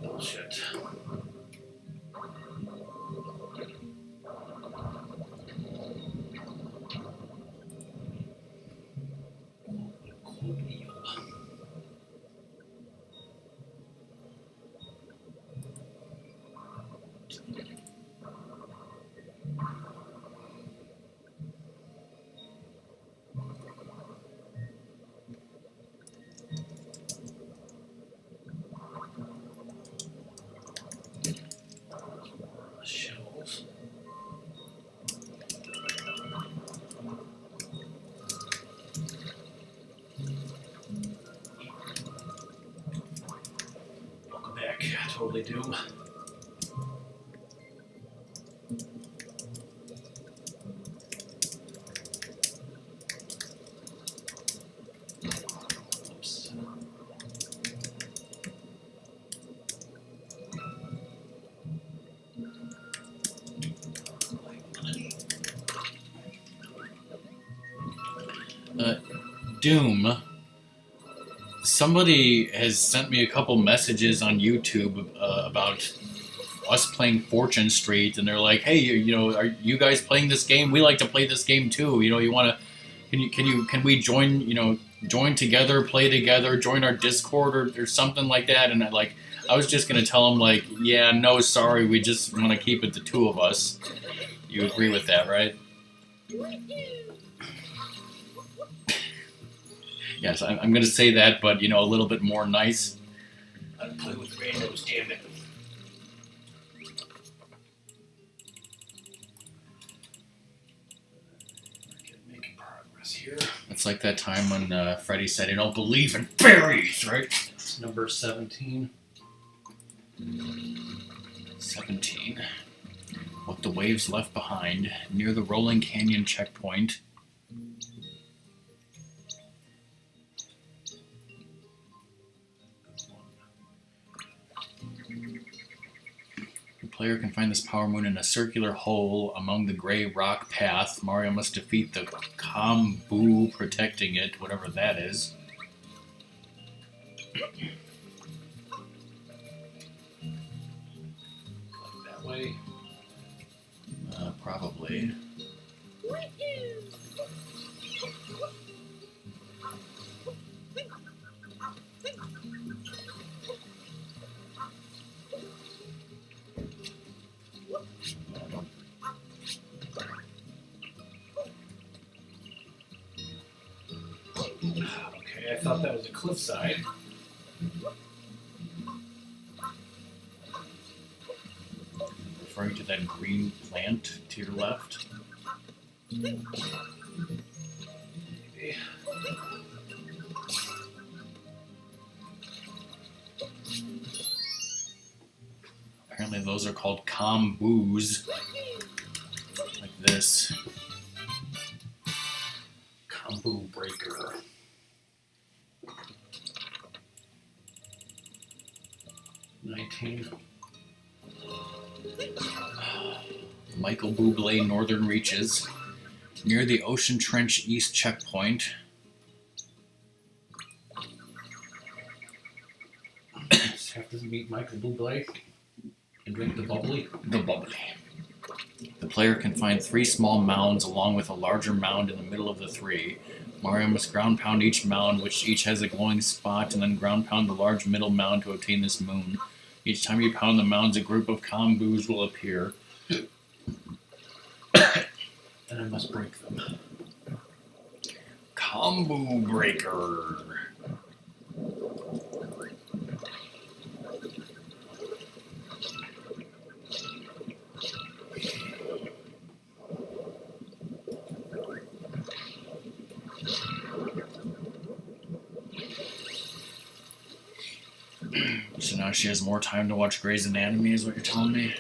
Bullshit. Quote eel. totally Doom. Oops. Doom. Somebody has sent me a couple messages on YouTube about us playing Fortune Street, and they're like, "Hey, you know, are you guys playing this game? We like to play this game too. You know, you want to? Can we join? You know, join together, play together, join our Discord or something like that?" And I was just gonna tell them like, "Yeah, no, sorry, we just want to keep it the two of us." You agree with that, right? Yes, I'm going to say that, but, you know, a little bit more nice. I play with randos, damn it. Making progress here. It's like that time when Freddie said, "I don't believe in fairies," right? It's number 17. 17. What the waves left behind near the Rolling Canyon checkpoint. The player can find this power moon in a circular hole among the gray rock path. Mario must defeat the Kambu protecting it, whatever that is. That way. Probably. Okay, I thought that was a cliffside. Referring to that green plant to your left. Maybe. Apparently those are called Kambus. Like this. Combo breaker. Michael Bublé Northern Reaches. Near the Ocean Trench East checkpoint. Just have to meet Michael Bublé and drink the bubbly. The bubbly. The player can find 3 small mounds along with a larger mound in the middle of the 3. Mario must ground pound each mound, which each has a glowing spot, and then ground pound the large middle mound to obtain this moon. Each time you pound the mounds, a group of Kambus will appear. And I must break them. Combo breaker. So now she has more time to watch Grey's Anatomy, is what you're telling me?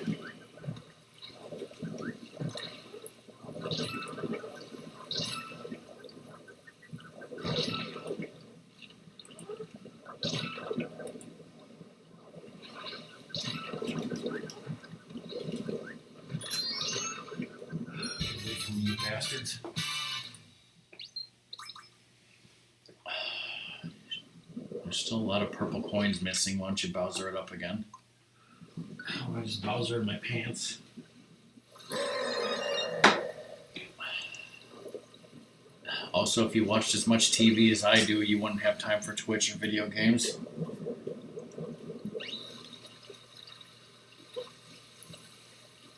Away from you bastards. There's still a lot of purple coins missing. Why don't you Bowser it up again? Oh, I just Bowser in my pants. Also, if you watched as much TV as I do, you wouldn't have time for Twitch or video games.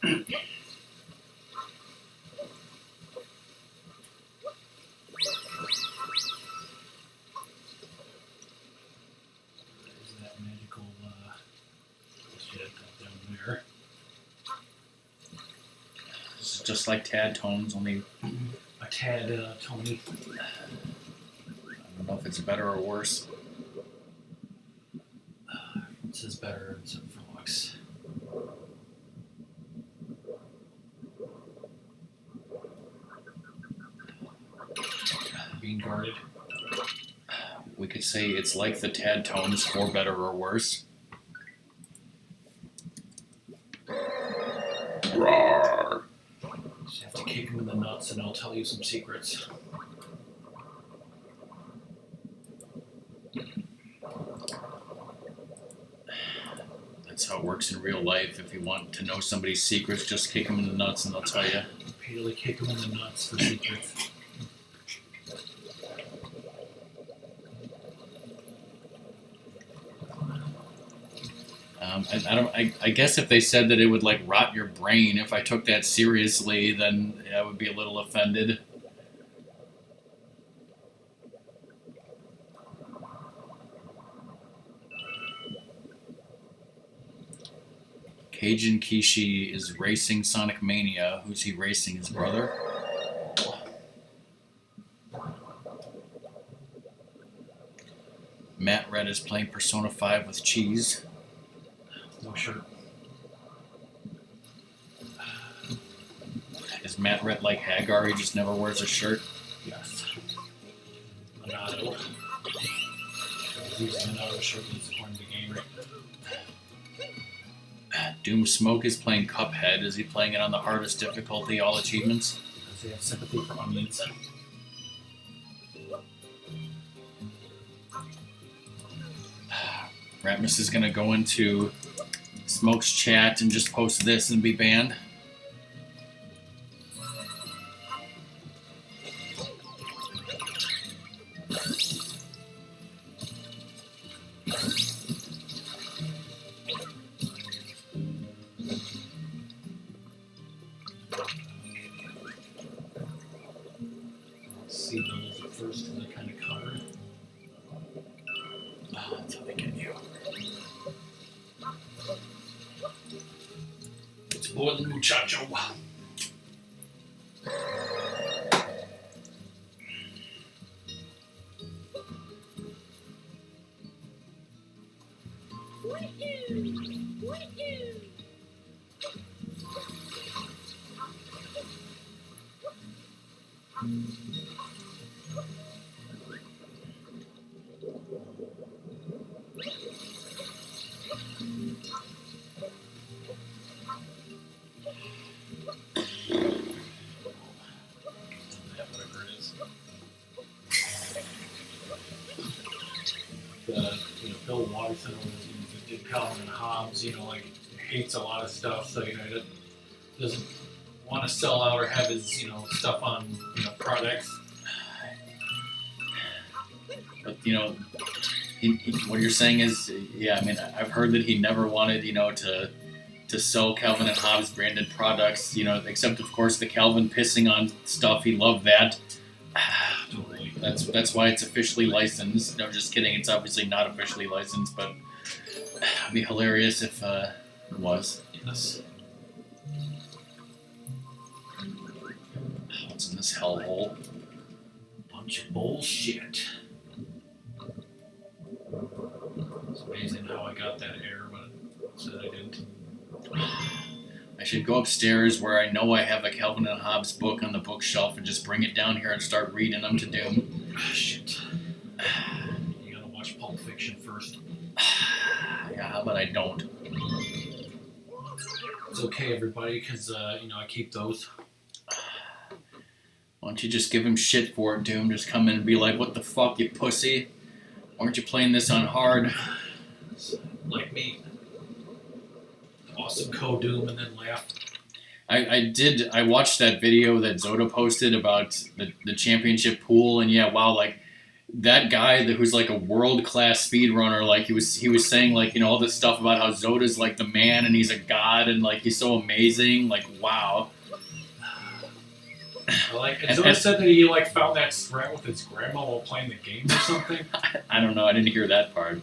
There's that magical shit up down there. It's just like Tad Tones, only A tad, Tony. I don't know if it's better or worse. This is better except for say it's like the Tad Tones, for better or worse. Roar. Just have to kick him in the nuts and I'll tell you some secrets. That's how it works in real life. If you want to know somebody's secrets, just kick them in the nuts and they'll tell you. Repeatedly kick him in the nuts for secrets. I guess if they said that it would like rot your brain if I took that seriously, then I would be a little offended. Cajun Kishi is racing Sonic Mania. Who's he racing? His brother? Matt Red is playing Persona 5 with Cheese. No shirt. Is Matt Red like Hagar? He just never wears a shirt? Yes. Minato. He's Minato shirt is according to Game Rate. Doom Smoke is playing Cuphead. Is he playing it on the hardest difficulty, all achievements? Does he have sympathy for onions? Ratmus is going to go into Smoke's chat and just post this and be banned. See those at first because they're kind of covered. Oh, that's how they get you. It's more than muchacho. Whatever it is. Bill Watterson did Calvin and Hobbes, like hates a lot of stuff, so he doesn't want to sell out or have his stuff on products. But what you're saying is, yeah. I mean, I've heard that he never wanted, to sell Calvin and Hobbes branded products. Except of course the Calvin pissing on stuff. He loved that. Totally. That's why it's officially licensed. No, just kidding. It's obviously not officially licensed, but it'd be hilarious if it was. Yes. What's in this hellhole? Bunch of bullshit. It's amazing how I got that error, but it said I didn't. I should go upstairs where I know I have a Calvin and Hobbes book on the bookshelf and just bring it down here and start reading them to Doom. Shit. You gotta watch Pulp Fiction first. Yeah, how about I don't? It's okay, everybody, because, I keep those. Why don't you just give him shit for it, Doom? Just come in and be like, what the fuck, you pussy? Why aren't you playing this on hard? Like me. Awesome Doom and then laugh. I watched that video that Zoda posted about the championship pool, and yeah, wow, like, that guy who's like a world-class speedrunner, like, he was saying, like, all this stuff about how Zoda's like the man and he's a god and like he's so amazing, like, wow. And Zoda said that he found that strat with his grandma while playing the game or something. I don't know, I didn't hear that part.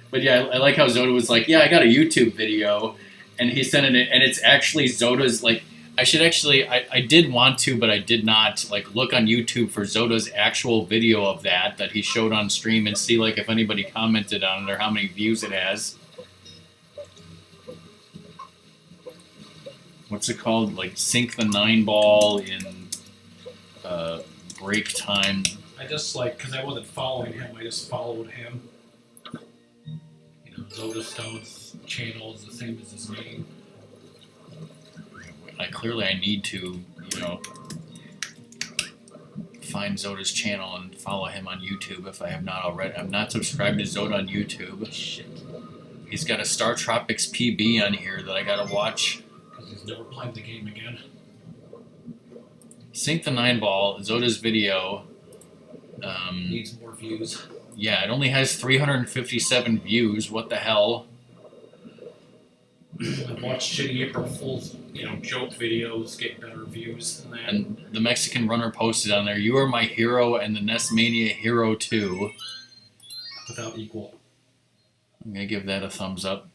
But yeah, I like how Zoda was like, yeah, I got a YouTube video, and he sent it, and it's actually Zoda's, like, I did want to, but I did not, like, look on YouTube for Zoda's actual video of that he showed on stream and see, like, if anybody commented on it or how many views it has. What's it called? Like, sink the 9 ball in break time I just like because I wasn't following him. I just followed him. You know, Zoda Stone's channel is the same as his name. I need to, find Zoda's channel and follow him on YouTube if I have not already. I'm not subscribed to Zoda on YouTube. Shit. He's got a Star Tropics PB on here that I gotta watch. Because he's never played the game again. Sink the 9-ball, Zoda's video. Needs more views. Yeah, it only has 357 views. What the hell? I've watched shitty April Fool's, joke videos get better views than that. And the Mexican runner posted on there, "You are my hero and the NES Mania Hero 2." Without equal. I'm gonna give that a thumbs up.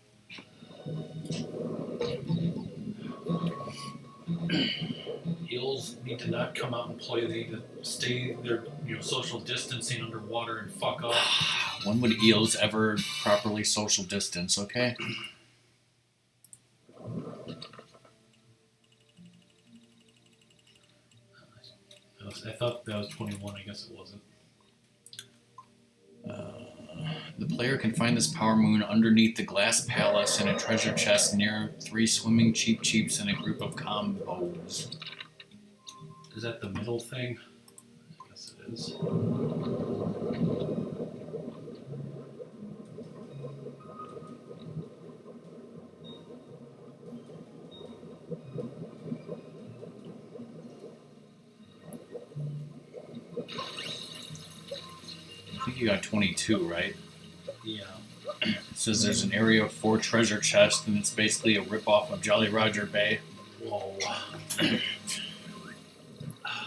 Eels need to not come out and play. They need to stay their social distancing underwater and fuck off. When would eels ever properly social distance, okay? I thought that was 21. I guess it wasn't. The player can find this power moon underneath the glass palace in a treasure chest near 3 swimming Cheep Cheeps and a group of combos. Is that the middle thing? I guess it is. I think you got 22, right? Yeah. It says there's an area of 4 treasure chests, and it's basically a ripoff of Jolly Roger Bay. Whoa.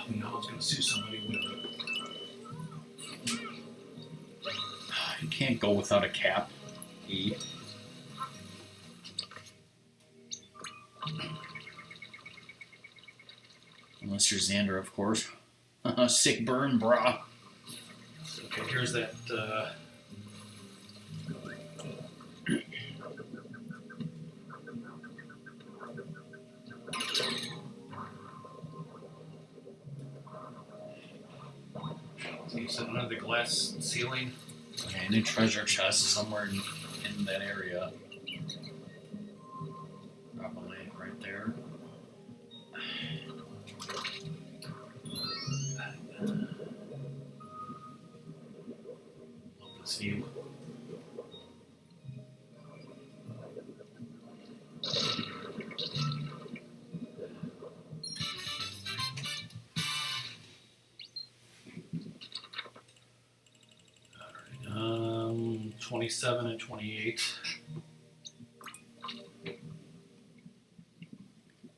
I was going to sue somebody with it. You can't go without a cap. E. Unless you're Xander, of course. Sick burn, brah. Okay, here's that. So you said under the glass ceiling? Okay, in a treasure chest somewhere in that area. Probably right there. Love this view. Alright, 27 and 28.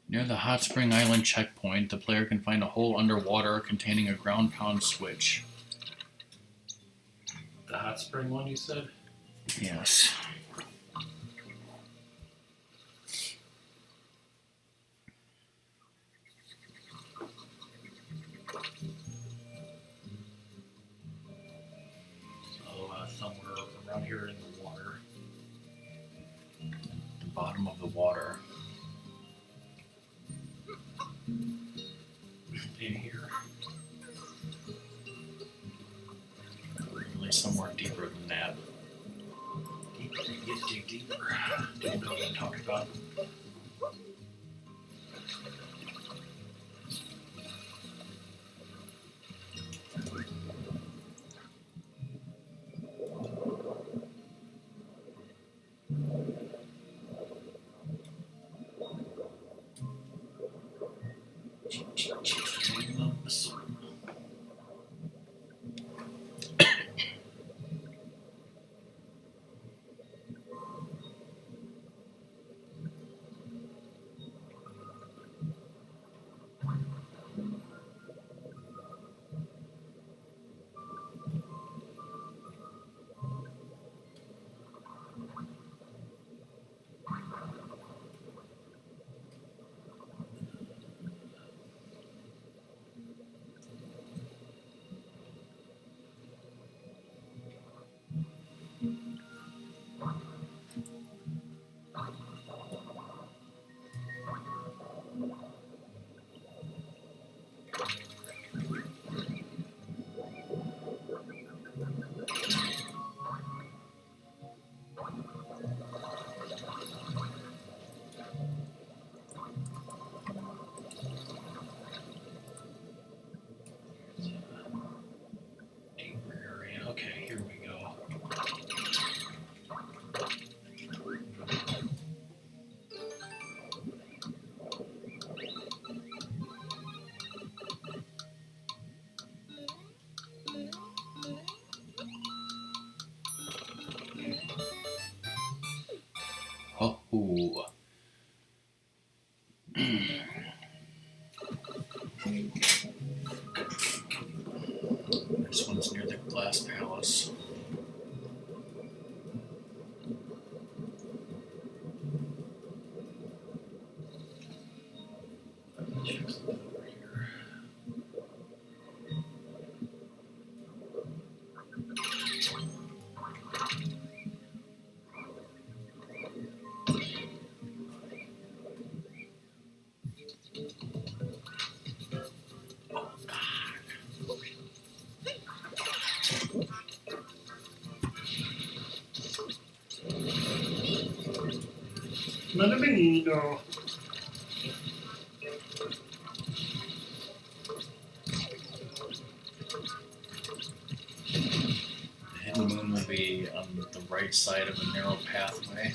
Near the Hot Spring Island checkpoint, the player can find a hole underwater containing a ground pound switch. The hot spring one, you said? Yes. So, somewhere around here in the water. The bottom of the water. In here. Really somewhere deeper than that. Deeper, dig deeper. Don't know what I'm talking about. Oh. This one's near the Glass Palace. Check something over here. Benito. The hidden moon will be on the right side of a narrow pathway.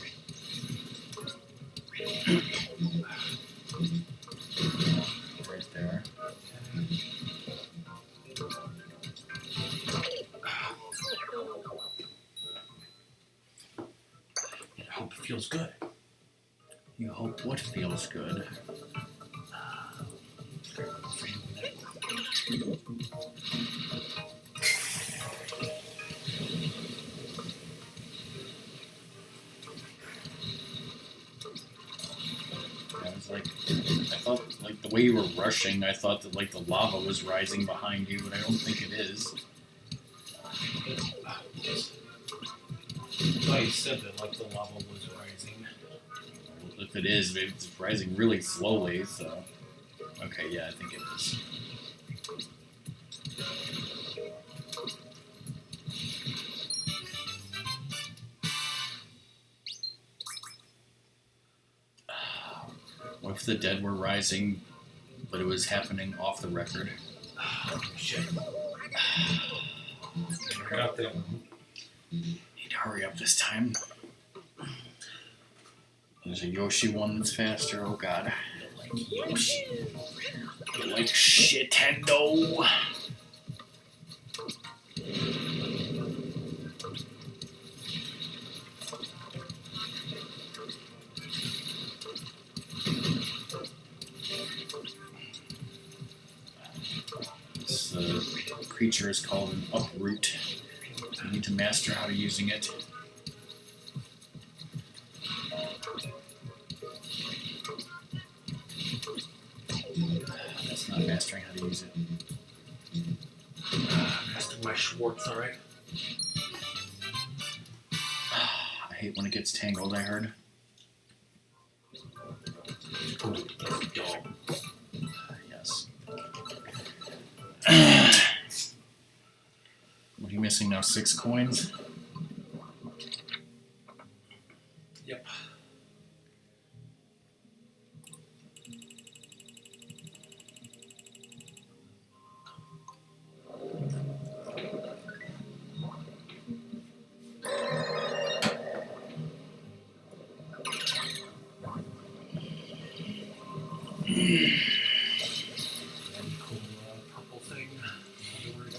Right there. I hope it feels good. You hope what feels good? I thought, like, the way you were rushing, I thought that, like, the lava was rising behind you, but I don't think it is. I thought you said that like the lava was rising. Well, if it is, it's rising really slowly, so... Okay, yeah, I think it is. What if the dead were rising, but it was happening off the record? Oh, shit. Get out there. Need to hurry up this time. There's a Yoshi one that's faster, oh god. Yoshi. You like Shitendo. This creature is called an uproot. You need to master how to using it. That's not mastering how to use it. Master my Schwartz, alright? I hate when it gets tangled, I heard. Ooh, that's dumb. Yes. What are you missing now? 6 coins? Yep. Cool purple thing. Where do we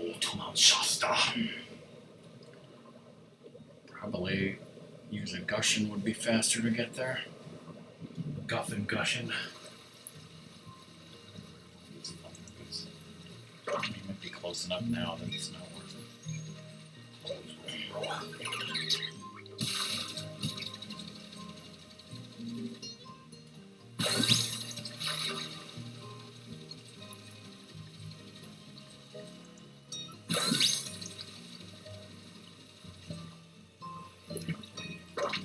go? Go to Mount Shasta. Probably use a Gushin would be faster to get there. Guffin Gushin. You might be close enough now that it's not worth it.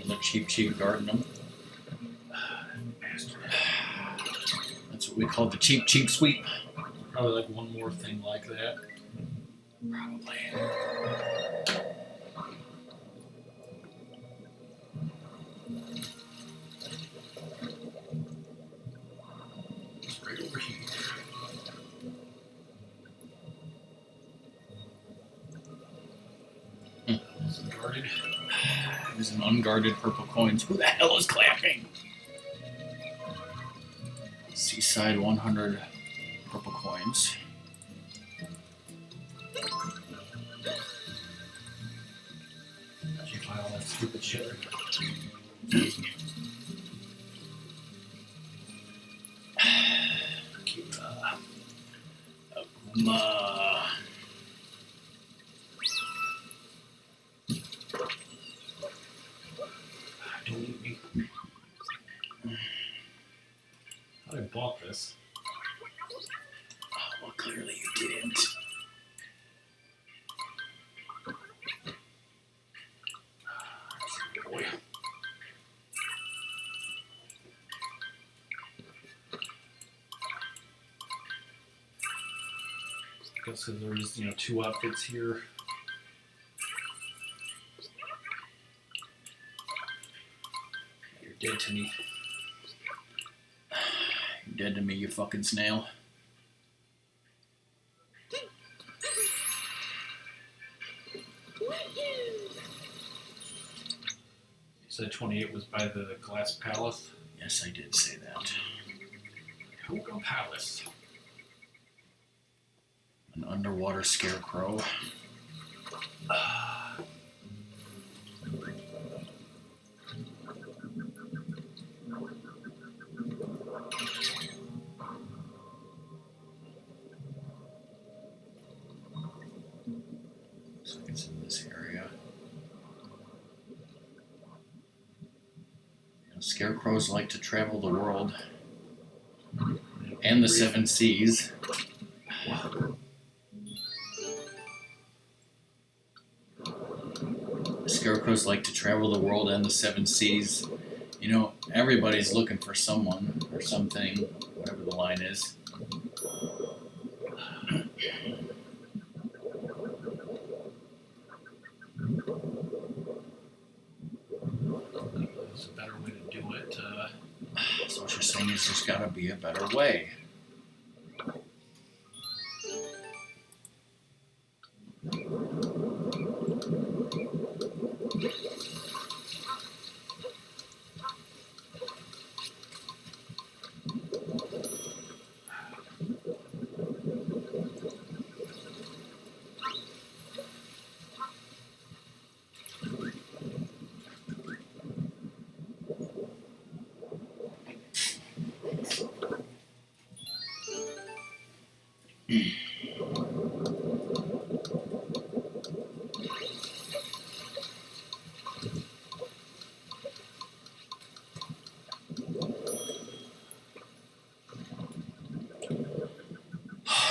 Another cheap guarding them. Bastard. That's what we call the cheap sweep. Probably like one more thing like that. Probably. It's right over here. Is it guarded? There's an unguarded purple coins. Who the hell is clapping? Seaside 100 purple coins. Did you find stupid shit. Akuma. Don't eat me. I bought this. Oh, well, clearly you didn't. Boy. Guess there's two outfits here. You're dead to me. You're dead to me, you fucking snail. You said 28 was by the Glass Palace? Yes, I did say that. Hookah Palace. An underwater scarecrow. Looks like it's in this area. Scarecrows like to travel the world and the seven seas. Scarecrows like to travel the world and the seven seas. You know, everybody's looking for someone or something, whatever the line is. There's a better way to do it. So what you're saying is there's got to be a better way.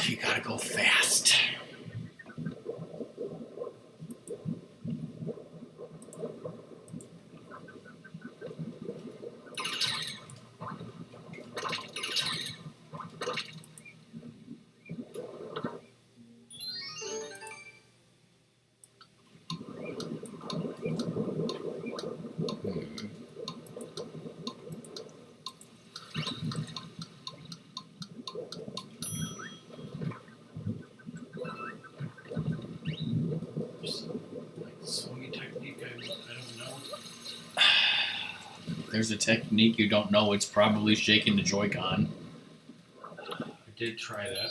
You gotta go fast. Swinging technique, I don't know. If there's a technique you don't know, it's probably shaking the Joy-Con. I did try that.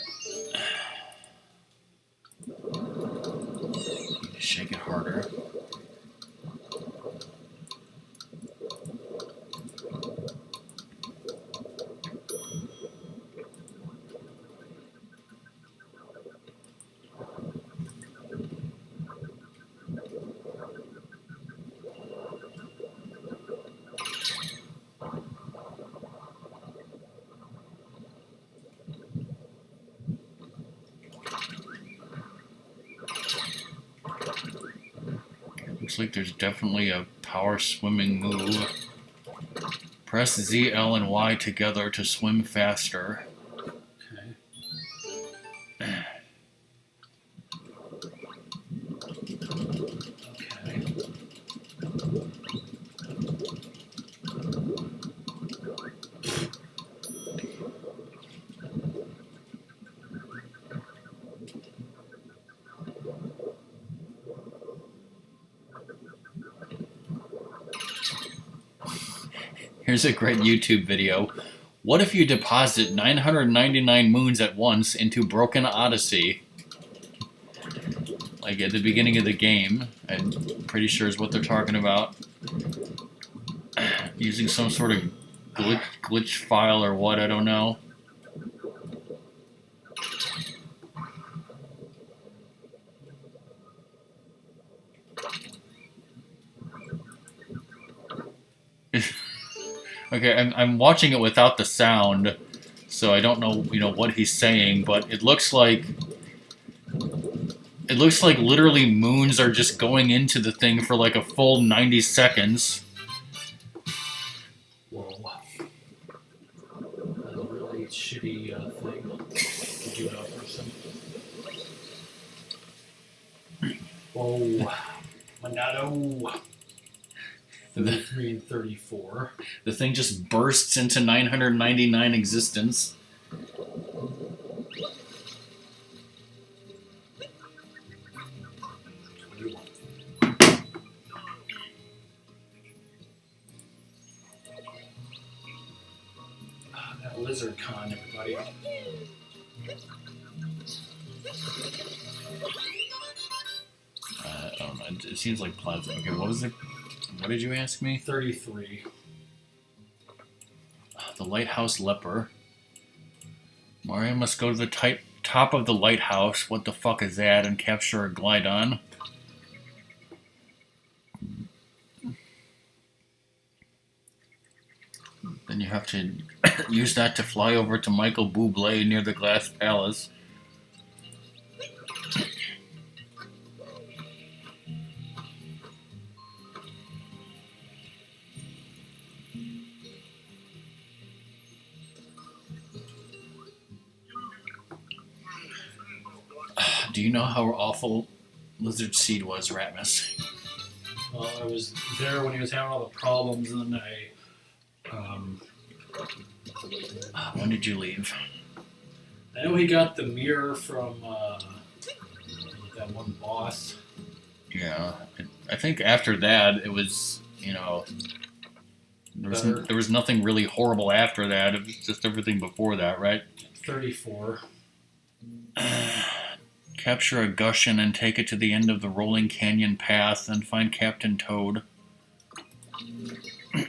Just shake it harder. Looks like there's definitely a power swimming move. Press Z, L, and Y together to swim faster. Okay. Here's a great YouTube video. What if you deposit 999 moons at once into Broken Odyssey? like at the beginning of the game. I'm pretty sure is what they're talking about. Using some sort of glitch file or what, I don't know. Okay, I'm watching it without the sound, so I don't know, what he's saying, but it looks like literally moons are just going into the thing for like a full 90 seconds. Whoa. That's a really shitty thing to do to a person. Whoa. Monado. 33 and 34. The thing just bursts into 999 existence. That lizard con, everybody. I don't know. It seems like plasma. Okay, what was it? What did you ask me? 33. The lighthouse leper. Mario must go to the top of the lighthouse. What the fuck is that? And capture a Glidon. Then you have to use that to fly over to Michael Bublé near the Glass Palace. Do you know how awful Lizard Seed was, Ratmus? Well, I was there when he was having all the problems, and then When did you leave? I know he got the mirror from that one boss. Yeah, I think after that it was, there was nothing really horrible after that. It was just everything before that, right? 34. Capture a Gushin and take it to the end of the Rolling Canyon path and find Captain Toad. Okay.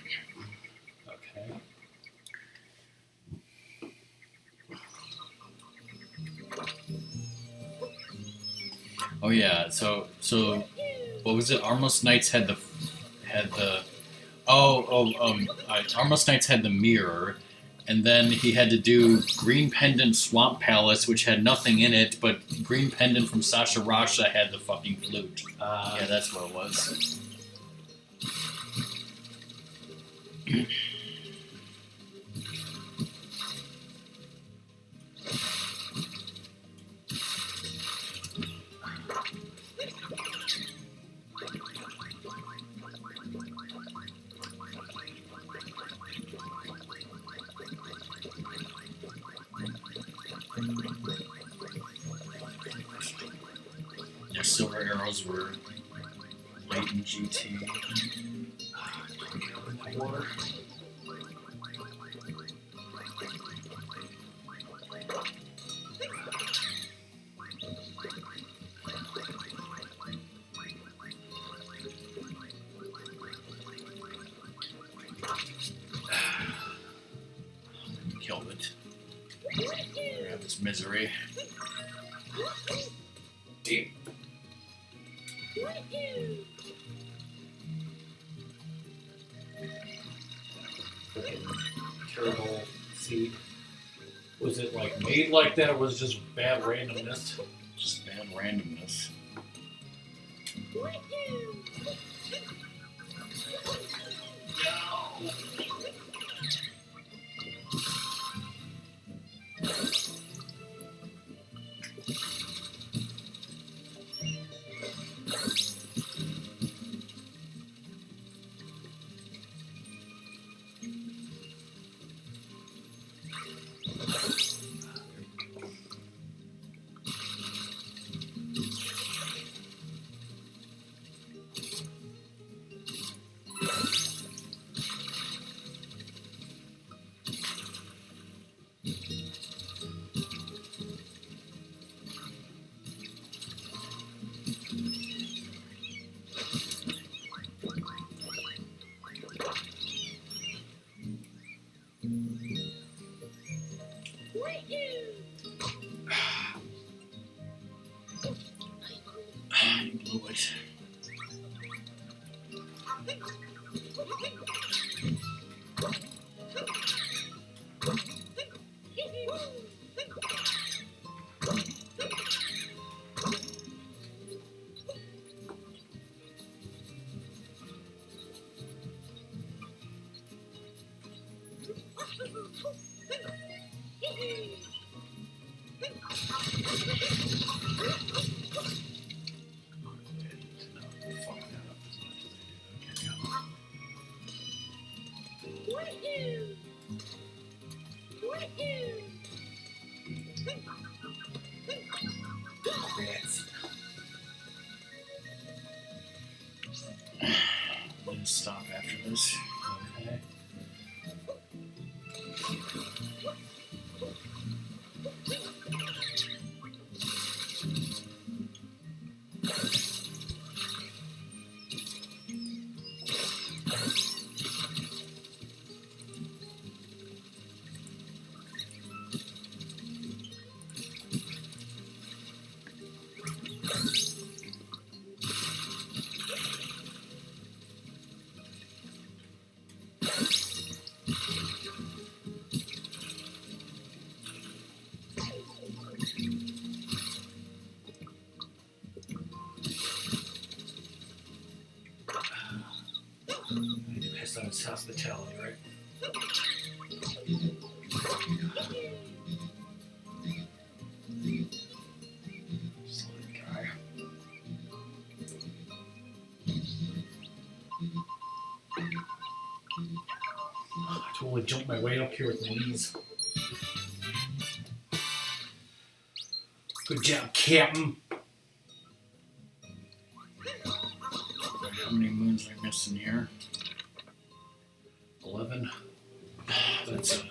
Oh yeah, so what was it? Armless Knights had the Armless Knights had the mirror, and then he had to do Green Pendant Swamp Palace, which had nothing in it, but Green Pendant from Sasha Rasha had the fucking flute. Yeah, that's what it was. Their silver arrows were late in GT. Water. Killed it. Grab this misery. Deep. Freaking terrible seed. Was it like made like that, or was it just bad randomness? Just bad randomness. Let's stop after this. Okay. It depends on its hospitality, right? Solid guy. I totally jumped my way up here with my knees. Good job, Captain. How many moons are missing here? 11. That's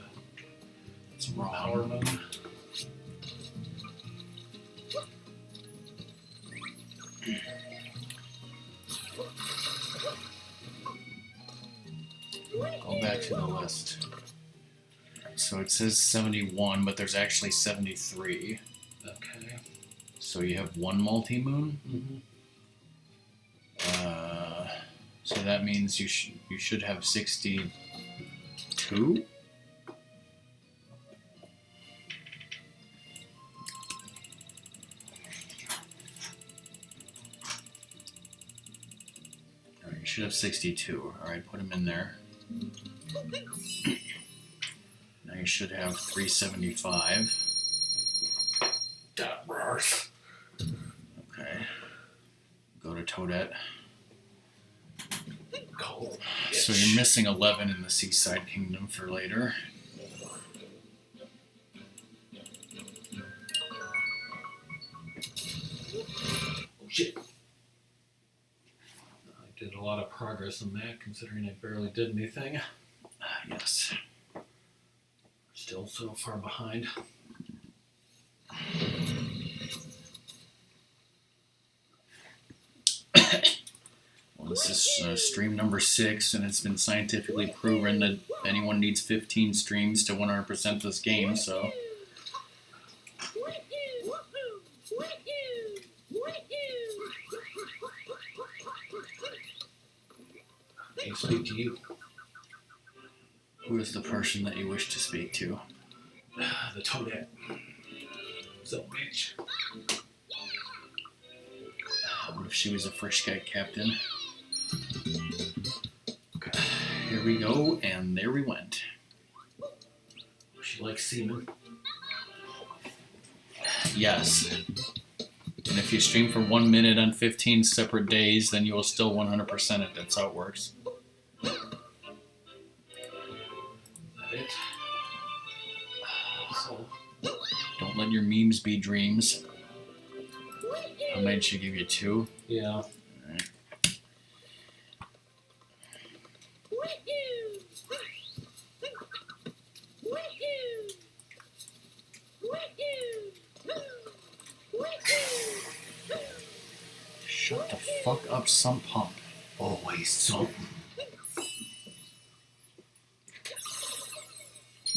wrong. Power moon. Go back to the list. So it says 71, but there's actually 73. Okay. So you have one multi-moon. Mm-hmm. So that means you should have 62. All right, you should have 62. All right, put them in there. Now you should have 375. That works. Okay. Go to Toadette. Cold. So you're missing 11 in the Seaside Kingdom for later. Oh shit. I did a lot of progress on that, considering I barely did anything. Yes. Still so far behind. Well, this is stream number 6, and it's been scientifically proven that anyone needs 15 streams to 100% this game, so... I speak to you. Who is the person that you wish to speak to? The Toadette. What's up, bitch? What if she was a fresh guy captain? Okay, here we go, and there we went. She likes semen. Yes. And if you stream for 1 minute on 15 separate days, then you will still 100% it. That's how it works. Is that it? So, Don't let your memes be dreams. I made she give you 2. yeah. Alright. Shut the fuck up, Sump Pump. Always something.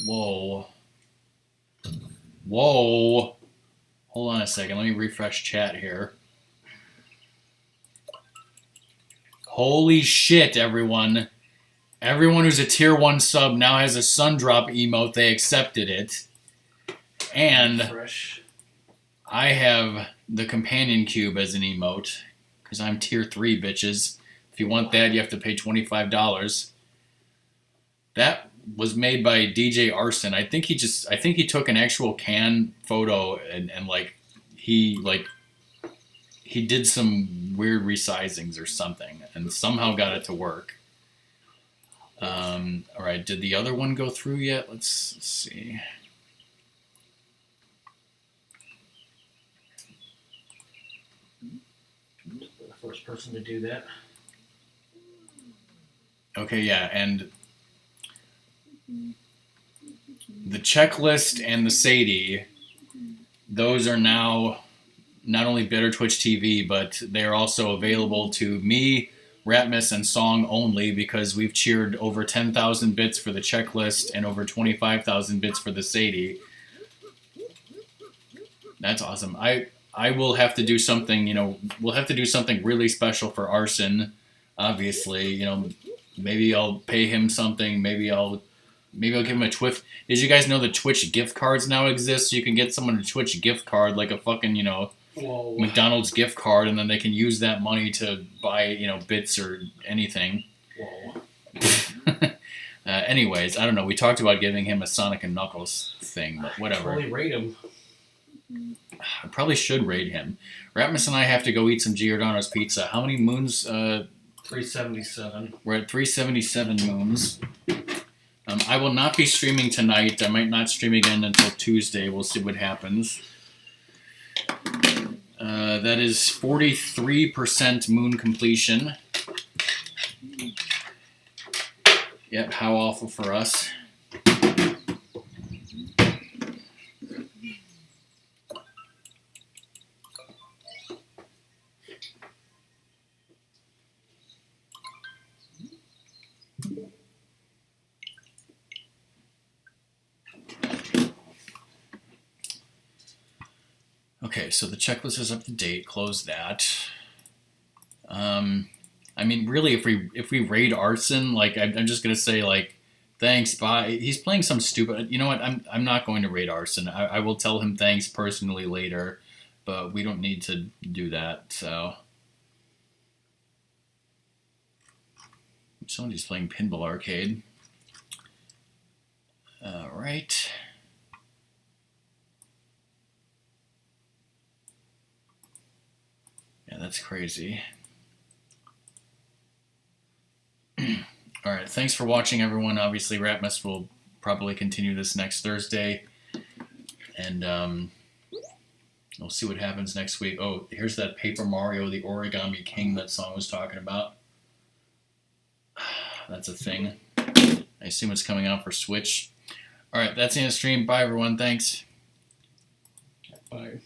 Whoa. Whoa. Hold on a second. Let me refresh chat here. Holy shit, everyone. Everyone who's a tier 1 sub now has a Sundrop emote. They accepted it. And Fresh. I have the companion cube as an emote because I'm tier 3, bitches. If you want that, you have to pay $25. That was made by DJ Arson. I think he took an actual can photo and he did some weird resizings or something and somehow got it to work. All right, did the other one go through yet? Let's see. The first person to do that. Okay, yeah, and the checklist and the Sadie, those are now not only Bitter Twitch TV, but they're also available to me, Ratmus, and Song only because we've cheered over 10,000 bits for the checklist and over 25,000 bits for the Sadie. That's awesome. I will have to do something, we'll have to do something really special for Arson, obviously. Maybe I'll pay him something. Maybe I'll give him a Twitch. Did you guys know that Twitch gift cards now exist? So you can get someone a Twitch gift card, like a fucking, Whoa. McDonald's gift card, and then they can use that money to buy, bits or anything. Whoa. Anyways, I don't know. We talked about giving him a Sonic and Knuckles thing, but whatever. Totally rate him. I probably should raid him. Ratmus and I have to go eat some Giordano's pizza. How many moons? 377. We're at 377 moons. I will not be streaming tonight. I might not stream again until Tuesday. We'll see what happens. That is 43% moon completion. Yep, how awful for us. Okay, so the checklist is up to date. Close that. I mean, really, if we raid Arson, I'm just gonna say thanks, bye. He's playing some stupid. You know what? I'm not going to raid Arson. I will tell him thanks personally later, but we don't need to do that. So somebody's playing Pinball Arcade. All right. Yeah, that's crazy. All right, thanks for watching, everyone. Obviously, Ratmus will probably continue this next Thursday, and we'll see what happens next week. Oh, here's that Paper Mario, the Origami King that Song was talking about. That's a thing. I assume it's coming out for Switch. All right, that's the end of the stream. Bye, everyone. Thanks. Bye.